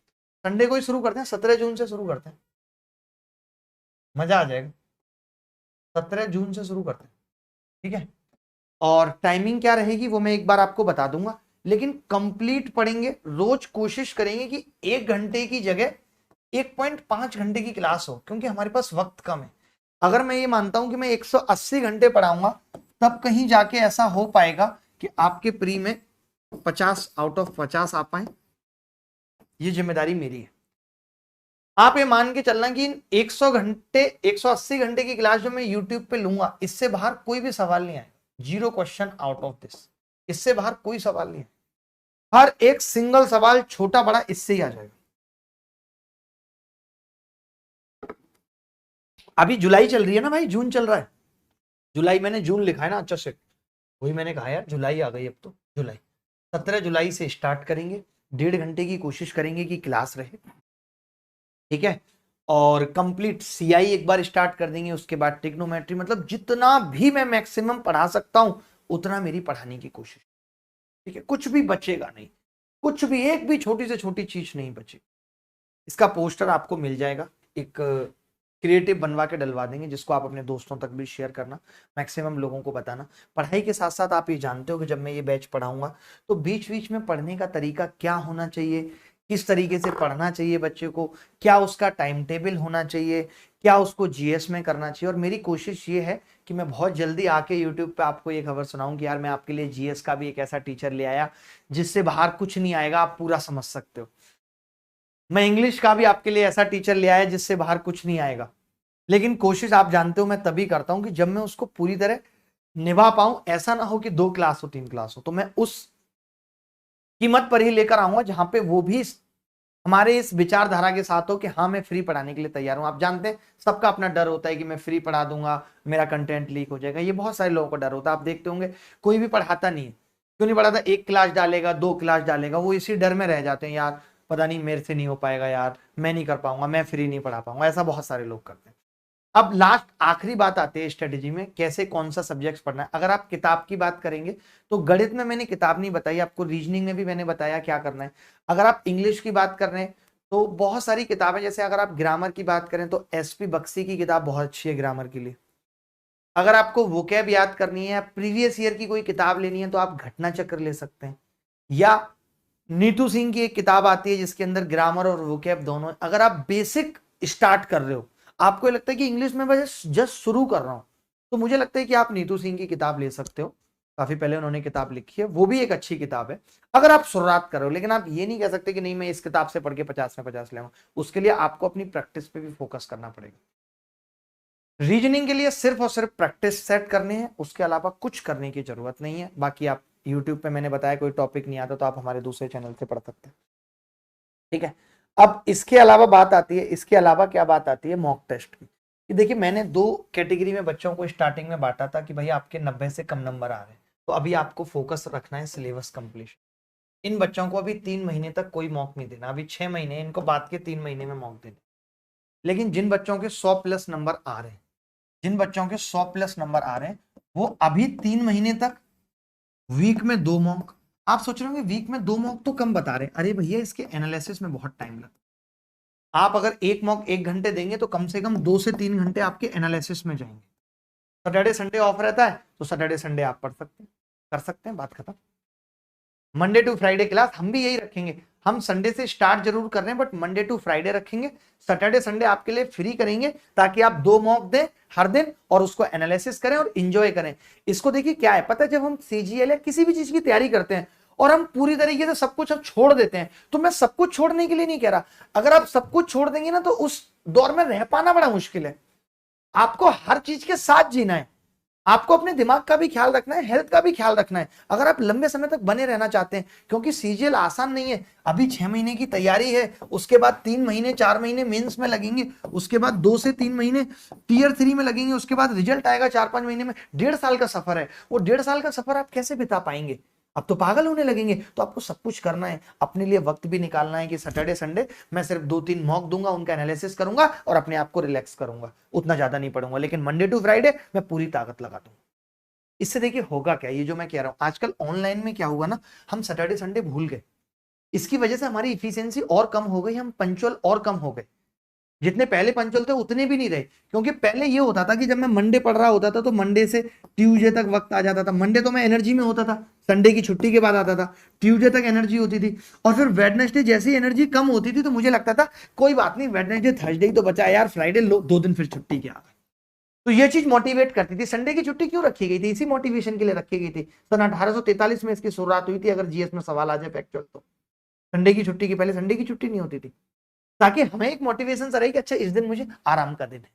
S1: संडे को ही शुरू करते हैं, 17 जून से शुरू करते हैं, मजा आ जाएगा। 17 जून से शुरू करते हैं, ठीक है। और टाइमिंग क्या रहेगी वो मैं एक बार आपको बता दूंगा, लेकिन कंप्लीट पढ़ेंगे। रोज कोशिश करेंगे कि 1 घंटे की जगह 1.5 घंटे की क्लास हो, क्योंकि हमारे पास वक्त कम है। अगर मैं ये मानता हूं कि मैं 180 घंटे पढ़ाऊंगा, तब कहीं जाके ऐसा हो पाएगा कि आपके प्री में 50 आउट ऑफ 50 आ पाए। ये जिम्मेदारी मेरी है। आप ये मान के चलना कि 100 घंटे 180 घंटे की क्लास जो मैं यूट्यूब पे लूंगा, इससे बाहर कोई भी सवाल नहीं आएगा। 0 क्वेश्चन आउट ऑफ दिस, इससे बाहर कोई सवाल नहीं है। हर एक सिंगल सवाल छोटा बड़ा इससे ही आ जाएगा। अभी जुलाई चल रही है ना भाई, जून चल रहा है। जुलाई मैंने जून लिखा है ना, अच्छा से वही मैंने कहा यार, जुलाई आ गई अब तो। जुलाई 17 जुलाई से स्टार्ट करेंगे। 1.5 घंटे की कोशिश करेंगे कि क्लास रहे, ठीक है। और कंप्लीट CI एक बार स्टार्ट कर देंगे, उसके बाद ट्रिग्नोमेट्री, मतलब जितना भी मैं मैक्सिमम पढ़ा सकता हूं उतना मेरी पढ़ाने की कोशिश, ठीक है। कुछ भी बचेगा नहीं, कुछ भी, एक भी छोटी से छोटी चीज नहीं बचेगी। इसका पोस्टर आपको मिल जाएगा, एक क्रिएटिव बनवा के डलवा देंगे, जिसको आप अपने दोस्तों तक भी शेयर करना, मैक्सिमम लोगों को बताना। पढ़ाई के साथ साथ आप ये जानते हो कि जब मैं ये बैच पढ़ाऊंगा तो बीच बीच में पढ़ने का तरीका क्या होना चाहिए, किस तरीके से पढ़ना चाहिए बच्चे को, क्या उसका टाइम टेबल होना चाहिए, क्या उसको GS में करना चाहिए। और मेरी कोशिश ये है कि मैं बहुत जल्दी आके यूट्यूब पे आपको ये खबर सुनाऊं कि यार मैं आपके लिए GS का भी एक ऐसा टीचर ले आया जिससे बाहर कुछ नहीं आएगा, आप पूरा समझ सकते हो। मैं इंग्लिश का भी आपके लिए ऐसा टीचर ले आया जिससे बाहर कुछ नहीं आएगा। लेकिन कोशिश आप जानते हो मैं तभी करता हूं कि जब मैं उसको पूरी तरह निभा पाऊं। ऐसा ना हो कि 2 क्लास हो 3 क्लास हो, तो मैं उस कीमत पर ही लेकर आऊंगा जहां पे वो भी हमारे इस विचारधारा के साथ हो कि हाँ मैं फ्री पढ़ाने के लिए तैयार हूं। आप जानते हैं सबका अपना डर होता है कि मैं फ्री पढ़ा दूंगा मेरा कंटेंट लीक हो जाएगा, ये बहुत सारे लोगों का डर होता है। आप देखते होंगे कोई भी पढ़ाता नहीं है, क्यों नहीं पढ़ाता? 1 क्लास डालेगा, 2 क्लास डालेगा, वो इसी डर में रह जाते हैं, यार पता नहीं मेरे से नहीं हो पाएगा, यार मैं नहीं कर पाऊंगा, मैं फ्री नहीं पढ़ा पाऊंगा। ऐसा बहुत सारे लोग करते हैं। अब लास्ट आखिरी बात आती है स्ट्रेटेजी में, कैसे कौन सा सब्जेक्ट पढ़ना है। अगर आप किताब की बात करेंगे तो गणित में मैंने किताब नहीं बताई आपको, रीजनिंग में भी मैंने बताया क्या करना है। अगर आप इंग्लिश की बात कर रहे हैं तो बहुत सारी किताबें, जैसे अगर आप ग्रामर की बात करें तो SP बख्शी की किताब बहुत अच्छी है ग्रामर के लिए। अगर आपको वोकैब याद करनी है, प्रीवियस ईयर की कोई किताब लेनी है, तो आप घटना चक्र ले सकते हैं, या नीतू सिंह की एक किताब आती है जिसके अंदर ग्रामर और वोकैब दोनों। अगर आप बेसिक स्टार्ट कर रहे हो, आपको लगता है कि इंग्लिश में बस जस्ट शुरू कर रहा हूं, तो मुझे लगता है कि आप नीतू सिंह की किताब ले सकते हो। काफी पहले उन्होंने किताब लिखी है, वो भी एक अच्छी किताब है अगर आप शुरुआत कर रहे हो। लेकिन आप ये नहीं कह सकते कि नहीं मैं इस किताब से पढ़ के 50 में 50 ले आऊं। उसके लिए आपको अपनी प्रैक्टिस पे भी फोकस करना पड़ेगा। रीजनिंग के लिए सिर्फ और सिर्फ प्रैक्टिस सेट करनी है, उसके अलावा कुछ करने की जरूरत नहीं है। बाकी आप यूट्यूब पे मैंने बताया कोई टॉपिक नहीं आता तो आप हमारे दूसरे चैनल से पढ़ सकते हैं, ठीक है। अब इसके अलावा बात आती है, इसके अलावा क्या बात आती है मॉक टेस्ट की। कि देखिए मैंने 2 कैटेगरी में बच्चों को स्टार्टिंग में बांटा था कि भाई आपके 90 से कम नंबर आ रहे हैं, तो अभी आपको फोकस रखना है सिलेबस कंप्लीशन। इन बच्चों को अभी 3 महीने तक कोई मॉक नहीं देना, अभी 6 महीने, इनको बाद के 3 महीने में मॉक देना। लेकिन जिन बच्चों के 100+ नंबर आ रहे हैं, जिन बच्चों के 100+ नंबर आ रहे हैं, वो अभी 3 महीने तक वीक में 2 मॉक। आप सोच रहे होंगे वीक में 2 मॉक तो कम बता रहे हैं, अरे भैया इसके एनालिसिस में बहुत टाइम लगता है। आप अगर 1 मॉक 1 घंटे देंगे तो कम से कम 2 से 3 घंटे आपके एनालिसिस में जाएंगे। सैटरडे संडे ऑफ रहता है तो सैटरडे संडे आप पढ़ सकते हैं, कर सकते हैं, बात खत्म। मंडे टू फ्राइडे क्लास हम भी यही रखेंगे। हम संडे से स्टार्ट जरूर कर रहे हैं, बट मंडे टू फ्राइडे रखेंगे। सैटरडे संडे आपके लिए फ्री करेंगे ताकि आप 2 मॉक दें हर दिन और उसको एनालिसिस करें और इंजॉय करें। इसको देखिए क्या है, पता है जब हम CGL या किसी भी चीज की तैयारी करते हैं और हम पूरी तरीके से सब कुछ अब छोड़ देते हैं। तो मैं सब कुछ छोड़ने के लिए नहीं कह रहा, अगर आप सब कुछ छोड़ देंगे ना तो उस दौर में रह पाना बड़ा मुश्किल है। आपको हर चीज के साथ जीना है, आपको अपने दिमाग का भी ख्याल रखना है, हेल्थ का भी ख्याल रखना है, अगर आप लंबे समय तक बने रहना चाहते हैं। क्योंकि सीजीएल आसान नहीं है। अभी 6 महीने की तैयारी है, उसके बाद 3 महीने 4 महीने मेंस में लगेंगे, उसके बाद 2 से 3 महीने टियर 3 में लगेंगे, उसके बाद रिजल्ट आएगा 4-5 महीने में। 1.5 साल का सफर है। वो 1.5 साल का सफर आप कैसे बिता पाएंगे? अब तो पागल होने लगेंगे। तो आपको सब कुछ करना है, अपने लिए वक्त भी निकालना है कि सैटरडे संडे मैं सिर्फ 2-3 मॉक दूंगा, उनका एनालिसिस करूंगा और अपने आप को रिलैक्स करूंगा, उतना ज्यादा नहीं पढ़ूंगा, लेकिन मंडे टू फ्राइडे मैं पूरी ताकत लगा दूंगा। इससे देखिए होगा क्या, ये जो मैं कह रहा हूं आजकल ऑनलाइन में क्या हुआ ना, हम सैटरडे संडे भूल गए। इसकी वजह से हमारी इफिशियंसी और कम हो गई, हम पंचुअल और कम हो गए। जितने पहले पंचुअल थे उतने भी नहीं रहे। क्योंकि पहले ये होता था कि जब मैं मंडे पढ़ रहा होता था तो मंडे से ट्यूसडे तक वक्त आ जाता था। मंडे तो मैं एनर्जी में होता था, संडे की छुट्टी के बाद आता था, ट्यूसडे तक एनर्जी होती थी, और फिर वेडनेसडे जैसी एनर्जी कम होती थी तो मुझे लगता था कोई बात नहीं, वेडनेसडे थर्सडे ही तो बचा यार, फ्राइडे लो 2 दिन फिर छुट्टी के आ गए। तो ये चीज मोटिवेट करती थी। संडे की छुट्टी क्यों रखी गई थी? इसी मोटिवेशन के लिए रखी गई थी। सन 1843 में इसकी शुरुआत हुई थी, अगर जीएस में सवाल आ जाए फैक्चुअल तो। संडे की छुट्टी के पहले संडे की छुट्टी नहीं होती थी, ताकि हमें एक मोटिवेशन सा रहे कि अच्छा इस दिन मुझे आराम का दिन है।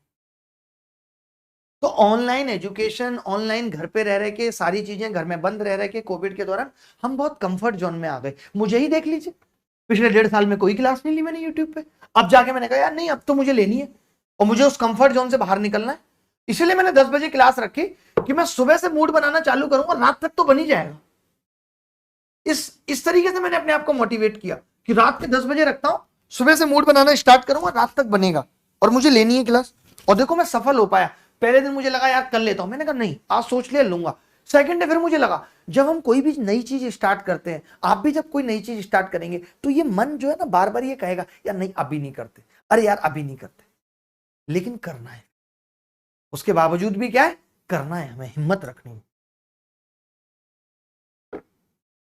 S1: तो ऑनलाइन एजुकेशन, ऑनलाइन घर पे रह रहे के सारी चीजें, घर में बंद रह रहे के कोविड के दौरान हम बहुत कंफर्ट जोन में आ गए। मुझे ही देख लीजिए, पिछले 1.5 साल में कोई क्लास नहीं ली मैंने यूट्यूब पे। अब जाके मैंने कहा यार नहीं, अब तो मुझे लेनी है और मुझे उस कंफर्ट जोन से बाहर निकलना है। इसलिए मैंने 10 बजे क्लास रखी कि मैं सुबह से मूड बनाना चालू करूंगा, रात तक तो बन ही जाएगा। इस तरीके से मैंने अपने आप को मोटिवेट किया कि रात के 10 बजे रखता हूं, सुबह से मूड बनाना स्टार्ट करूंगा, रात तक बनेगा और मुझे लेनी है क्लास। और देखो मैं सफल हो पाया। पहले दिन मुझे लगा यार कल लेता हूं, मैंने कहा नहीं आज सोच लिया लूंगा। सेकंड डे फिर मुझे लगा, जब हम कोई भी नई चीज स्टार्ट करते हैं, आप भी जब कोई नई चीज स्टार्ट करेंगे तो ये मन जो है ना बार बार ये कहेगा यार नहीं अभी नहीं करते, अरे यार अभी नहीं करते, लेकिन करना है। उसके बावजूद भी क्या है, करना है, हमें हिम्मत रखनी है।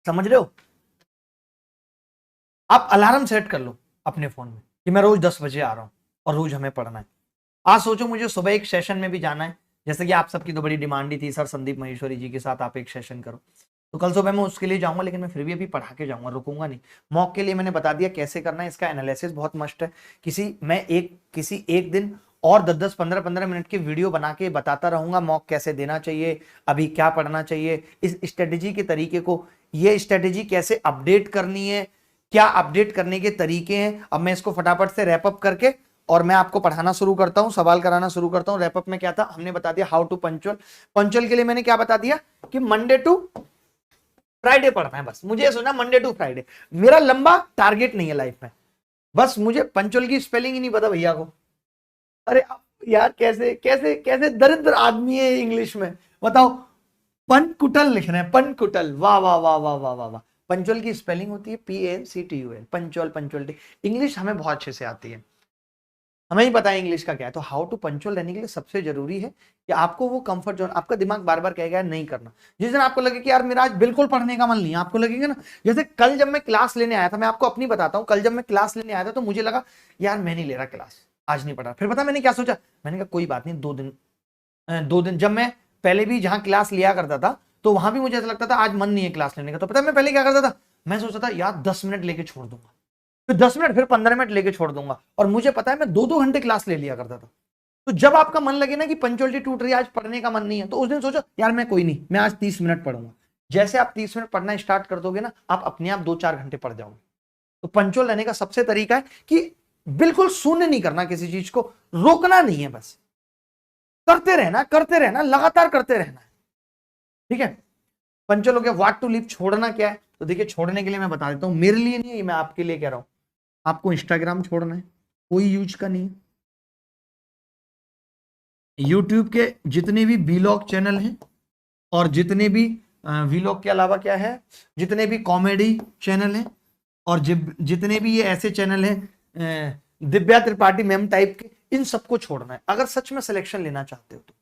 S1: समझ रहे हो? आप अलार्म सेट कर लो अपने फोन में कि मैं रोज 10 बजे आ रहा हूं और रोज हमें पढ़ना है। आज सोचो मुझे सुबह एक सेशन में भी जाना है, जैसे कि आप सबकी तो बड़ी डिमांड ही थी सर संदीप महेश्वरी जी के साथ आप एक सेशन करो, तो कल सुबह मैं उसके लिए जाऊंगा, लेकिन मैं फिर भी अभी पढ़ा के जाऊंगा, रुकूंगा नहीं। मॉक के लिए मैंने बता दिया कैसे करना है, इसका एनालिसिस बहुत मस्ट है। किसी एक दिन और 10-10 15-15 मिनट की वीडियो बना के बताता रहूंगा मॉक कैसे देना चाहिए, अभी क्या पढ़ना चाहिए, इस स्ट्रेटेजी के तरीके को, ये स्ट्रेटेजी कैसे अपडेट करनी है, क्या अपडेट करने के तरीके हैं। अब मैं इसको फटाफट से रैपअप करके और मैं आपको पढ़ाना शुरू करता हूं, सवाल कराना शुरू करता हूं। रैपअप में क्या था, हमने बता दिया हाउ टू पंचुअल। पंचुअल के लिए मैंने क्या बता दिया कि मंडे टू फ्राइडे पढ़ना है, बस मुझे सुना मंडे टू फ्राइडे। मेरा लंबा टारगेट नहीं है लाइफ में, बस मुझे पंचुअल की स्पेलिंग ही नहीं पता भैया को। अरे यार कैसे कैसे कैसे दरिद्र आदमी है इंग्लिश में, बताओ। पंचकुटल लिख रहे हैं, पंचकुटल, वाह वाह वाह वाह वाह वाह वाह। पंचुअल की स्पेलिंग होती है PANCTUL, पंचुअल, पंचुअलिटी। इंग्लिश हमें बहुत अच्छे से आती है, हमें ही पता है इंग्लिश का क्या है। तो हाउ टू पंचुअल रहने के लिए सबसे जरूरी है कि आपको वो कंफर्ट जोन, आपका दिमाग बार बार कहेगा नहीं करना। जिस दिन आपको लगे कि यार मेरा आज बिल्कुल पढ़ने का मन नहीं है, आपको लगेगा ना, जैसे कल जब मैं क्लास लेने आया था, मैं आपको अपनी बताता हूँ, कल जब मैं क्लास लेने आया था तो मुझे लगा यार मैं नहीं ले रहा क्लास, आज नहीं पढ़ा। फिर पता मैंने क्या सोचा, मैंने कहा कोई बात नहीं, 2 दिन जब मैं पहले भी जहां क्लास लिया करता था तो वहां भी मुझे ऐसा लगता था आज मन नहीं है क्लास लेने का, तो पता है मैं पहले क्या करता था, मैं सोचता था यार 10 मिनट लेके छोड़ दूंगा, फिर 10 मिनट, फिर 15 मिनट लेके छोड़ दूंगा, और मुझे पता है मैं 2-2 घंटे क्लास ले लिया करता था। तो जब आपका मन लगे ना कि पंचुअलिटी टूट रही है, आज पढ़ने का मन नहीं है, तो उस दिन सोचो यार मैं कोई नहीं, मैं आज 30 मिनट पढ़ूंगा। जैसे आप 30 मिनट पढ़ना स्टार्ट कर दोगे ना, आप अपने आप 2-4 घंटे पढ़ जाओगे। तो पंचुअल रहने का सबसे तरीका है कि बिल्कुल शून्य नहीं करना, किसी चीज को रोकना नहीं है, बस करते रहना, लगातार करते रहना है। ठीक है, पंचुअल हो गया। व्हाट टू लीव, छोड़ना क्या है, तो देखिए छोड़ने के लिए मैं बता देता हूं, मेरे लिए नहीं है, मैं आपके लिए कह रहा हूं। आपको इंस्टाग्राम छोड़ना है, कोई यूज का नहीं है। यूट्यूब के जितने भी वीलॉग चैनल हैं और जितने भी वीलॉग के अलावा क्या है, जितने भी कॉमेडी चैनल हैं और जितने भी ये ऐसे चैनल हैं दिव्या त्रिपाठी मैम टाइप के, इन सबको छोड़ना है। अगर सच में सिलेक्शन लेना चाहते हो तो,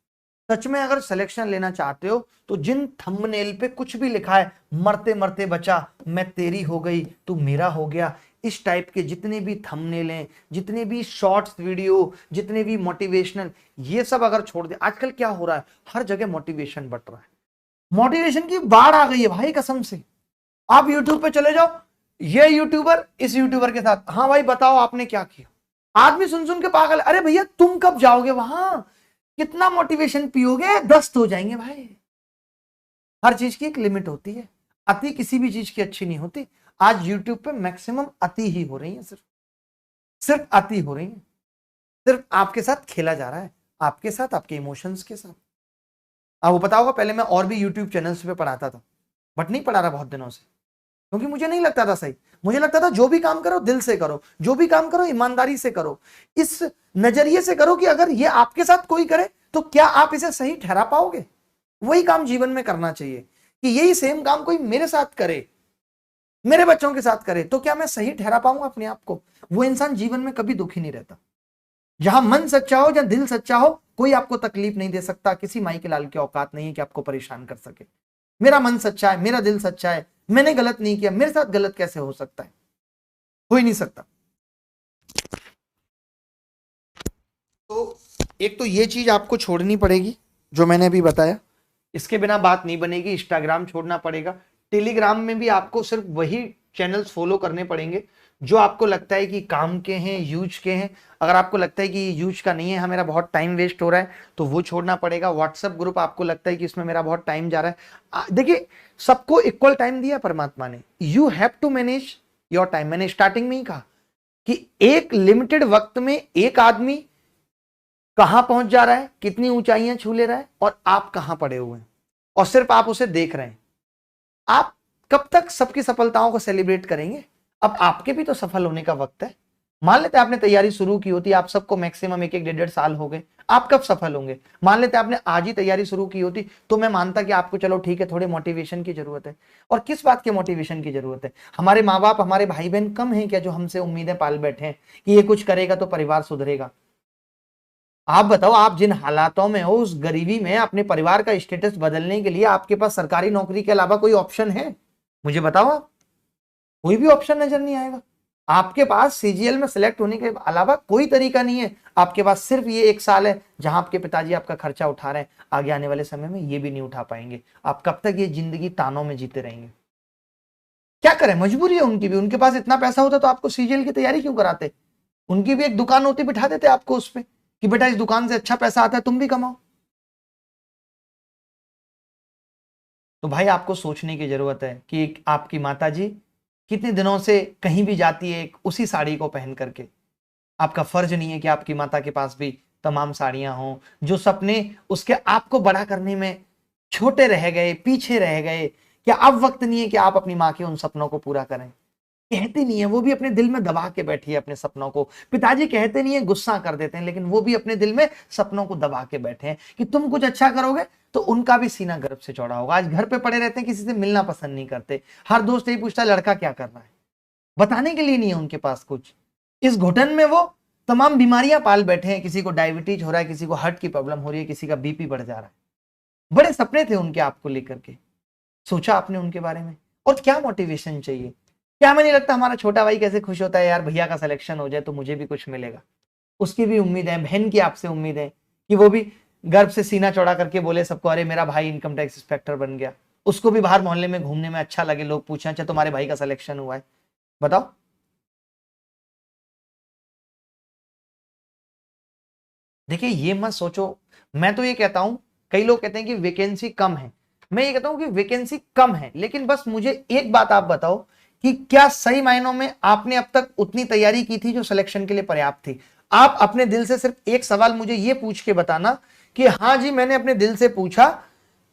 S1: सच में अगर सिलेक्शन लेना चाहते हो तो जिन थंबनेल पे कुछ भी लिखा है मरते मरते बचा, मैं तेरी हो गई तू मेरा हो गया, इस टाइप के जितने भी थंबनेल हैं, जितने भी शॉर्ट्स वीडियो, जितने भी मोटिवेशनल, ये सब अगर छोड़ दे। आजकल क्या हो रहा है, हर जगह मोटिवेशन बट रहा है, मोटिवेशन की बाढ़ आ गई है भाई कसम से। आप यूट्यूब पे चले जाओ, ये यूट्यूबर इस यूट्यूबर के साथ, हाँ भाई बताओ आपने क्या किया। आदमी सुन सुन के पागल, अरे भैया तुम कब जाओगे वहां, कितना मोटिवेशन पियोगे, दस्त हो जाएंगे भाई। हर चीज की एक लिमिट होती है, अति किसी भी चीज की अच्छी नहीं होती। आज यूट्यूब पे मैक्सिमम अति ही हो रही है, सिर्फ सिर्फ अति हो रही है, सिर्फ आपके साथ खेला जा रहा है, आपके साथ, आपके इमोशंस के साथ। आपको पता होगा पहले मैं और भी यूट्यूब चैनल्स पे पढ़ाता था, बट नहीं पढ़ा रहा बहुत दिनों से, क्योंकि मुझे नहीं लगता था सही। मुझे लगता था जो भी काम करो दिल से करो, जो भी काम करो ईमानदारी से करो, इस नजरिए से करो कि अगर ये आपके साथ कोई करे तो क्या आप इसे सही ठहरा पाओगे। वही काम जीवन में करना चाहिए कि यही सेम काम कोई मेरे साथ करे, मेरे बच्चों के साथ करे, तो क्या मैं सही ठहरा पाऊंगा अपने आप को। वो इंसान जीवन में कभी दुखी नहीं रहता। जहां मन सच्चा हो, जहां दिल सच्चा हो, कोई आपको तकलीफ नहीं दे सकता। किसी माई के लाल की औकात नहीं है कि आपको परेशान कर सके। मेरा मन सच्चा है, मेरा दिल सच्चा है, मैंने गलत नहीं किया, मेरे साथ गलत कैसे हो सकता है, हो ही नहीं सकता। तो एक तो ये चीज आपको छोड़नी पड़ेगी जो मैंने अभी बताया, इसके बिना बात नहीं बनेगी। इंस्टाग्राम छोड़ना पड़ेगा। टेलीग्राम में भी आपको सिर्फ वही चैनल्स फॉलो करने पड़ेंगे जो आपको लगता है कि काम के हैं, यूज के हैं। अगर आपको लगता है कि यूज का नहीं है, हाँ मेरा बहुत टाइम वेस्ट हो रहा है, तो वो छोड़ना पड़ेगा। व्हाट्सएप ग्रुप आपको लगता है कि इसमें मेरा बहुत टाइम जा रहा है, देखिए सबको इक्वल टाइम दिया परमात्मा ने, you have to manage your time. मैंने स्टार्टिंग में ही कहा कि एक लिमिटेड वक्त में एक आदमी कहां पहुंच जा रहा है, कितनी ऊंचाइयां छू ले रहा है, और आप कहां पड़े हुए हैं, और सिर्फ आप उसे देख रहे हैं। आप कब तक सबकी सफलताओं को सेलिब्रेट करेंगे। अब आपके भी तो सफल होने का वक्त है। मान लेते हैं आपने तैयारी शुरू की होती, आप सबको मैक्सिमम एक एक 1.5 साल हो गए, आप कब सफल होंगे। मान लेते हैं आपने आज ही तैयारी शुरू की होती, तो मैं मानता कि आपको चलो ठीक है थोड़े मोटिवेशन की जरूरत है। और किस बात के मोटिवेशन की जरूरत है। हमारे माँ बाप, हमारे भाई बहन कम हैं क्या जो हमसे उम्मीदें पाल बैठे हैं कि ये कुछ करेगा तो परिवार सुधरेगा। आप बताओ, आप जिन हालातों में हो, उस गरीबी में अपने परिवार का स्टेटस बदलने के लिए आपके पास सरकारी नौकरी के अलावा कोई ऑप्शन है। मुझे बताओ, आप कोई भी ऑप्शन नजर नहीं आएगा। आपके पास सीजीएल में सिलेक्ट होने के अलावा कोई तरीका नहीं है। आपके पास सिर्फ ये 1 साल है जहां आपके पिताजी आपका खर्चा उठा रहे हैं, आगे आने वाले समय में ये भी नहीं उठा पाएंगे। आप कब तक ये जिंदगी तानों में जीते रहेंगे। क्या करें, मजबूरी है उनकी भी। उनके पास इतना पैसा होता तो आपको सीजीएल की तैयारी क्यों कराते। उनकी भी एक दुकान होती, बिठा देते आपको उस पर कि बेटा इस दुकान से अच्छा पैसा आता है, तुम भी कमाओ। तो भाई आपको सोचने की जरूरत है कि आपकी माताजी कितने दिनों से कहीं भी जाती है उसी साड़ी को पहन करके। आपका फर्ज नहीं है कि आपकी माता के पास भी तमाम साड़ियां हों। जो सपने उसके आपको बड़ा करने में छोटे रह गए, पीछे रह गए, क्या अब वक्त नहीं है कि आप अपनी माँ के उन सपनों को पूरा करें। कहते नहीं है, वो भी अपने दिल में दबा के बैठी है अपने सपनों को। पिताजी कहते नहीं है, गुस्सा कर देते हैं, लेकिन वो भी अपने दिल में सपनों को दबा के बैठे हैं कि तुम कुछ अच्छा करोगे तो उनका भी सीना गर्व से चौड़ा होगा। आज घर पे पड़े रहते हैं, किसी से मिलना पसंद नहीं करते। हर दोस्त यही पूछता है लड़का क्या कर रहा है, बताने के लिए नहीं है उनके पास कुछ। इस घुटन में वो तमाम बीमारियां पाल बैठे हैं। किसी को डायबिटीज हो रहा है, किसी को हार्ट की प्रॉब्लम हो रही है, किसी का बीपी बढ़ जा रहा है। बड़े सपने थे उनके आपको लेकर के, सोचा आपने उनके बारे में। और क्या मोटिवेशन चाहिए। क्या हमें नहीं लगता हमारा छोटा भाई कैसे खुश होता है, यार भैया का सिलेक्शन हो जाए तो मुझे भी कुछ मिलेगा। उसकी भी उम्मीद है, बहन की आपसे उम्मीद है कि वो भी गर्व से सीना चौड़ा करके बोले सबको, अरे मेरा भाई इनकम टैक्स इंस्पेक्टर बन गया। उसको भी बाहर मोहल्ले में घूमने में अच्छा लगे, लोग पूछें अच्छा तुम्हारे भाई का सिलेक्शन हुआ है, बताओ। देखिए ये मत सोचो, मैं तो ये कहता हूं, कई लोग कहते हैं कि वैकेंसी कम है। मैं ये कहता हूं कि वैकेंसी कम है, लेकिन बस मुझे एक बात आप बताओ कि क्या सही मायनों में आपने अब तक उतनी तैयारी की थी जो सिलेक्शन के लिए पर्याप्त थी। आप अपने दिल से सिर्फ एक सवाल मुझे ये पूछ के बताना कि हाँ जी मैंने अपने दिल से पूछा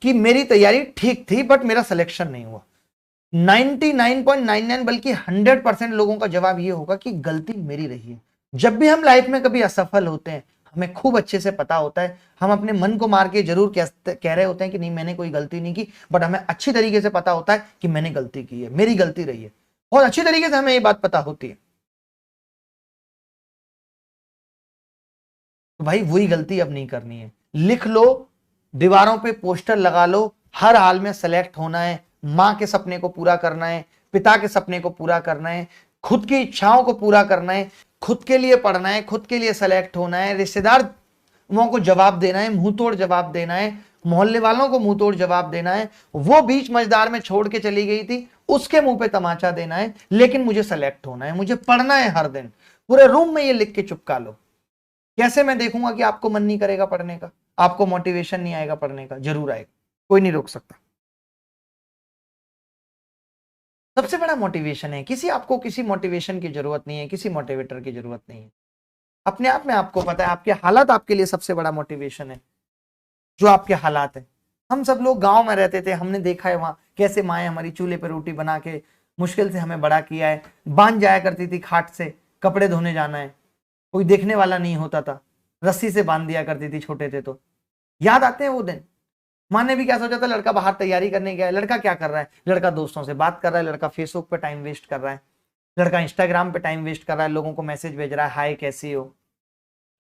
S1: कि मेरी तैयारी ठीक थी बट मेरा सिलेक्शन नहीं हुआ। 99.99 बल्कि 100% लोगों का जवाब ये होगा कि गलती मेरी रही है। जब भी हम लाइफ में कभी असफल होते हैं, हमें खूब अच्छे से पता होता है, हम अपने मन को मार के जरूर कह रहे होते हैं कि नहीं मैंने कोई गलती नहीं की, बट हमें अच्छी तरीके से पता होता है कि मैंने गलती की है, मेरी गलती रही है, और अच्छी तरीके से हमें ये बात पता होती है। तो भाई वही गलती अब नहीं करनी है। लिख लो, दीवारों पे पोस्टर लगा लो, हर हाल में सेलेक्ट होना है, मां के सपने को पूरा करना है, पिता के सपने को पूरा करना है, खुद की इच्छाओं को पूरा करना है, खुद के लिए पढ़ना है, खुद के लिए सेलेक्ट होना है, रिश्तेदार को जवाब देना है, मुंह तोड़ जवाब देना है, मोहल्ले वालों को मुंह तोड़ जवाब देना है, वो बीच मझदार में छोड़ के चली गई थी, उसके मुंह पे तमाचा देना है, लेकिन मुझे सेलेक्ट होना है, मुझे पढ़ना है हर दिन। पूरे रूम में ये लिख के चिपका लो। कैसे मैं देखूंगा कि आपको मन नहीं करेगा पढ़ने का, आपको मोटिवेशन नहीं आएगा पढ़ने का? जरूर आएगा, कोई नहीं रोक सकता। सबसे बड़ा मोटिवेशन है, आपको किसी मोटिवेशन की जरूरत नहीं है, किसी मोटिवेटर की जरूरत नहीं है। अपने आप में आपको पता है आपके हालात आपके लिए सबसे बड़ा मोटिवेशन है। जो आपके हालात है, हम सब लोग गांव में रहते थे, हमने देखा है वहां कैसे माएँ हमारी चूल्हे पर रोटी बना के मुश्किल से हमें बड़ा किया है। बांध जाया करती थी खाट से, कपड़े धोने जाना है, कोई देखने वाला नहीं होता था, रस्सी से बांध दिया करती थी, छोटे थे तो। याद आते हैं वो दिन? माँ ने भी क्या सोचा था, लड़का बाहर तैयारी करने गया है, लड़का क्या कर रहा है? लड़का दोस्तों से बात कर रहा है, लड़का फेसबुक पे टाइम वेस्ट कर रहा है, लड़का इंस्टाग्राम पे टाइम वेस्ट कर रहा है, लोगों को मैसेज भेज रहा है, हाय कैसी हो,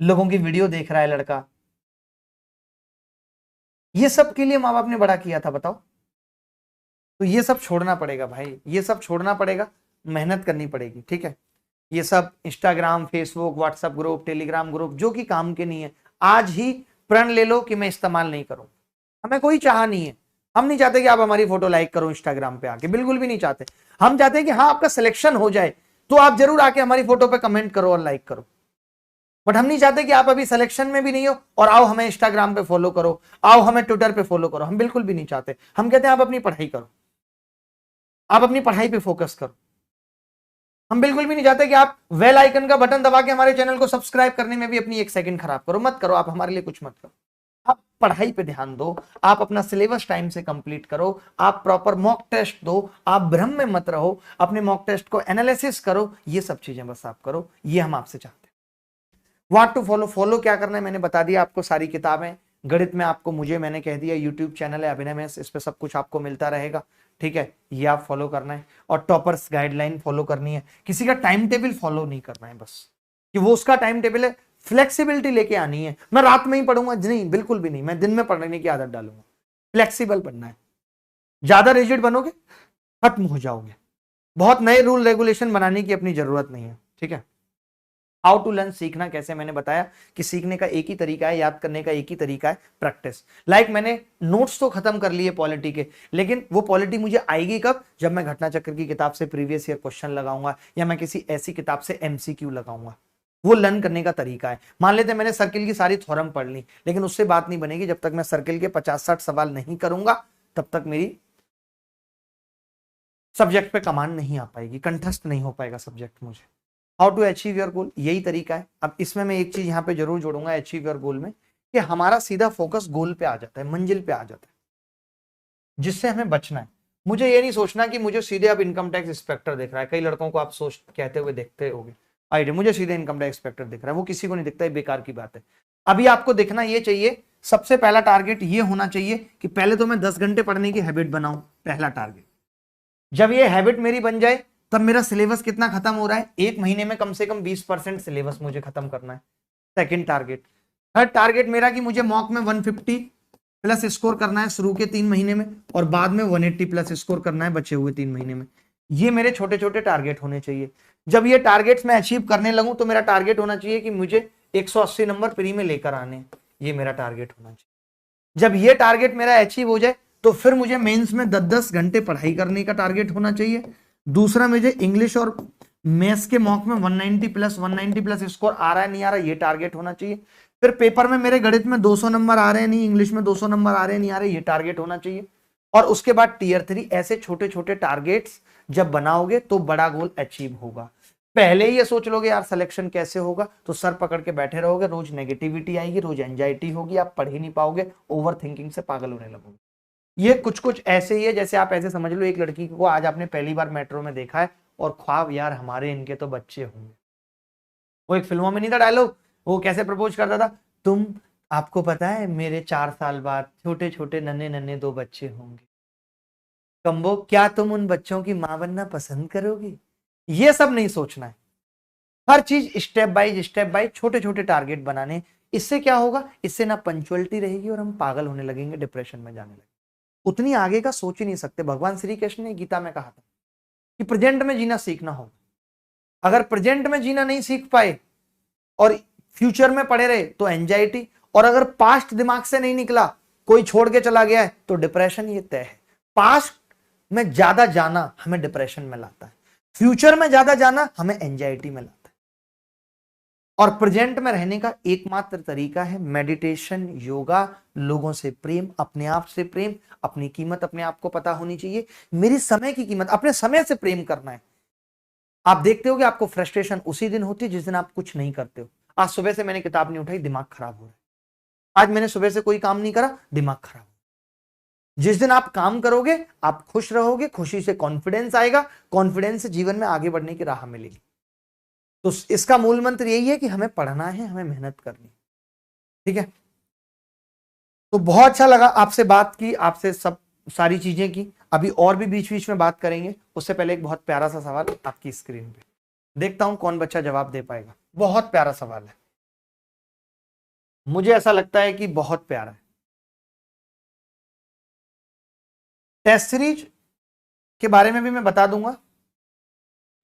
S1: लोगों की वीडियो देख रहा है लड़का। ये सब के लिए माँ बाप ने बड़ा किया था, बताओ। तो ये सब छोड़ना पड़ेगा भाई, ये सब छोड़ना पड़ेगा, मेहनत करनी पड़ेगी, ठीक है। ये सब Instagram, Facebook, WhatsApp group, Telegram group जो कि काम के नहीं है, आज ही प्रण ले लो कि मैं इस्तेमाल नहीं करूं। हमें कोई चाह नहीं है, हम नहीं चाहते कि आप हमारी फोटो लाइक करो इंस्टाग्राम पे आके, बिल्कुल भी नहीं चाहते। हम चाहते हैं कि हाँ आपका सिलेक्शन हो जाए तो आप जरूर आके हमारी फोटो पे कमेंट करो और लाइक करो। बट हम नहीं चाहते कि आप अभी सिलेक्शन में भी नहीं हो और आओ हमें इंस्टाग्राम पे फॉलो करो, आओ हमें ट्विटर पे फॉलो करो। हम बिल्कुल भी नहीं चाहते। हम कहते हैं आप अपनी पढ़ाई करो, आप अपनी पढ़ाई पे फोकस करो। हम बिल्कुल भी नहीं चाहते कि आप बेल आइकन का बटन दबा के हमारे चैनल को सब्सक्राइब करने में भी अपनी एक सेकंड खराब करो। मत करो, आप हमारे लिए कुछ मत करो। आप पढ़ाई पे ध्यान दो, आप अपना सिलेबस टाइम से कंप्लीट करो, आप प्रॉपर मॉक टेस्ट दो, आप भ्रम में मत रहो, अपने मॉक टेस्ट को एनालिसिस करो। ये सब चीजें बस आप करो, ये हम आपसे चाहते हैं। व्हाट टू फॉलो, फॉलो क्या करना है मैंने बता दिया आपको, सारी किताबें। गणित में आपको मैंने कह दिया, यूट्यूब चैनल है अभिनय मैथ्स, इस पे सब कुछ आपको मिलता रहेगा, ठीक है। ये आप फॉलो करना है और टॉपर्स गाइडलाइन फॉलो करनी है। किसी का टाइम टेबल फॉलो नहीं करना है बस, कि वो उसका टाइम टेबल है, फ्लेक्सिबिलिटी लेके आनी है। मैं रात में ही पढ़ूंगा, नहीं, बिल्कुल भी नहीं, मैं दिन में पढ़ने की आदत डालूंगा। फ्लेक्सिबल बनना है, ज्यादा रिजिड बनोगे खत्म हो जाओगे। बहुत नए रूल रेगुलेशन बनाने की अपनी जरूरत नहीं है, ठीक है। हाउ टू लर्न, सीखना कैसे, मैंने बताया कि सीखने का एक ही तरीका है, याद करने का एक ही तरीका है, प्रैक्टिस। लाइक मैंने नोट्स तो खत्म कर लिए पॉलिटी के, लेकिन वो पॉलिटी मुझे आएगी कब? जब मैं घटना चक्र की किताब से प्रीवियस ईयर क्वेश्चन लगाऊंगा या मैं किसी ऐसी किताब से एमसीक्यू लगाऊंगा। वो लर्न करने का तरीका है। मान लेते मैंने सर्किल की सारी थ्योरम पढ़ ली, लेकिन उससे बात नहीं बनेगी जब तक मैं सर्किल के 50-60 सवाल नहीं करूंगा, तब तक मेरी सब्जेक्ट पे कमांड नहीं आ पाएगी, कंठस्थ नहीं हो पाएगा सब्जेक्ट मुझे। How to achieve your goal, यही तरीका है। अब इसमें मैं एक चीज यहाँ पे जरूर जोड़ूंगा अचीव योर गोल में, कि हमारा सीधा फोकस गोल पे आ जाता है, मंजिल पे आ जाता है, जिससे हमें बचना है। मुझे ये नहीं सोचना कि मुझे सीधे अब इनकम टैक्स इंस्पेक्टर दिख रहा है। कई लड़कों को आप कहते हुए देखते होगे, आइडिया मुझे सीधे इनकम टैक्स इंस्पेक्टर दिख रहा है, वो किसी को नहीं दिखता है, बेकार की बात है। अभी आपको देखना ये चाहिए, सबसे पहला टारगेट ये होना चाहिए कि पहले तो मैं 10 घंटे पढ़ने की हैबिट बनाऊं, पहला टारगेट। जब ये हैबिट मेरी बन जाए तब मेरा सिलेबस कितना खत्म हो रहा है, एक महीने में कम से कम 20% सिलेबस मुझे खत्म करना है, सेकंड टारगेट। थर्ड टारगेट मेरा कि मुझे मॉक में 150 प्लस स्कोर करना है शुरू के 3 महीने में, और बाद में 180 प्लस स्कोर करना है बचे हुए 3 महीने में। ये मेरे छोटे छोटे टारगेट होने चाहिए। जब ये टारगेट्स मैं अचीव करने लगूं तो मेरा टारगेट होना चाहिए कि मुझे 180 नंबर प्री में लेकर आने, ये मेरा टारगेट होना चाहिए। जब ये टारगेट मेरा अचीव हो जाए तो फिर मुझे मेंस में 10-10 घंटे पढ़ाई करने का टारगेट होना चाहिए। दूसरा, मुझे इंग्लिश और मैथ्स के मॉक में 190 प्लस स्कोर आ रहा है नहीं आ रहा, ये टारगेट होना चाहिए। फिर पेपर में मेरे गणित में 200 नंबर आ रहे हैं नहीं, इंग्लिश में 200 नंबर आ रहे हैं नहीं आ रहे, ये टारगेट होना चाहिए। और उसके बाद टीयर 3। ऐसे छोटे छोटे टारगेट्स जब बनाओगे तो बड़ा गोल अचीव होगा। पहले ही ये सोच लोगे यार सिलेक्शन कैसे होगा, तो सर पकड़ के बैठे रहोगे, रोज नेगेटिविटी आएगी, रोज एंजाइटी होगी, आप पढ़ ही नहीं पाओगे, ओवर थिंकिंग से पागल होने लगोगे। ये कुछ कुछ ऐसे ही है, जैसे आप ऐसे समझ लो एक लड़की को आज आपने पहली बार मेट्रो में देखा है और ख्वाब यार हमारे इनके तो बच्चे होंगे। वो एक फिल्मों में नहीं था डायलॉग, वो कैसे प्रपोज करता था, तुम, आपको पता है मेरे 4 साल बाद छोटे छोटे नन्हे नन्हे 2 बच्चे होंगे, कम्बो क्या तुम उन बच्चों की मां बनना पसंद करोगी? ये सब नहीं सोचना है, हर चीज स्टेप बाय छोटे छोटे टारगेट बनाने। इससे क्या होगा, इससे ना पंचुअलिटी रहेगी और हम पागल होने लगेंगे, डिप्रेशन में जाने लगेंगे, उतनी आगे का सोच ही नहीं सकते। भगवान श्री कृष्ण ने गीता में कहा था कि प्रेजेंट में जीना सीखना होगा। अगर प्रेजेंट में जीना नहीं सीख पाए और फ्यूचर में पड़े रहे तो एंजाइटी, और अगर पास्ट दिमाग से नहीं निकला, कोई छोड़ के चला गया है तो डिप्रेशन ये तय है। पास्ट में ज्यादा जाना हमें डिप्रेशन में लाता है, फ्यूचर में ज्यादा जाना हमें एंजाइटी में लाता है। और प्रेजेंट में रहने का एकमात्र तरीका है मेडिटेशन, योगा, लोगों से प्रेम, अपने आप से प्रेम। अपनी कीमत अपने आप को पता होनी चाहिए। मेरी समय की कीमत, अपने समय से प्रेम करना है। आप देखते हो कि आपको फ्रस्ट्रेशन उसी दिन होती है जिस दिन आप कुछ नहीं करते हो। आज सुबह से मैंने किताब नहीं उठाई, दिमाग खराब हो रहा है। आज मैंने सुबह से कोई काम नहीं करा, दिमाग खराब। जिस दिन आप काम करोगे आप खुश रहोगे, खुशी से कॉन्फिडेंस आएगा, कॉन्फिडेंस से जीवन में आगे बढ़ने की राह मिलेगी। तो इसका मूल मंत्र यही है कि हमें पढ़ना है, हमें मेहनत करनी है। ठीक है, तो बहुत अच्छा लगा आपसे बात की, आपसे सब सारी चीजें की। अभी और भी बीच बीच में बात करेंगे। उससे पहले एक बहुत प्यारा सा सवाल आपकी स्क्रीन पे, देखता हूं कौन बच्चा जवाब दे पाएगा। बहुत प्यारा सवाल है, मुझे ऐसा लगता है कि बहुत प्यारा है। टेस्ट सीरीज के बारे में भी मैं बता दूंगा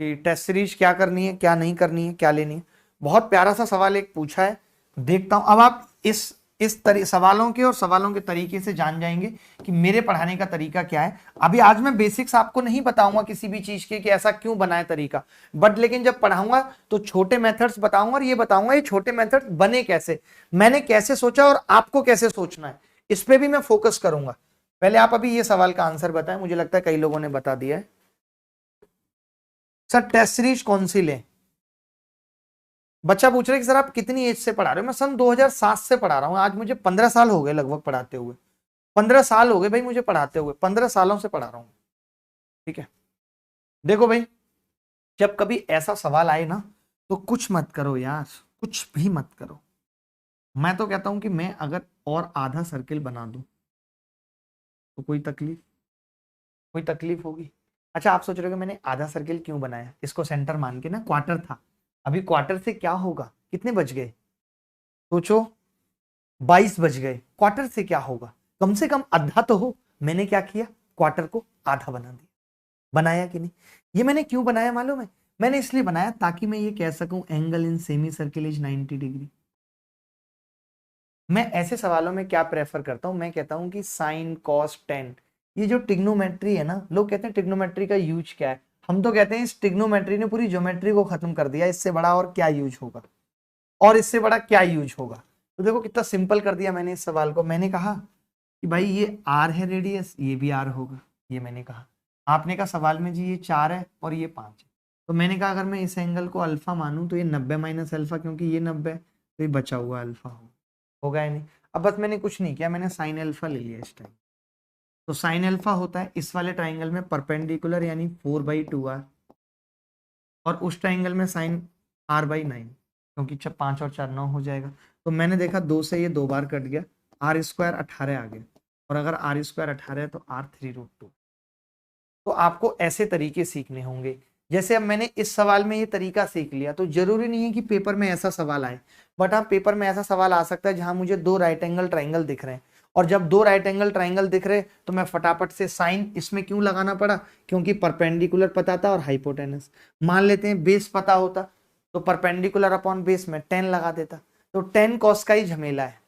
S1: कि टेस्ट सीरीज क्या करनी है, क्या नहीं करनी है, क्या लेनी है। बहुत प्यारा सा सवाल एक पूछा है, देखता हूं। अब आप इस सवालों के और सवालों के तरीके से जान जाएंगे कि मेरे पढ़ाने का तरीका क्या है। अभी आज मैं बेसिक्स आपको नहीं बताऊंगा किसी भी चीज के कि ऐसा क्यों बना है तरीका, बट लेकिन जब पढ़ाऊंगा तो छोटे मेथड्स बताऊंगा और ये बताऊंगा ये छोटे मेथड्स बने कैसे, मैंने कैसे सोचा और आपको कैसे सोचना है, इस पे भी मैं फोकस करूंगा। पहले आप अभी ये सवाल का आंसर बताएं, मुझे लगता है कई लोगों ने बता दिया है। सर टेस्ट सीरीज कौन सी लें? बच्चा पूछ रहे कि सर आप कितनी एज से पढ़ा रहे हो? मैं सन 2007 से पढ़ा रहा हूं, आज मुझे 15 साल हो गए लगभग पढ़ाते हुए। 15 साल हो गए भाई मुझे पढ़ाते हुए, 15 सालों से पढ़ा रहा हूं। ठीक है, देखो भाई, जब कभी ऐसा सवाल आए ना तो कुछ मत करो यार, कुछ भी मत करो। मैं तो कहता हूं कि मैं अगर और आधा सर्किल बना दूं तो कोई तकलीफ होगी? अच्छा, आप सोच रहे हो कि मैंने आधा सर्किल क्यों बनाया, इसको सेंटर मान के ना, क्वार्टर था। अभी क्वार्टर से क्या होगा, कितने बच गए सोचो, 22 बज गए। क्वार्टर से क्या होगा, कम से कम आधा तो हो। मैंने क्या किया, क्वार्टर को आधा बना दिया। बनाया कि नहीं? ये मैंने क्यों बनाया मालूम है? मैंने इसलिए बनाया ताकि मैं ये कह सकूं angle in semi circle is 90 degree. मैं ऐसे सवालों में क्या प्रेफर करता हूं, मैं कहता हूं कि साइन कॉस टेन, ये जो ट्रिग्नोमेट्री है ना, लोग कहते हैं ट्रिग्नोमेट्री का यूज क्या है, हम तो कहते हैं इस ट्रिग्नोमेट्री ने पूरी ज्योमेट्री को खत्म कर दिया, इससे बड़ा और क्या यूज होगा, और इससे बड़ा क्या यूज होगा। तो देखो कितना सिंपल कर दिया मैंने इस सवाल को। मैंने कहा कि भाई ये आर है रेडियस, ये भी आर होगा, ये मैंने कहा। आपने कहा सवाल में जी ये 4 है और ये 5 है, तो मैंने कहा अगर मैं इस एंगल को अल्फा मानूं तो ये 90 माइनस अल्फा, क्योंकि ये 90 है तो ये बचा हुआ अल्फा होगा या नहीं। अब बस मैंने कुछ नहीं किया, मैंने साइन अल्फा ले लिया इस टाइम। तो साइन अल्फा होता है इस वाले ट्राइंगल में परपेंडिकुलर यानी 4/2r, और उस ट्राइंगल में साइन r/9, क्योंकि 5 और 4 9 हो जाएगा। तो मैंने देखा 2 से ये 2 बार कट गया, r स्क्वायर 18 आ गया, और अगर r स्क्वायर 18 है तो r 3√2। तो आपको ऐसे तरीके सीखने होंगे। जैसे अब मैंने इस सवाल में ये तरीका सीख लिया, तो जरूरी नहीं है कि पेपर में ऐसा सवाल आए, बट हाँ पेपर में ऐसा सवाल आ सकता है जहां मुझे 2 राइट एंगल ट्राइंगल दिख रहे हैं, और जब 2 राइट एंगल ट्राइंगल दिख रहे तो मैं फटाफट से साइन इसमें क्यों लगाना पड़ा, क्योंकि परपेंडिकुलर पता था और हाइपोटेनस। मान लेते हैं बेस पता होता तो परपेंडिकुलर अपॉन बेस में 10 लगा देता, तो 10 कॉस का ही झमेला है।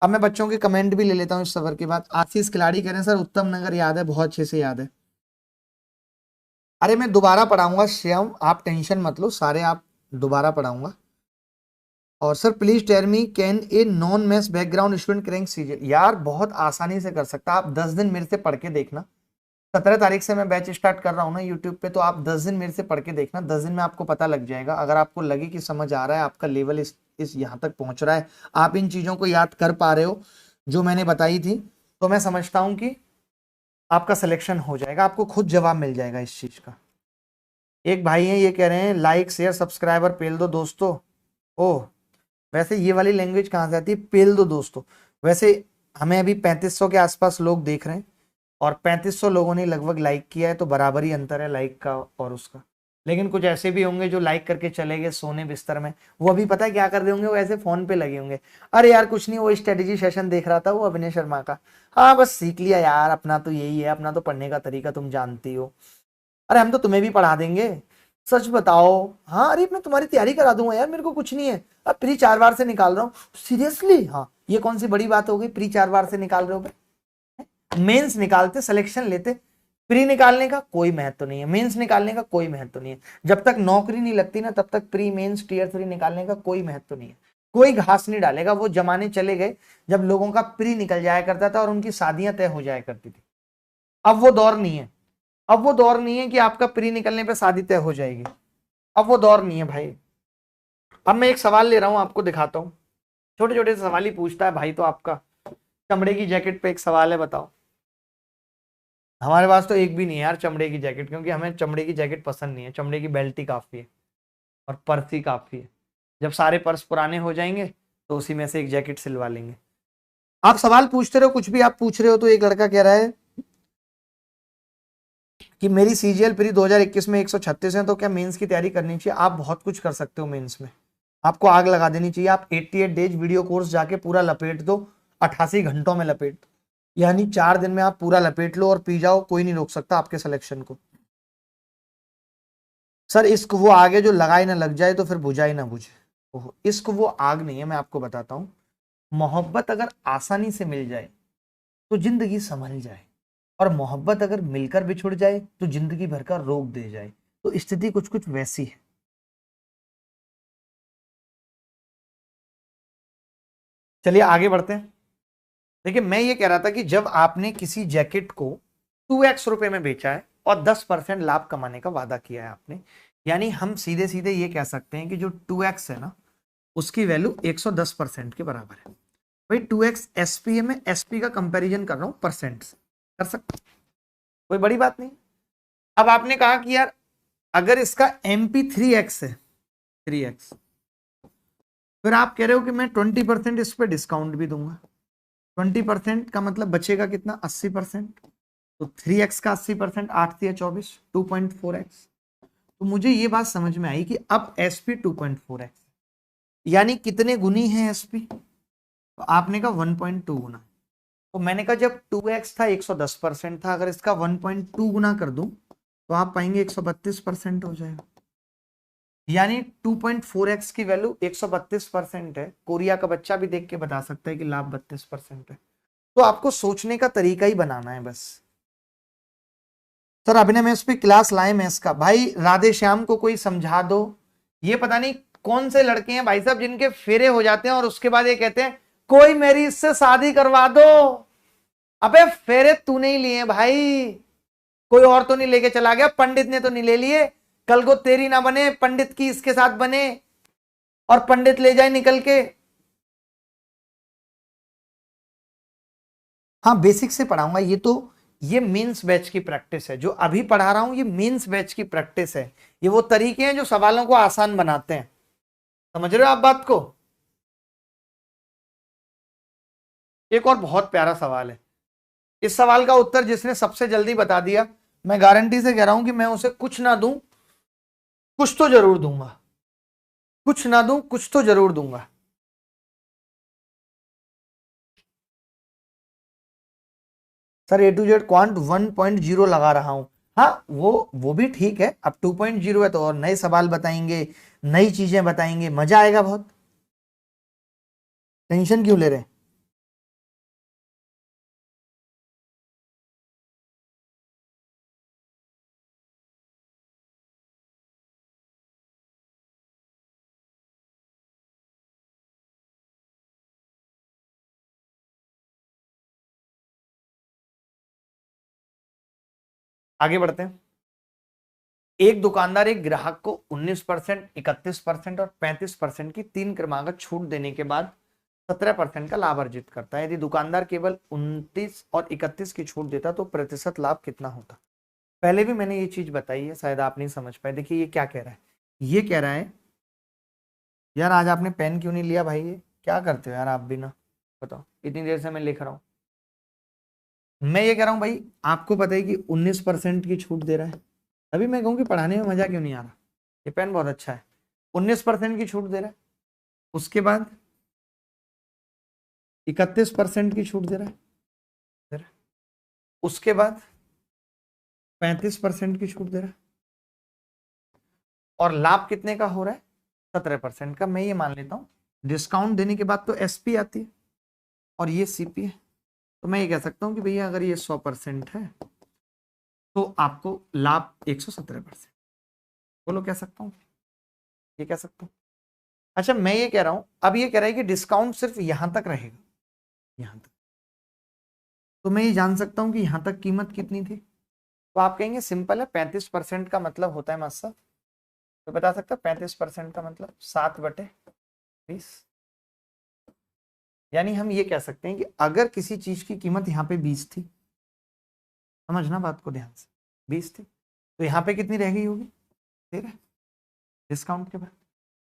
S1: अब मैं बच्चों के कमेंट भी ले लेता हूँ इस सवाल के बाद। आशीष खिलाड़ी कह रहे हैं सर उत्तम नगर याद है, बहुत अच्छे से याद है। अरे मैं दोबारा पढ़ाऊंगा श्याम, आप टेंशन मत लो, सारे आप दोबारा पढ़ाऊंगा। और sir please tell me can a non maths background student crack CGL? यार बहुत आसानी से कर सकता, आप 10 दिन मेरे से पढ़ के देखना। 17 तारीख से मैं बैच स्टार्ट कर रहा हूँ ना यूट्यूब पे, तो आप 10 दिन मेरे से पढ़ के देखना, 10 दिन में आपको पता लग जाएगा। अगर आपको लगे कि समझ आ रहा है, आपका लेवल इस यहाँ तक पहुंच रहा है, आप इन चीजों को याद कर पा रहे हो जो मैंने बताई थी, तो मैं समझता हूँ कि आपका सिलेक्शन हो जाएगा, आपको खुद जवाब मिल जाएगा इस चीज का। एक भाई हैं ये कह रहे हैं लाइक शेयर सब्सक्राइबर पेल दो दोस्तों। ओह, वैसे ये वाली लैंग्वेज कहाँ से आती है, पेल दो दोस्तों? वैसे हमें अभी 3500 के आसपास लोग देख रहे हैं और 3500 लोगों ने लगभग लाइक किया है, तो बराबर ही अंतर है लाइक का और उसका। लेकिन कुछ ऐसे भी होंगे जो लाइक करके चले गए सोने बिस्तर में, वो अभी पता है क्या कर रहे होंगे, वो ऐसे फोन पे लगे होंगे, अरे यार कुछ नहीं, वो स्ट्रेटेजी सेशन देख रहा था वो अभिनय शर्मा का। हाँ बस सीख लिया यार, अपना तो यही है, अपना तो पढ़ने का तरीका तुम जानती हो। अरे हम तो तुम्हें भी पढ़ा देंगे, सच बताओ। हाँ अरे मैं तुम्हारी तैयारी करा दूंगा यार, मेरे को कुछ नहीं है, अब प्री 4 बार से निकाल रहा हूँ सीरियसली। हाँ ये कौन सी बड़ी बात हो गई, प्री 4 बार से निकाल रहे हो भाई, मेंस निकालते, सिलेक्शन लेते, प्री निकालने का कोई महत्व नहीं है, मेंस निकालने का कोई महत्व नहीं है। जब तक नौकरी नहीं लगती ना तब तक प्री मेंस टियर 3 निकालने का कोई महत्व नहीं है। कोई घास नहीं डालेगा। वो जमाने चले गए जब लोगों का प्री निकल जाया करता था और उनकी शादियां तय हो जाया करती थी। अब वो दौर नहीं है। अब वो दौर नहीं है कि आपका प्री निकलने पे शादी तय हो जाएगी। अब वो दौर नहीं है भाई। अब मैं एक सवाल ले रहा हूं, आपको दिखाता हूं। छोटे छोटे सवाल ही पूछता है भाई तो आपका। चमड़े की जैकेट पे एक सवाल है, बताओ। हमारे पास तो एक भी नहीं है यार चमड़े की जैकेट, क्योंकि हमें चमड़े की जैकेट पसंद नहीं है। चमड़े की बेल्ट ही काफी है और पर्स ही काफी है। जब सारे पर्स पुराने हो जाएंगे तो उसी में से एक जैकेट सिलवा लेंगे। आप सवाल पूछते रहो, कुछ भी आप पूछ रहे हो। तो एक लड़का कह रहा है कि मेरी सीजीएल प्री 2021 में 136 है, तो क्या मेंस की तैयारी करनी चाहिए? आप बहुत कुछ कर सकते हो मेंस में। आपको आग लगा देनी चाहिए। आप 88 डेज वीडियो कोर्स जाके पूरा लपेट दो, 88 घंटों में लपेट दो, यानी 4 दिन में आप पूरा लपेट लो और पी जाओ। कोई नहीं रोक सकता आपके सिलेक्शन को। सर इश्क वो आगे जो लगाए ना लग जाए तो फिर बुझाई ना बुझे। ओहो, इश्क वो आग नहीं है, मैं आपको बताता हूं। मोहब्बत अगर आसानी से मिल जाए तो जिंदगी संभल जाए, और मोहब्बत अगर मिलकर बिछुड़ जाए तो जिंदगी भर का रोग दे जाए। तो स्थिति कुछ कुछ वैसी है। चलिए आगे बढ़ते हैं। देखिए मैं ये कह रहा था कि जब आपने किसी जैकेट को 2x रुपए में बेचा है और 10% लाभ कमाने का वादा किया है आपने, यानी हम सीधे सीधे ये कह सकते हैं कि जो 2x है ना उसकी वैल्यू 110% के बराबर है। भाई 2x एसपी है, मैं एसपी का कंपैरिजन कर रहा हूं परसेंट से, कर सकते, कोई बड़ी बात नहीं। अब आपने कहा कि यार अगर इसका एमपी 3x है, 3x, फिर आप कह रहे हो कि मैं 20% इस पर डिस्काउंट भी दूंगा। 20% का मतलब बचेगा कितना, 80%। तो 3x का 80%, 8 या 24, 2.4x। तो मुझे ये बात समझ में आई कि अब एसपी 2.4x, यानी कितने गुनी है एसपी? तो आपने कहा 1.2 गुना। तो मैंने कहा जब 2x था 110% था, अगर इसका 1.2 गुना कर दूं तो आप पाएंगे 132% हो जाएगा। यानी 2.4x की वैल्यू 132% है। कोरिया का बच्चा भी देख के बता सकता है कि लाभ 32% है। तो आपको सोचने का तरीका ही बनाना है बस। सर अभिनय मैथ्स पे क्लास लाए मैथ्स का, भाई राधे श्याम को कोई समझा दो। ये पता नहीं कौन से लड़के हैं भाई साहब जिनके फेरे हो जाते हैं और उसके बाद ये कहते हैं कोई मेरी इससे शादी करवा दो। अबे फेरे तूने ही लिए भाई, कोई और तो नहीं लेके चला गया, पंडित ने तो नहीं ले लिए। कल को तेरी ना बने, पंडित की इसके साथ बने और पंडित ले जाए निकल के। हाँ बेसिक से पढ़ाऊंगा। ये मेंस बैच की प्रैक्टिस है, जो अभी पढ़ा रहा हूं ये मेंस बैच की प्रैक्टिस है। ये वो तरीके हैं जो सवालों को आसान बनाते हैं। समझ रहे हो आप बात को? एक और बहुत प्यारा सवाल है। इस सवाल का उत्तर जिसने सबसे जल्दी बता दिया, मैं गारंटी से कह रहा हूं कि मैं उसे कुछ ना दूं, कुछ तो जरूर दूंगा। कुछ ना दूं, कुछ तो जरूर दूंगा। Sir A to Z quant 1.0 लगा रहा हूं। हाँ वो भी ठीक है। अब 2.0 है तो और नए सवाल बताएंगे, नई चीजें बताएंगे, मजा आएगा बहुत। टेंशन क्यों ले रहे हैं? आगे बढ़ते हैं। एक दुकानदार एक ग्राहक को 19%, 31% और 35% की 3 क्रमागत छूट देने के बाद 17% का लाभ अर्जित करता है। यदि दुकानदार केवल 29 और 31 की छूट देता तो प्रतिशत लाभ कितना होता? पहले भी मैंने ये चीज बताई है, शायद आप नहीं समझ पाए। देखिए ये क्या कह रहा है, ये कह रहा है यार आज आपने पेन क्यों नहीं लिया भाई, ये क्या करते हो यार आप भी ना, बताओ इतनी देर से मैं लिख रहा हूँ। मैं ये कह रहा हूँ भाई आपको पता है कि 19% की छूट दे रहा है, अभी मैं कहूँ कि पढ़ाने में मजा क्यों नहीं आ रहा। ये पेन बहुत अच्छा है, 19% की छूट दे रहा है, उसके बाद 31% की छूट दे रहा है, उसके बाद 35% की छूट दे रहा है, और लाभ कितने का हो रहा है, 17% का। मैं ये मान लेता हूँ डिस्काउंट देने के बाद तो एसपी आती है, और ये सीपी है, तो मैं ये कह सकता हूं कि भैया अगर ये 100% है तो आपको लाभ 117%। बोलो कह सकता हूं, ये कह सकता हूं। अच्छा मैं ये कह रहा हूं, अब ये कह रहा है कि डिस्काउंट सिर्फ यहां तक रहेगा, यहां तक, तो मैं ये जान सकता हूं कि यहां तक कीमत कितनी थी। तो आप कहेंगे सिंपल है, 35% का मतलब होता है मास्टर, तो बता सकता 35% का मतलब 7/20। यानी हम ये कह सकते हैं कि अगर किसी चीज की कीमत यहाँ पे 20 थी, समझना बात को ध्यान से, 20 थी, तो यहाँ पे कितनी रह गई होगी, 13 डिस्काउंट के बाद।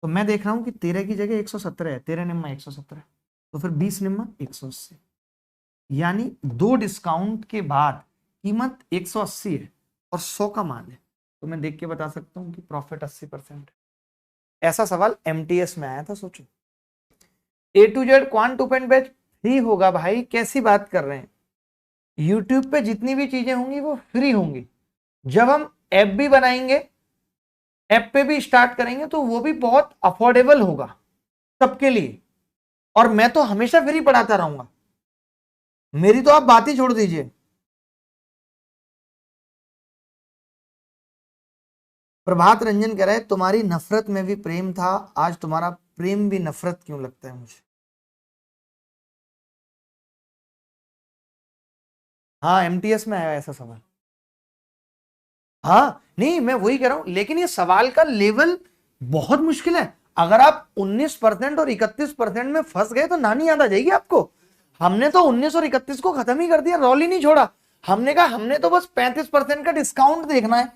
S1: तो मैं देख रहा हूँ कि 13 की जगह 117 है, 13 निम्मा 117, तो फिर 20 निम्मा 180, यानी 2 डिस्काउंट के बाद कीमत 180 है और 100 का मान है, तो मैं देख के बता सकता हूँ कि प्रॉफिट 80%। ऐसा सवाल एमटीएस में आया था, सोचो। A to Z quant open batch free होगा भाई, कैसी बात कर रहे हैं। यूट्यूब पे जितनी भी चीजें होंगी वो फ्री होंगी। जब हम ऐप भी बनाएंगे, ऐप पे भी स्टार्ट करेंगे, तो वो भी बहुत अफोर्डेबल होगा सबके लिए, और मैं तो हमेशा फ्री पढ़ाता रहूंगा, मेरी तो आप बात ही छोड़ दीजिए। प्रभात रंजन कह रहा है तुम्हारी नफरत में भी प्रेम था, आज तुम्हारा प्रेम भी नफरत क्यों लगता है मुझे। हाँ एमटीएस में आया ऐसा सवाल। हाँ नहीं मैं वही कह रहा हूं, लेकिन ये सवाल का लेवल बहुत मुश्किल है। अगर आप 19% और 31% में फंस गए तो नानी याद आ जाएगी आपको। हमने तो 19 और 31 को खत्म ही कर दिया, रोल ही नहीं छोड़ा। हमने कहा हमने तो बस 35% का डिस्काउंट देखना है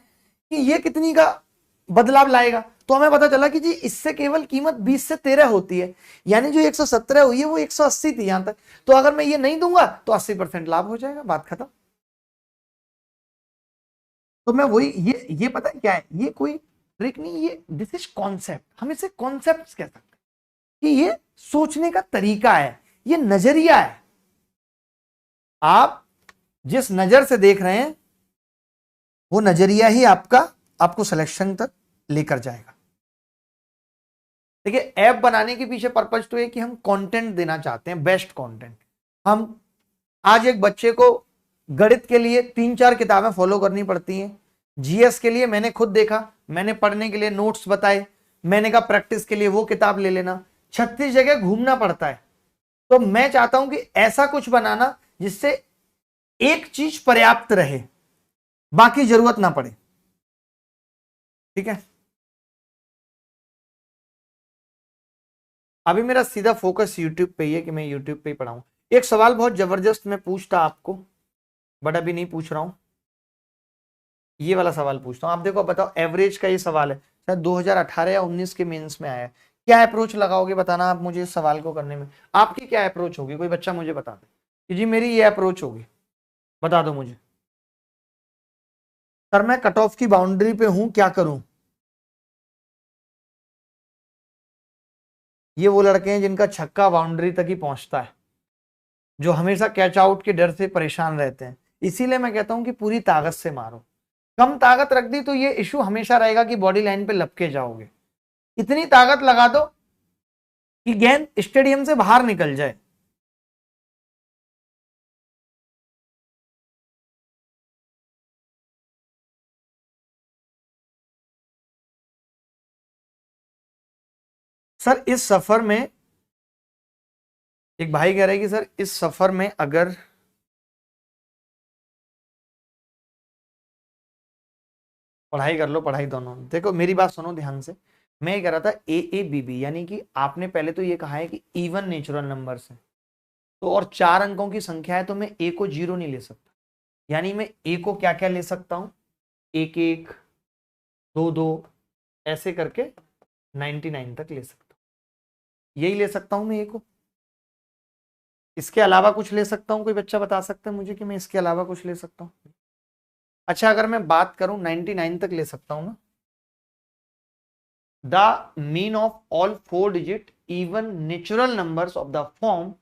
S1: कि ये कितनी का बदलाव लाएगा। तो हमें पता चला कि जी इससे केवल कीमत 20 से 13 होती है, यानी जो 117 हुई है वो 180 थी यहां तक। तो अगर मैं ये नहीं दूंगा तो 80% लाभ हो जाएगा, बात खत्म। तो मैं वही ये पता है क्या है, ये कोई ट्रिक नहीं, ये दिस इज कॉन्सेप्ट, हम इसे कॉन्सेप्ट कह सकते हैं कि ये सोचने का तरीका है, ये नजरिया है। आप जिस नजर से देख रहे हैं वो नजरिया ही आपको सिलेक्शन तक लेकर जाएगा। देखिए ऐप बनाने के पीछे पर्पज तो है कि हम कंटेंट देना चाहते हैं, बेस्ट कंटेंट। हम आज एक बच्चे को गणित के लिए 3-4 किताबें फॉलो करनी पड़ती हैं, जीएस के लिए मैंने खुद देखा, मैंने पढ़ने के लिए नोट्स बताए, मैंने कहा प्रैक्टिस के लिए वो किताब ले लेना, 36 जगह घूमना पड़ता है। तो मैं चाहता हूं कि ऐसा कुछ बनाना जिससे एक चीज पर्याप्त रहे, बाकी जरूरत ना पड़े। ठीक है, अभी मेरा सीधा फोकस यूट्यूब पे ही है कि मैं यूट्यूब पे ही पढ़ाऊं। एक सवाल बहुत जबरदस्त मैं पूछता आपको, बट अभी नहीं पूछ रहा हूं, ये वाला सवाल पूछता हूं। आप देखो बताओ, एवरेज का ये सवाल है, शायद 2018 या 19 के मेंस में आया है। क्या अप्रोच लगाओगे बताना आप मुझे इस सवाल को करने में, आपकी क्या अप्रोच होगी, कोई बच्चा मुझे बता दे कि जी मेरी ये अप्रोच होगी, बता दो मुझे। सर मैं कट ऑफ की बाउंड्री पे हूं, क्या करूं। ये वो लड़के हैं जिनका छक्का बाउंड्री तक ही पहुंचता है, जो हमेशा कैच आउट के डर से परेशान रहते हैं। इसीलिए मैं कहता हूं कि पूरी ताकत से मारो। कम ताकत रख दी तो ये इशू हमेशा रहेगा कि बॉडी लाइन पे लपके जाओगे। इतनी ताकत लगा दो कि गेंद स्टेडियम से बाहर निकल जाए। सर इस सफर में एक भाई कह रहे हैं कि सर इस सफर में अगर पढ़ाई कर लो, पढ़ाई दोनों, देखो मेरी बात सुनो ध्यान से। मैं ये कह रहा था AABB, यानी कि आपने पहले तो ये कहा है कि इवन नेचुरल नंबर है, तो और 4 अंकों की संख्या है, तो मैं ए को 0 नहीं ले सकता। यानी मैं ए को क्या क्या ले सकता हूं, 1-1, 2-2, ऐसे करके 99 तक ले सकता हूं। यही ले सकता हूं मैं ए को, इसके अलावा कुछ ले सकता हूं, कोई बच्चा बता सकता है मुझे कि मैं इसके अलावा कुछ ले सकता हूं। अच्छा अगर मैं बात करूं 99 तक ले सकता हूं ना, the mean of all 4 digit even natural numbers of the form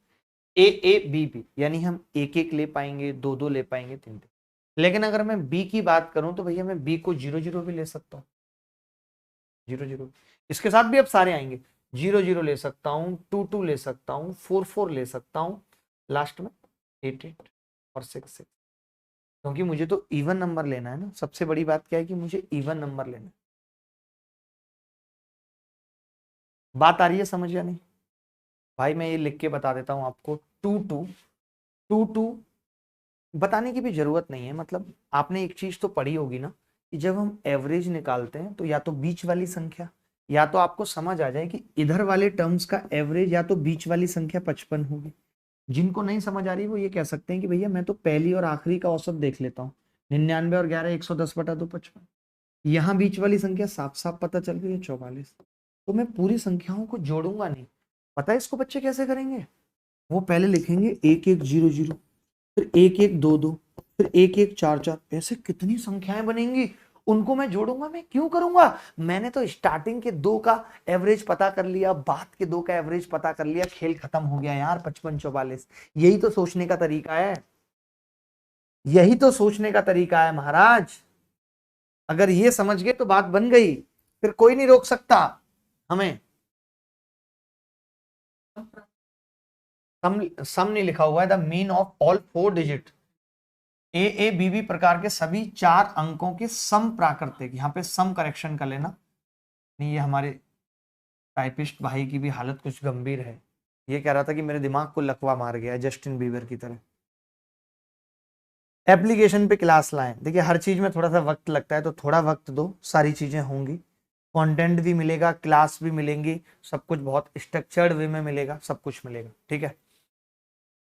S1: AABB, यानी हम 1-1 ले पाएंगे, 2-2 ले पाएंगे, 3-3। लेकिन अगर मैं बी की बात करूं तो भैया मैं बी को 0-0 भी ले सकता हूं, 0-0 इसके साथ भी अब सारे आएंगे, 0-0 ले सकता हूं, 2-2 ले सकता हूं, 4-4 ले सकता हूं, लास्ट में 8 8 और 6 6, क्योंकि मुझे तो इवन नंबर लेना है ना। सबसे बड़ी बात क्या है कि मुझे इवन नंबर लेना है। बात आ रही है समझ या नहीं भाई? मैं ये लिख के बता देता हूं आपको, 2 2 बताने की भी जरूरत नहीं है। मतलब आपने एक चीज तो पढ़ी होगी ना कि जब हम एवरेज निकालते हैं तो या तो बीच वाली संख्या, या तो आपको समझ आ जाए कि इधर वाले टर्म्स का एवरेज या तो बीच वाली संख्या 55 होगी। जिनको नहीं समझ आ रही वो ये कह सकते हैं कि भैया मैं तो पहली और आखिरी का औसत देख लेता हूँ, 99 और 11 110 बटा 2 55। यहाँ बीच वाली संख्या साफ साफ पता चल रही है 44। तो मैं पूरी संख्याओं को जोड़ूंगा नहीं। पता है इसको बच्चे कैसे करेंगे? वो पहले लिखेंगे 1 1 0 0, फिर 1 1 2 2, फिर 1 1 4 4, ऐसे कितनी संख्याएं बनेंगी उनको मैं जोड़ूंगा। मैं क्यों करूंगा? मैंने तो स्टार्टिंग के दो का एवरेज पता कर लिया, बाद के दो का एवरेज पता कर लिया, खेल खत्म हो गया यार। 55 44, यही तो सोचने का तरीका है, यही तो सोचने का तरीका है महाराज। अगर ये समझ गए तो बात बन गई, फिर कोई नहीं रोक सकता हमें। सम नहीं लिखा हुआ है, the mean of all 4 digit A B B प्रकार के सभी 4 अंकों के सम प्राकृतिक। यहाँ पे सम करेक्शन कर लेना, नहीं ये हमारे टाइपिस्ट भाई की भी हालत कुछ गंभीर है। ये कह रहा था कि मेरे दिमाग को लकवा मार गया जस्टिन बीबर की तरह। एप्लीकेशन पे क्लास लाएं। देखिए हर चीज में थोड़ा सा वक्त लगता है, तो थोड़ा वक्त दो, सारी चीजें होंगी। कंटेंट भी मिलेगा, क्लास भी मिलेंगी, सब कुछ बहुत स्ट्रक्चर्ड वे में मिलेगा, सब कुछ मिलेगा, ठीक है।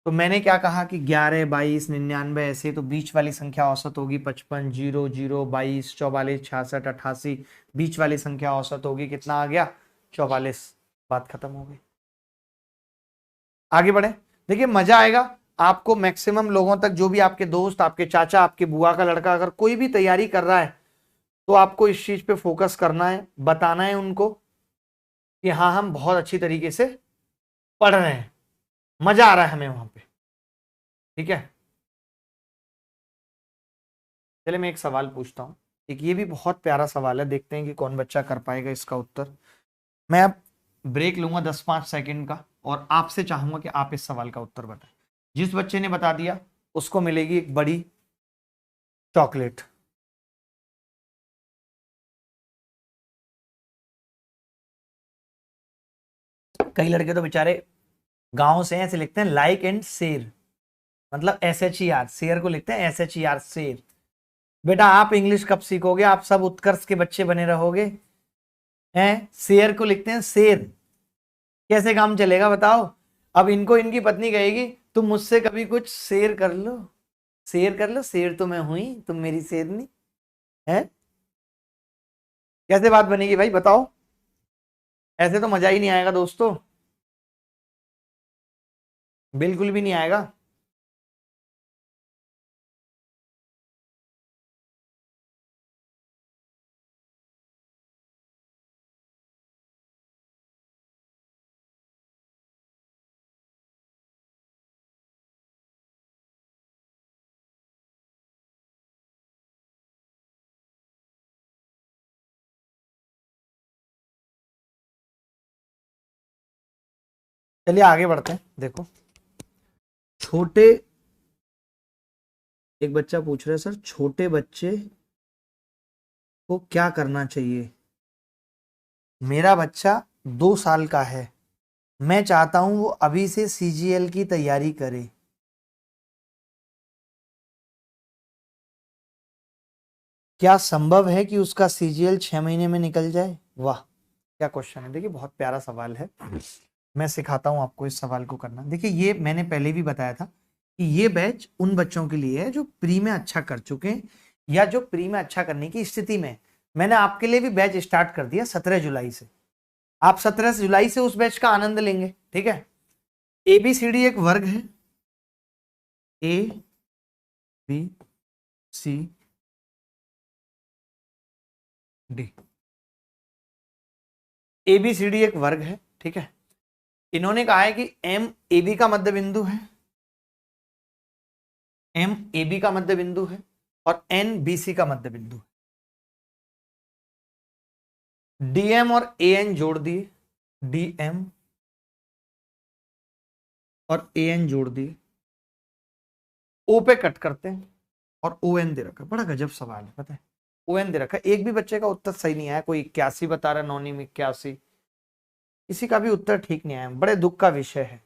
S1: तो मैंने क्या कहा कि 11 22 99 ऐसे, तो बीच वाली संख्या औसत होगी 55 0 0 22 44 66 88। बीच वाली संख्या औसत होगी, कितना आ गया? 44। बात खत्म हो गई। आगे बढ़े। देखिए मजा आएगा आपको। मैक्सिमम लोगों तक, जो भी आपके दोस्त, आपके चाचा, आपके बुआ का लड़का, अगर कोई भी तैयारी कर रहा है तो आपको इस चीज पे फोकस करना है, बताना है उनको कि हाँ हम बहुत अच्छी तरीके से पढ़ रहे हैं, मजा आ रहा है हमें वहां पे, ठीक है। चले मैं एक सवाल पूछता हूँ, एक ये भी बहुत प्यारा सवाल है, देखते हैं कि कौन बच्चा कर पाएगा इसका उत्तर। मैं अब ब्रेक लूंगा 10 5 सेकंड का, और आपसे चाहूंगा कि आप इस सवाल का उत्तर बताएं। जिस बच्चे ने बता दिया उसको मिलेगी एक बड़ी चॉकलेट। कई लड़के तो बेचारे गांव से हैं, ऐसे लिखते हैं लाइक एंड शेर, मतलब SHER, शेर को लिखते हैं SHER, शेर। बेटा आप इंग्लिश कब सीखोगे? आप सब उत्कर्ष के बच्चे बने रहोगे हैं। शेर को लिखते हैं शेर, कैसे काम चलेगा बताओ? अब इनको इनकी पत्नी कहेगी तुम मुझसे कभी कुछ शेयर कर लो, शेयर कर लो, शेर तो मैं हुई, तुम मेरी शेरनी है। कैसे बात बनेगी भाई बताओ? ऐसे तो मजा ही नहीं आएगा दोस्तों, बिल्कुल भी नहीं आएगा। चलिए आगे बढ़ते हैं। देखो छोटे, एक बच्चा पूछ रहा है सर छोटे बच्चे को क्या करना चाहिए? मेरा बच्चा 2 साल का है, मैं चाहता हूं वो अभी से CGL की तैयारी करे। क्या संभव है कि उसका CGL 6 महीने में निकल जाए? वाह क्या क्वेश्चन है। देखिए बहुत प्यारा सवाल है, मैं सिखाता हूं आपको इस सवाल को करना। देखिए ये मैंने पहले भी बताया था कि ये बैच उन बच्चों के लिए है जो प्री में अच्छा कर चुके हैं, या जो प्री में अच्छा करने की स्थिति में। मैंने आपके लिए भी बैच स्टार्ट कर दिया 17 जुलाई से। आप 17 जुलाई से उस बैच का आनंद लेंगे, ठीक है। ABCD एक वर्ग है, ABCD। ABCD एक वर्ग है, ठीक है। इन्होंने कहा है कि MAB का मध्य बिंदु है, MAB का मध्य बिंदु है, और NBC का मध्य बिंदु है। DM और AN जोड़ दिए, DM और AN जोड़ दिए, ओ पे कट करते हैं और ओ एन दे रखा है। बड़ा गजब सवाल है, पता है, ओ एन दे रखा है। एक भी बच्चे का उत्तर सही नहीं आया, कोई 81 बता रहा, नॉनी में 81, किसी का भी उत्तर ठीक नहीं आया। बड़े दुख का विषय है,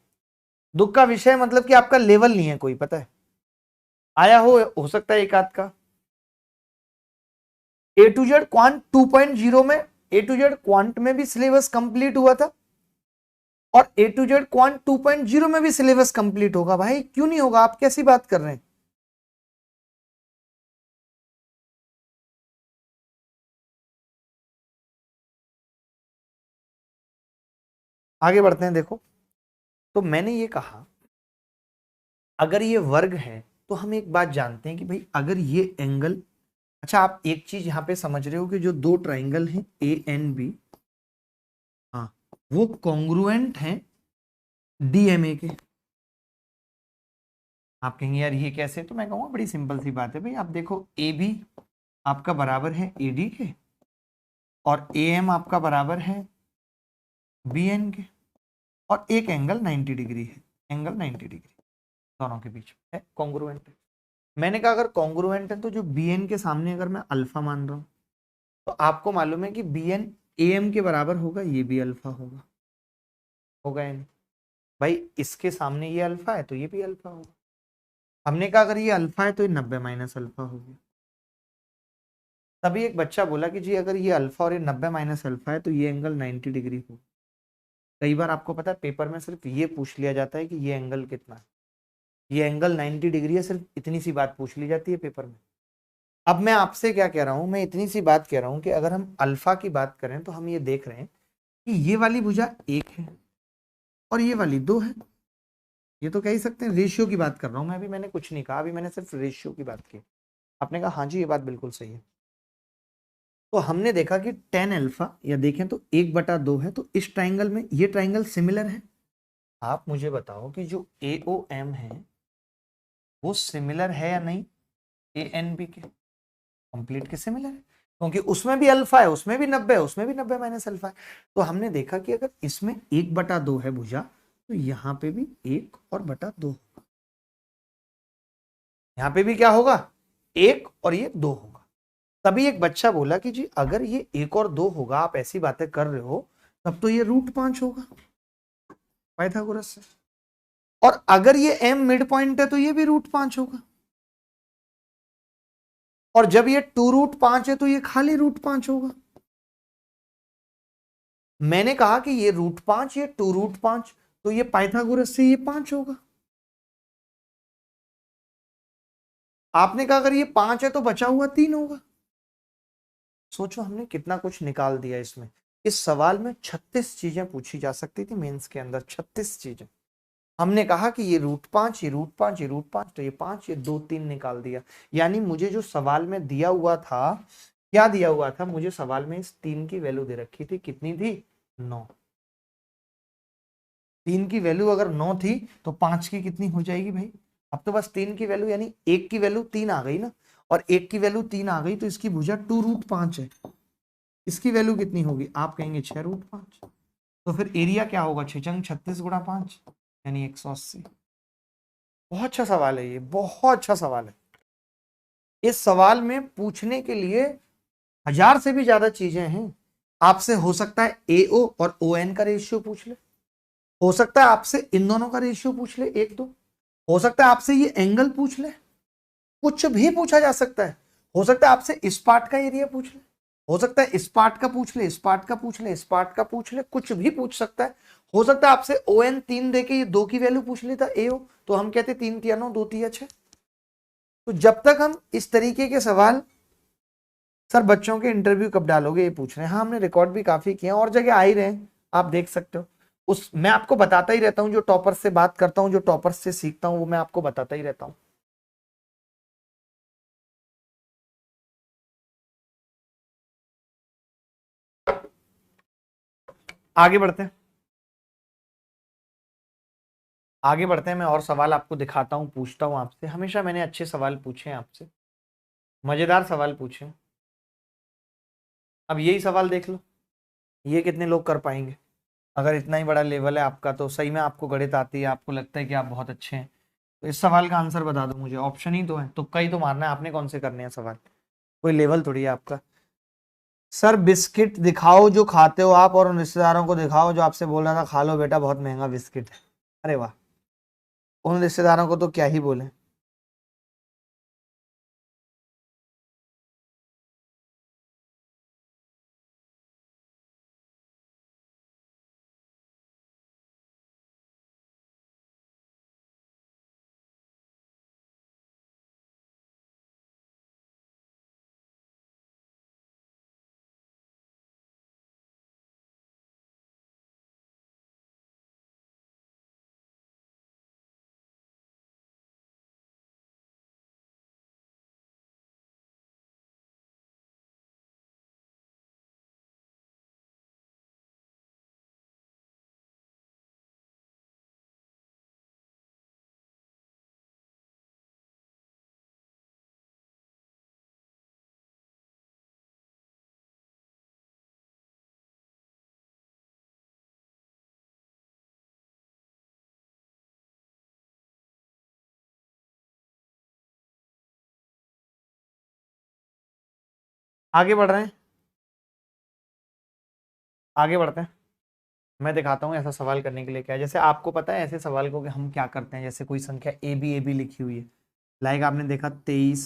S1: दुख का विषय मतलब कि आपका लेवल नहीं है कोई, पता है। आया हो सकता है एक आध का। ए टू जेड क्वांट 2.0 में, ए टू जेड क्वांट में भी सिलेबस कंप्लीट हुआ था और ए टू जेड क्वांट 2.0 में भी सिलेबस कंप्लीट होगा। भाई क्यों नहीं होगा, आप कैसी बात कर रहे हैं। आगे बढ़ते हैं। देखो, तो मैंने ये कहा अगर ये वर्ग है तो हम एक बात जानते हैं कि भाई अगर ये एंगल, अच्छा आप एक चीज यहां पे समझ रहे हो कि जो दो ट्राइंगल हैं ए एन बी, हाँ, वो कॉन्ग्रुएंट हैं डीएमए के। आप कहेंगे यार ये कैसे, तो मैं कहूंगा बड़ी सिंपल सी बात है भाई। आप देखो ए बी आपका बराबर है ए डी के और ए एम आपका बराबर है बी एन के, और एक एंगल 90 डिग्री है, एंगल 90 डिग्री दोनों के बीच है, कॉन्ग्रुएंट है। मैंने कहा अगर कॉन्ग्रुएंट है तो जो बी एन के सामने अगर मैं अल्फा मान रहा हूं तो आपको मालूम है कि बी एन ए एम के बराबर होगा, ये भी अल्फा होगा, होगा या नहीं भाई। इसके सामने ये अल्फा है तो ये भी अल्फा होगा। हमने कहा अगर ये अल्फा है तो ये 90 माइनस अल्फा होगी। तभी एक बच्चा बोला कि जी अगर ये अल्फा और ये 90 माइनस अल्फा है तो ये एंगल 90 डिग्री होगा। कई बार आपको पता है पेपर में सिर्फ ये पूछ लिया जाता है कि ये एंगल कितना है, ये एंगल 90 डिग्री है, सिर्फ इतनी सी बात पूछ ली जाती है पेपर में। अब मैं आपसे क्या कह रहा हूं, मैं इतनी सी बात कह रहा हूं कि अगर हम अल्फा की बात करें तो हम ये देख रहे हैं कि ये वाली भुजा एक है और ये वाली दो है। ये तो कह ही सकते हैं, रेशियो की बात कर रहा हूं मैं, अभी मैंने कुछ नहीं कहा, अभी मैंने सिर्फ रेशियो की बात की। आपने कहा हाँ जी ये बात बिल्कुल सही है। तो हमने देखा कि टेन अल्फा या देखें तो 1/2 है, तो इस ट्राइंगल में ये ट्राइंगल सिमिलर है। आप मुझे बताओ कि जो ए ओ एम है वो सिमिलर है या नहीं ए एन बी के, कंप्लीट के सिमिलर है, क्योंकि उसमें भी अल्फा है, उसमें भी 90 है, उसमें भी 90 माइनस अल्फा है। तो हमने देखा कि अगर इसमें 1/2 है भुजा तो यहां पे भी 1/2 होगा, यहां पे भी क्या होगा 1 और ये 2 होगा। तभी एक बच्चा बोला कि जी अगर ये 1 और 2 होगा, आप ऐसी बातें कर रहे हो, तब तो ये √5 होगा पाइथागोरस से, और अगर ये m मिड पॉइंट है तो ये भी √5 होगा, और जब ये 2√5 है तो ये खाली √5 होगा। मैंने कहा कि ये √5, ये 2√5, तो ये पाइथागोरस से ये 5 होगा। आपने कहा अगर ये 5 है तो बचा हुआ 3 होगा। सोचो हमने कितना कुछ निकाल दिया इसमें। इस सवाल में 36 चीजें पूछी जा सकती थी मेंस के अंदर, 36 चीजें। हमने कहा कि ये √5, ये √5, ये √5, तो ये 5, ये 2 3 निकाल दिया। यानी मुझे जो सवाल में दिया हुआ था, क्या दिया हुआ था मुझे सवाल में, इस 3 की वैल्यू दे रखी थी, कितनी थी 9। 3 की वैल्यू अगर 9 थी तो 5 की कितनी हो जाएगी भाई। अब तो बस 3 की वैल्यू, यानी 1 की वैल्यू 3 आ गई ना, और 1 की वैल्यू 3 आ गई तो इसकी भुजा 2√5 है। इसकी वैल्यू कितनी होगी, आप कहेंगे 6√5। तो फिर एरिया क्या होगा, 6 36 गुणा 5 यानी 180। बहुत अच्छा सवाल है ये, बहुत अच्छा सवाल है। इस सवाल में पूछने के लिए 1000 से भी ज्यादा चीजें हैं। आपसे हो सकता है एओ और ओ एन का रेशियो पूछ ले, हो सकता है आपसे इन दोनों का रेशियो पूछ ले 1 2, हो सकता है आपसे ये एंगल पूछ ले, कुछ भी पूछा जा सकता है। हो सकता है आपसे इस पार्ट का एरिया पूछ ले, हो सकता है इस पार्ट का पूछ ले, इस पार्ट का पूछ ले, इस पार्ट का पूछ ले, कुछ भी पूछ सकता है। हो सकता है आपसे ओ एन 3 देके ये 2 की वैल्यू पूछ लेता एओ, तो हम कहते 3 3 9 2 3 6। तो जब तक हम इस तरीके के सवाल, सर बच्चों के इंटरव्यू कब डालोगे ये पूछ रहे हैं, हाँ हमने रिकॉर्ड भी काफी किए हैं और जगह आ ही रहे हैं, आप देख सकते हो। उस मैं आपको बताता ही रहता हूँ, जो टॉपर से बात करता हूँ, जो टॉपर से सीखता हूँ, वो मैं आपको बताता ही रहता हूँ। आगे बढ़ते हैं, आगे बढ़ते हैं। मैं और सवाल आपको दिखाता हूँ, पूछता हूँ आपसे। हमेशा मैंने अच्छे सवाल पूछे हैं आपसे, मजेदार सवाल पूछे हैं। अब यही सवाल देख लो, ये कितने लोग कर पाएंगे। अगर इतना ही बड़ा लेवल है आपका तो सही में आपको गणित आती है, आपको लगता है कि आप बहुत अच्छे हैं, तो इस सवाल का आंसर बता दो मुझे, ऑप्शन ही तो है, तुक्का ही तो मारना है, आपने कौन से करने हैं सवाल, कोई लेवल थोड़ी है आपका। सर बिस्किट दिखाओ जो खाते हो आप, और उन रिश्तेदारों को दिखाओ जो आपसे बोल रहा था खा लो बेटा बहुत महंगा बिस्किट है। अरे वाह, उन रिश्तेदारों को तो क्या ही बोले। आगे बढ़ रहे हैं, आगे बढ़ते हैं। मैं दिखाता हूँ ऐसा सवाल करने के लिए क्या है। जैसे आपको पता है ऐसे सवाल को कि हम क्या करते हैं, जैसे कोई संख्या ए बी लिखी हुई है, लाइक आपने देखा 23,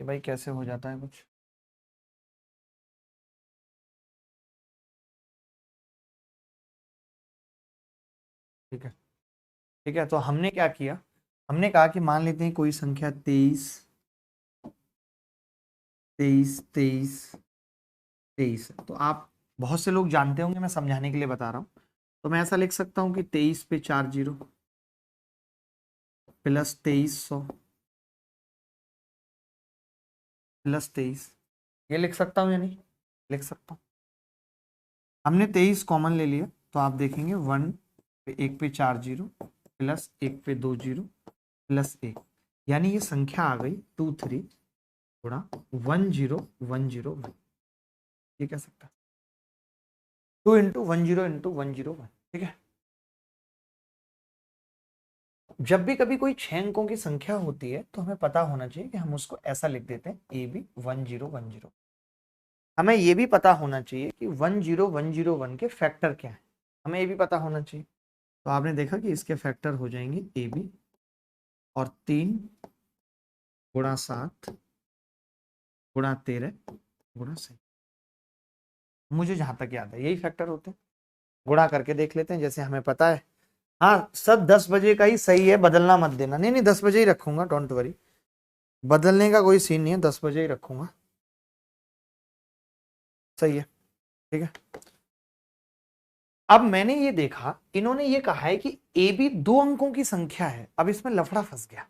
S1: कि भाई कैसे हो जाता है कुछ। ठीक है, ठीक है, तो हमने क्या किया, हमने कहा कि मान लेते हैं कोई संख्या 23, 23, 23, 23, तो आप बहुत से लोग जानते होंगे, मैं समझाने के लिए बता रहा हूँ। तो मैं ऐसा लिख सकता हूँ कि 23 पे 4 जीरो प्लस 2300 प्लस 23, ये लिख सकता हूँ या नहीं, लिख सकता हूँ। हमने 23 कॉमन ले लिया, तो आप देखेंगे 1 पे 1 पे 4 जीरो प्लस 1 पे 2 जीरो प्लस 1, यानी ये संख्या आ गई 23 गुणा 10101। ये कह सकता है 2 इंटू 10 इंटू 101, ठीक है। जब भी कभी कोई 6 अंकों की संख्या होती है तो हमें पता होना चाहिए कि हम उसको ऐसा लिख देते हैं ए बी 1010। हमें ये भी पता होना चाहिए कि 10101 के फैक्टर क्या है, हमें ये भी पता होना चाहिए। तो आपने देखा कि इसके फैक्टर हो जाएंगे ए बी और 3 गुणा 7 गुणा 13 गुणा 6, मुझे जहां तक याद है यही फैक्टर होते हैं। गुणा करके देख लेते हैं, जैसे हमें पता है। हाँ, सब 10 बजे का ही सही है, बदलना मत देना। नहीं नहीं, 10 बजे ही रखूंगा, डोंट वरी, बदलने का कोई सीन नहीं है, 10 बजे ही रखूंगा, सही है, ठीक है। अब मैंने ये देखा, इन्होंने ये कहा है कि ए बी 2 अंकों की संख्या है। अब इसमें लफड़ा फंस गया।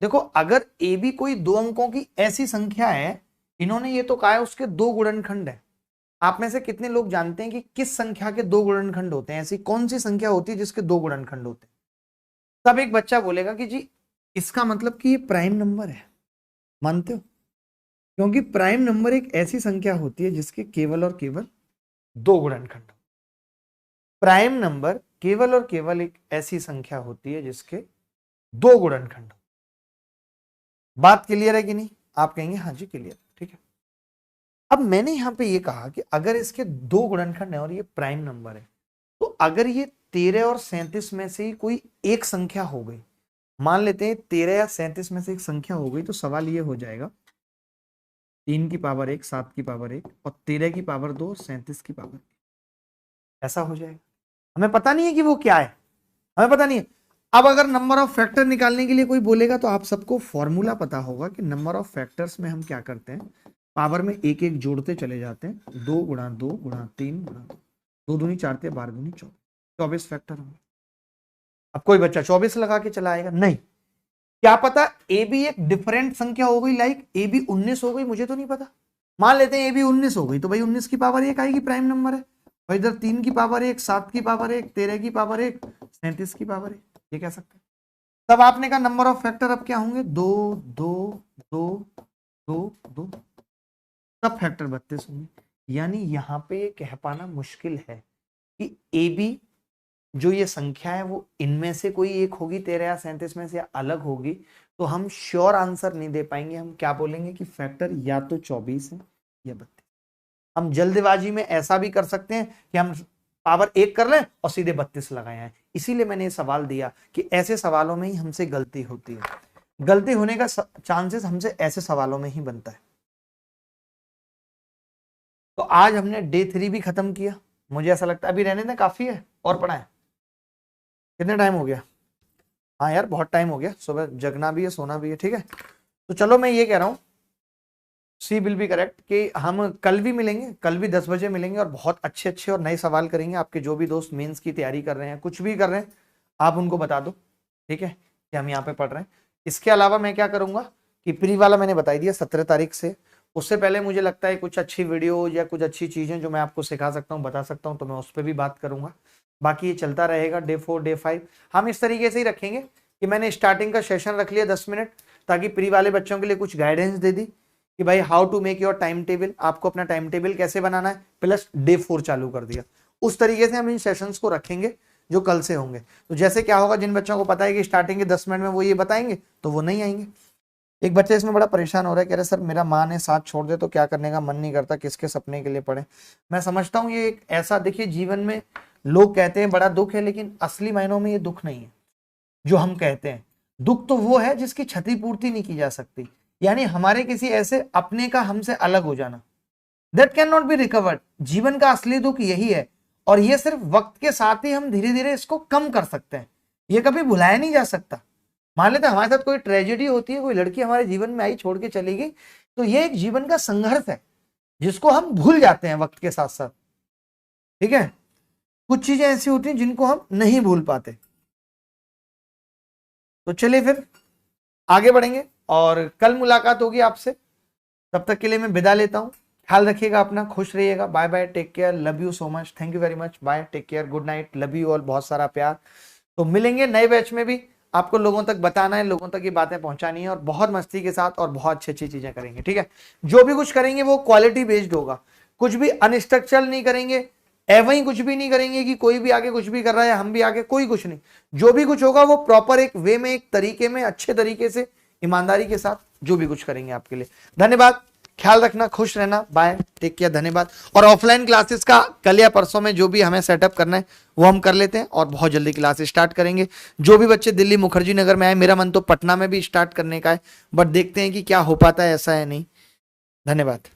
S1: देखो, अगर ए बी कोई 2 अंकों की ऐसी संख्या है, इन्होंने ये तो कहा है उसके 2 गुणनखंड है। आप में से कितने लोग जानते हैं कि किस संख्या के 2 गुणनखंड होते हैं, ऐसी कौन सी संख्या होती है जिसके 2 गुणनखंड होते हैं? तब एक बच्चा बोलेगा कि जी इसका मतलब कि ये प्राइम नंबर है। मानते हो? क्योंकि प्राइम नंबर एक ऐसी संख्या होती है जिसके केवल और केवल 2 गुणनखंड। प्राइम नंबर केवल और केवल एक ऐसी संख्या होती है जिसके 2 गुणनखंड। बात क्लियर है कि नहीं? आप कहेंगे हाँ जी क्लियर, ठीक है। अब मैंने यहां पे ये कहा कि अगर इसके 2 गुणनखंड है और ये प्राइम नंबर है, तो अगर ये 13 और 37 में से ही कोई एक संख्या हो गई, मान लेते हैं 13 या 37 में से एक संख्या हो गई, तो सवाल ये हो जाएगा 3 की पावर 1, 7 की पावर 1 और 13 की पावर 2, 37 की पावर, ऐसा हो जाएगा। हमें पता नहीं है कि वो क्या है, हमें पता नहीं है। अब अगर नंबर ऑफ फैक्टर निकालने के लिए कोई बोलेगा, तो आप सबको फॉर्मूला पता होगा कि नंबर ऑफ फैक्टर्स में हम क्या करते हैं, पावर में एक एक जोड़ते चले जाते हैं, 2 गुणा 2 गुणा 3 गुणा 2, 2 दूनी 4 12 दूनी 24, 24 फैक्टर होंगे। अब कोई बच्चा 24 लगा के चला आएगा, नहीं, क्या पता ए बी एक डिफरेंट संख्या हो गई, लाइक ए बी 19 हो गई, मुझे तो नहीं पता। मान लेते हैं ए बी 19 हो गई, तो भाई 19 की पावर 1 आएगी, प्राइम नंबर है। और इधर 3 की पावर 1, 7 की पावर 1, 13 की पावर 1, 37 की पावर 1, ये कह सकते हैं। तब आपने कहा नंबर ऑफ फैक्टर अब क्या होंगे, 2 2 2 2 2, तब फैक्टर 32 होंगे। यानी यहां पे कह पाना मुश्किल है कि ए बी जो ये संख्या है वो इनमें से कोई एक होगी, 13 या 37 में से अलग होगी, तो हम श्योर आंसर नहीं दे पाएंगे। हम क्या बोलेंगे कि फैक्टर या तो 24 है या 32। हम जल्दबाजी में ऐसा भी कर सकते हैं कि हम पावर 1 कर लें और सीधे 32 लगाए हैं। इसीलिए मैंने ये सवाल दिया कि ऐसे सवालों में ही हमसे गलती होती है। गलती होने का चांसेस हमसे ऐसे सवालों में ही बनता है। तो आज हमने डे 3 भी खत्म किया। मुझे ऐसा लगता है अभी रहने दें, काफी है और पढ़ा है। कितने टाइम हो गया? हाँ यार बहुत टाइम हो गया, सुबह जगना भी है, सोना भी है। ठीक है, तो चलो मैं ये कह रहा हूँ, सी विल बी करेक्ट, कि हम कल भी मिलेंगे, कल भी 10 बजे मिलेंगे और बहुत अच्छे अच्छे और नए सवाल करेंगे। आपके जो भी दोस्त मेंस की तैयारी कर रहे हैं, कुछ भी कर रहे हैं, आप उनको बता दो, ठीक है, कि हम यहाँ पे पढ़ रहे हैं। इसके अलावा मैं क्या करूंगा कि प्री वाला मैंने बताई दिया 17 तारीख से। उससे पहले मुझे लगता है कुछ अच्छी वीडियो या कुछ अच्छी चीजें जो मैं आपको सिखा सकता हूँ, बता सकता हूँ, तो मैं उस पर भी बात करूंगा। बाकी ये चलता रहेगा डे 4 डे 5। हम इस तरीके से ही रखेंगे कि मैंने स्टार्टिंग का सेशन रख लिया 10 मिनट, ताकि प्री वाले बच्चों के लिए कुछ गाइडेंस दे दी कि भाई how to make your time table, आपको अपना टाइम टेबल कैसे बनाना है, प्लस डे 4 चालू कर दिया। उस तरीके से हम इन सेशंस को रखेंगे जो कल से होंगे। तो जैसे क्या होगा, जिन बच्चों को पता है कि स्टार्टिंग के 10 मिनट में वो ये बताएंगे, तो वो नहीं आएंगे। एक बच्चे इसमें बड़ा परेशान हो रहा है, कह रहे सर मेरा माँ ने साथ छोड़ दे तो क्या करने का मन नहीं करता, किसके सपने के लिए पढ़े। मैं समझता हूँ ये एक ऐसा, देखिए जीवन में लोग कहते हैं बड़ा दुख है, लेकिन असली मायनों में ये दुख नहीं है जो हम कहते हैं। दुख तो वो है जिसकी क्षतिपूर्ति नहीं की जा सकती, यानी हमारे किसी ऐसे अपने का हमसे अलग हो जाना, that can not be recovered. जीवन का असली दुख यही है, और ये सिर्फ वक्त के साथ ही हम धीरे धीरे इसको कम कर सकते हैं। ये कभी भुलाया नहीं जा सकता। मान लेते हमारे साथ कोई ट्रेजेडी होती है, कोई लड़की हमारे जीवन में आई, छोड़ के चली गई, तो ये एक जीवन का संघर्ष है जिसको हम भूल जाते हैं वक्त के साथ साथ। ठीक है, कुछ चीजें ऐसी होती हैं जिनको हम नहीं भूल पाते। तो चलिए फिर आगे बढ़ेंगे और कल मुलाकात होगी आपसे। तब तक के लिए मैं विदा लेता हूं। ख्याल रखिएगा अपना, खुश रहिएगा। Bye bye, take care, love you so much, thank you very much, bye, take care, good night, love you all, बहुत सारा प्यार। तो मिलेंगे नए बैच में भी। आपको लोगों तक बताना है, लोगों तक ये बातें पहुंचानी है, और बहुत मस्ती के साथ और बहुत अच्छी अच्छी चीजें करेंगे। ठीक है, जो भी कुछ करेंगे वो क्वालिटी बेस्ड होगा, कुछ भी अनस्ट्रक्चरल नहीं करेंगे, वही कुछ भी नहीं करेंगे कि कोई भी आगे कुछ भी कर रहा है हम भी आगे, कोई कुछ नहीं। जो भी कुछ होगा वो प्रॉपर एक वे में, एक तरीके में, अच्छे तरीके से, ईमानदारी के साथ जो भी कुछ करेंगे आपके लिए। धन्यवाद, ख्याल रखना, खुश रहना, बाय, टेक केयर, धन्यवाद। और ऑफलाइन क्लासेस का कल या परसों में जो भी हमें सेटअप करना है वो हम कर लेते हैं, और बहुत जल्दी क्लास स्टार्ट करेंगे। जो भी बच्चे दिल्ली मुखर्जी नगर में आए, मेरा मन तो पटना में भी स्टार्ट करने का है, बट देखते हैं कि क्या हो पाता है, ऐसा है नहीं। धन्यवाद।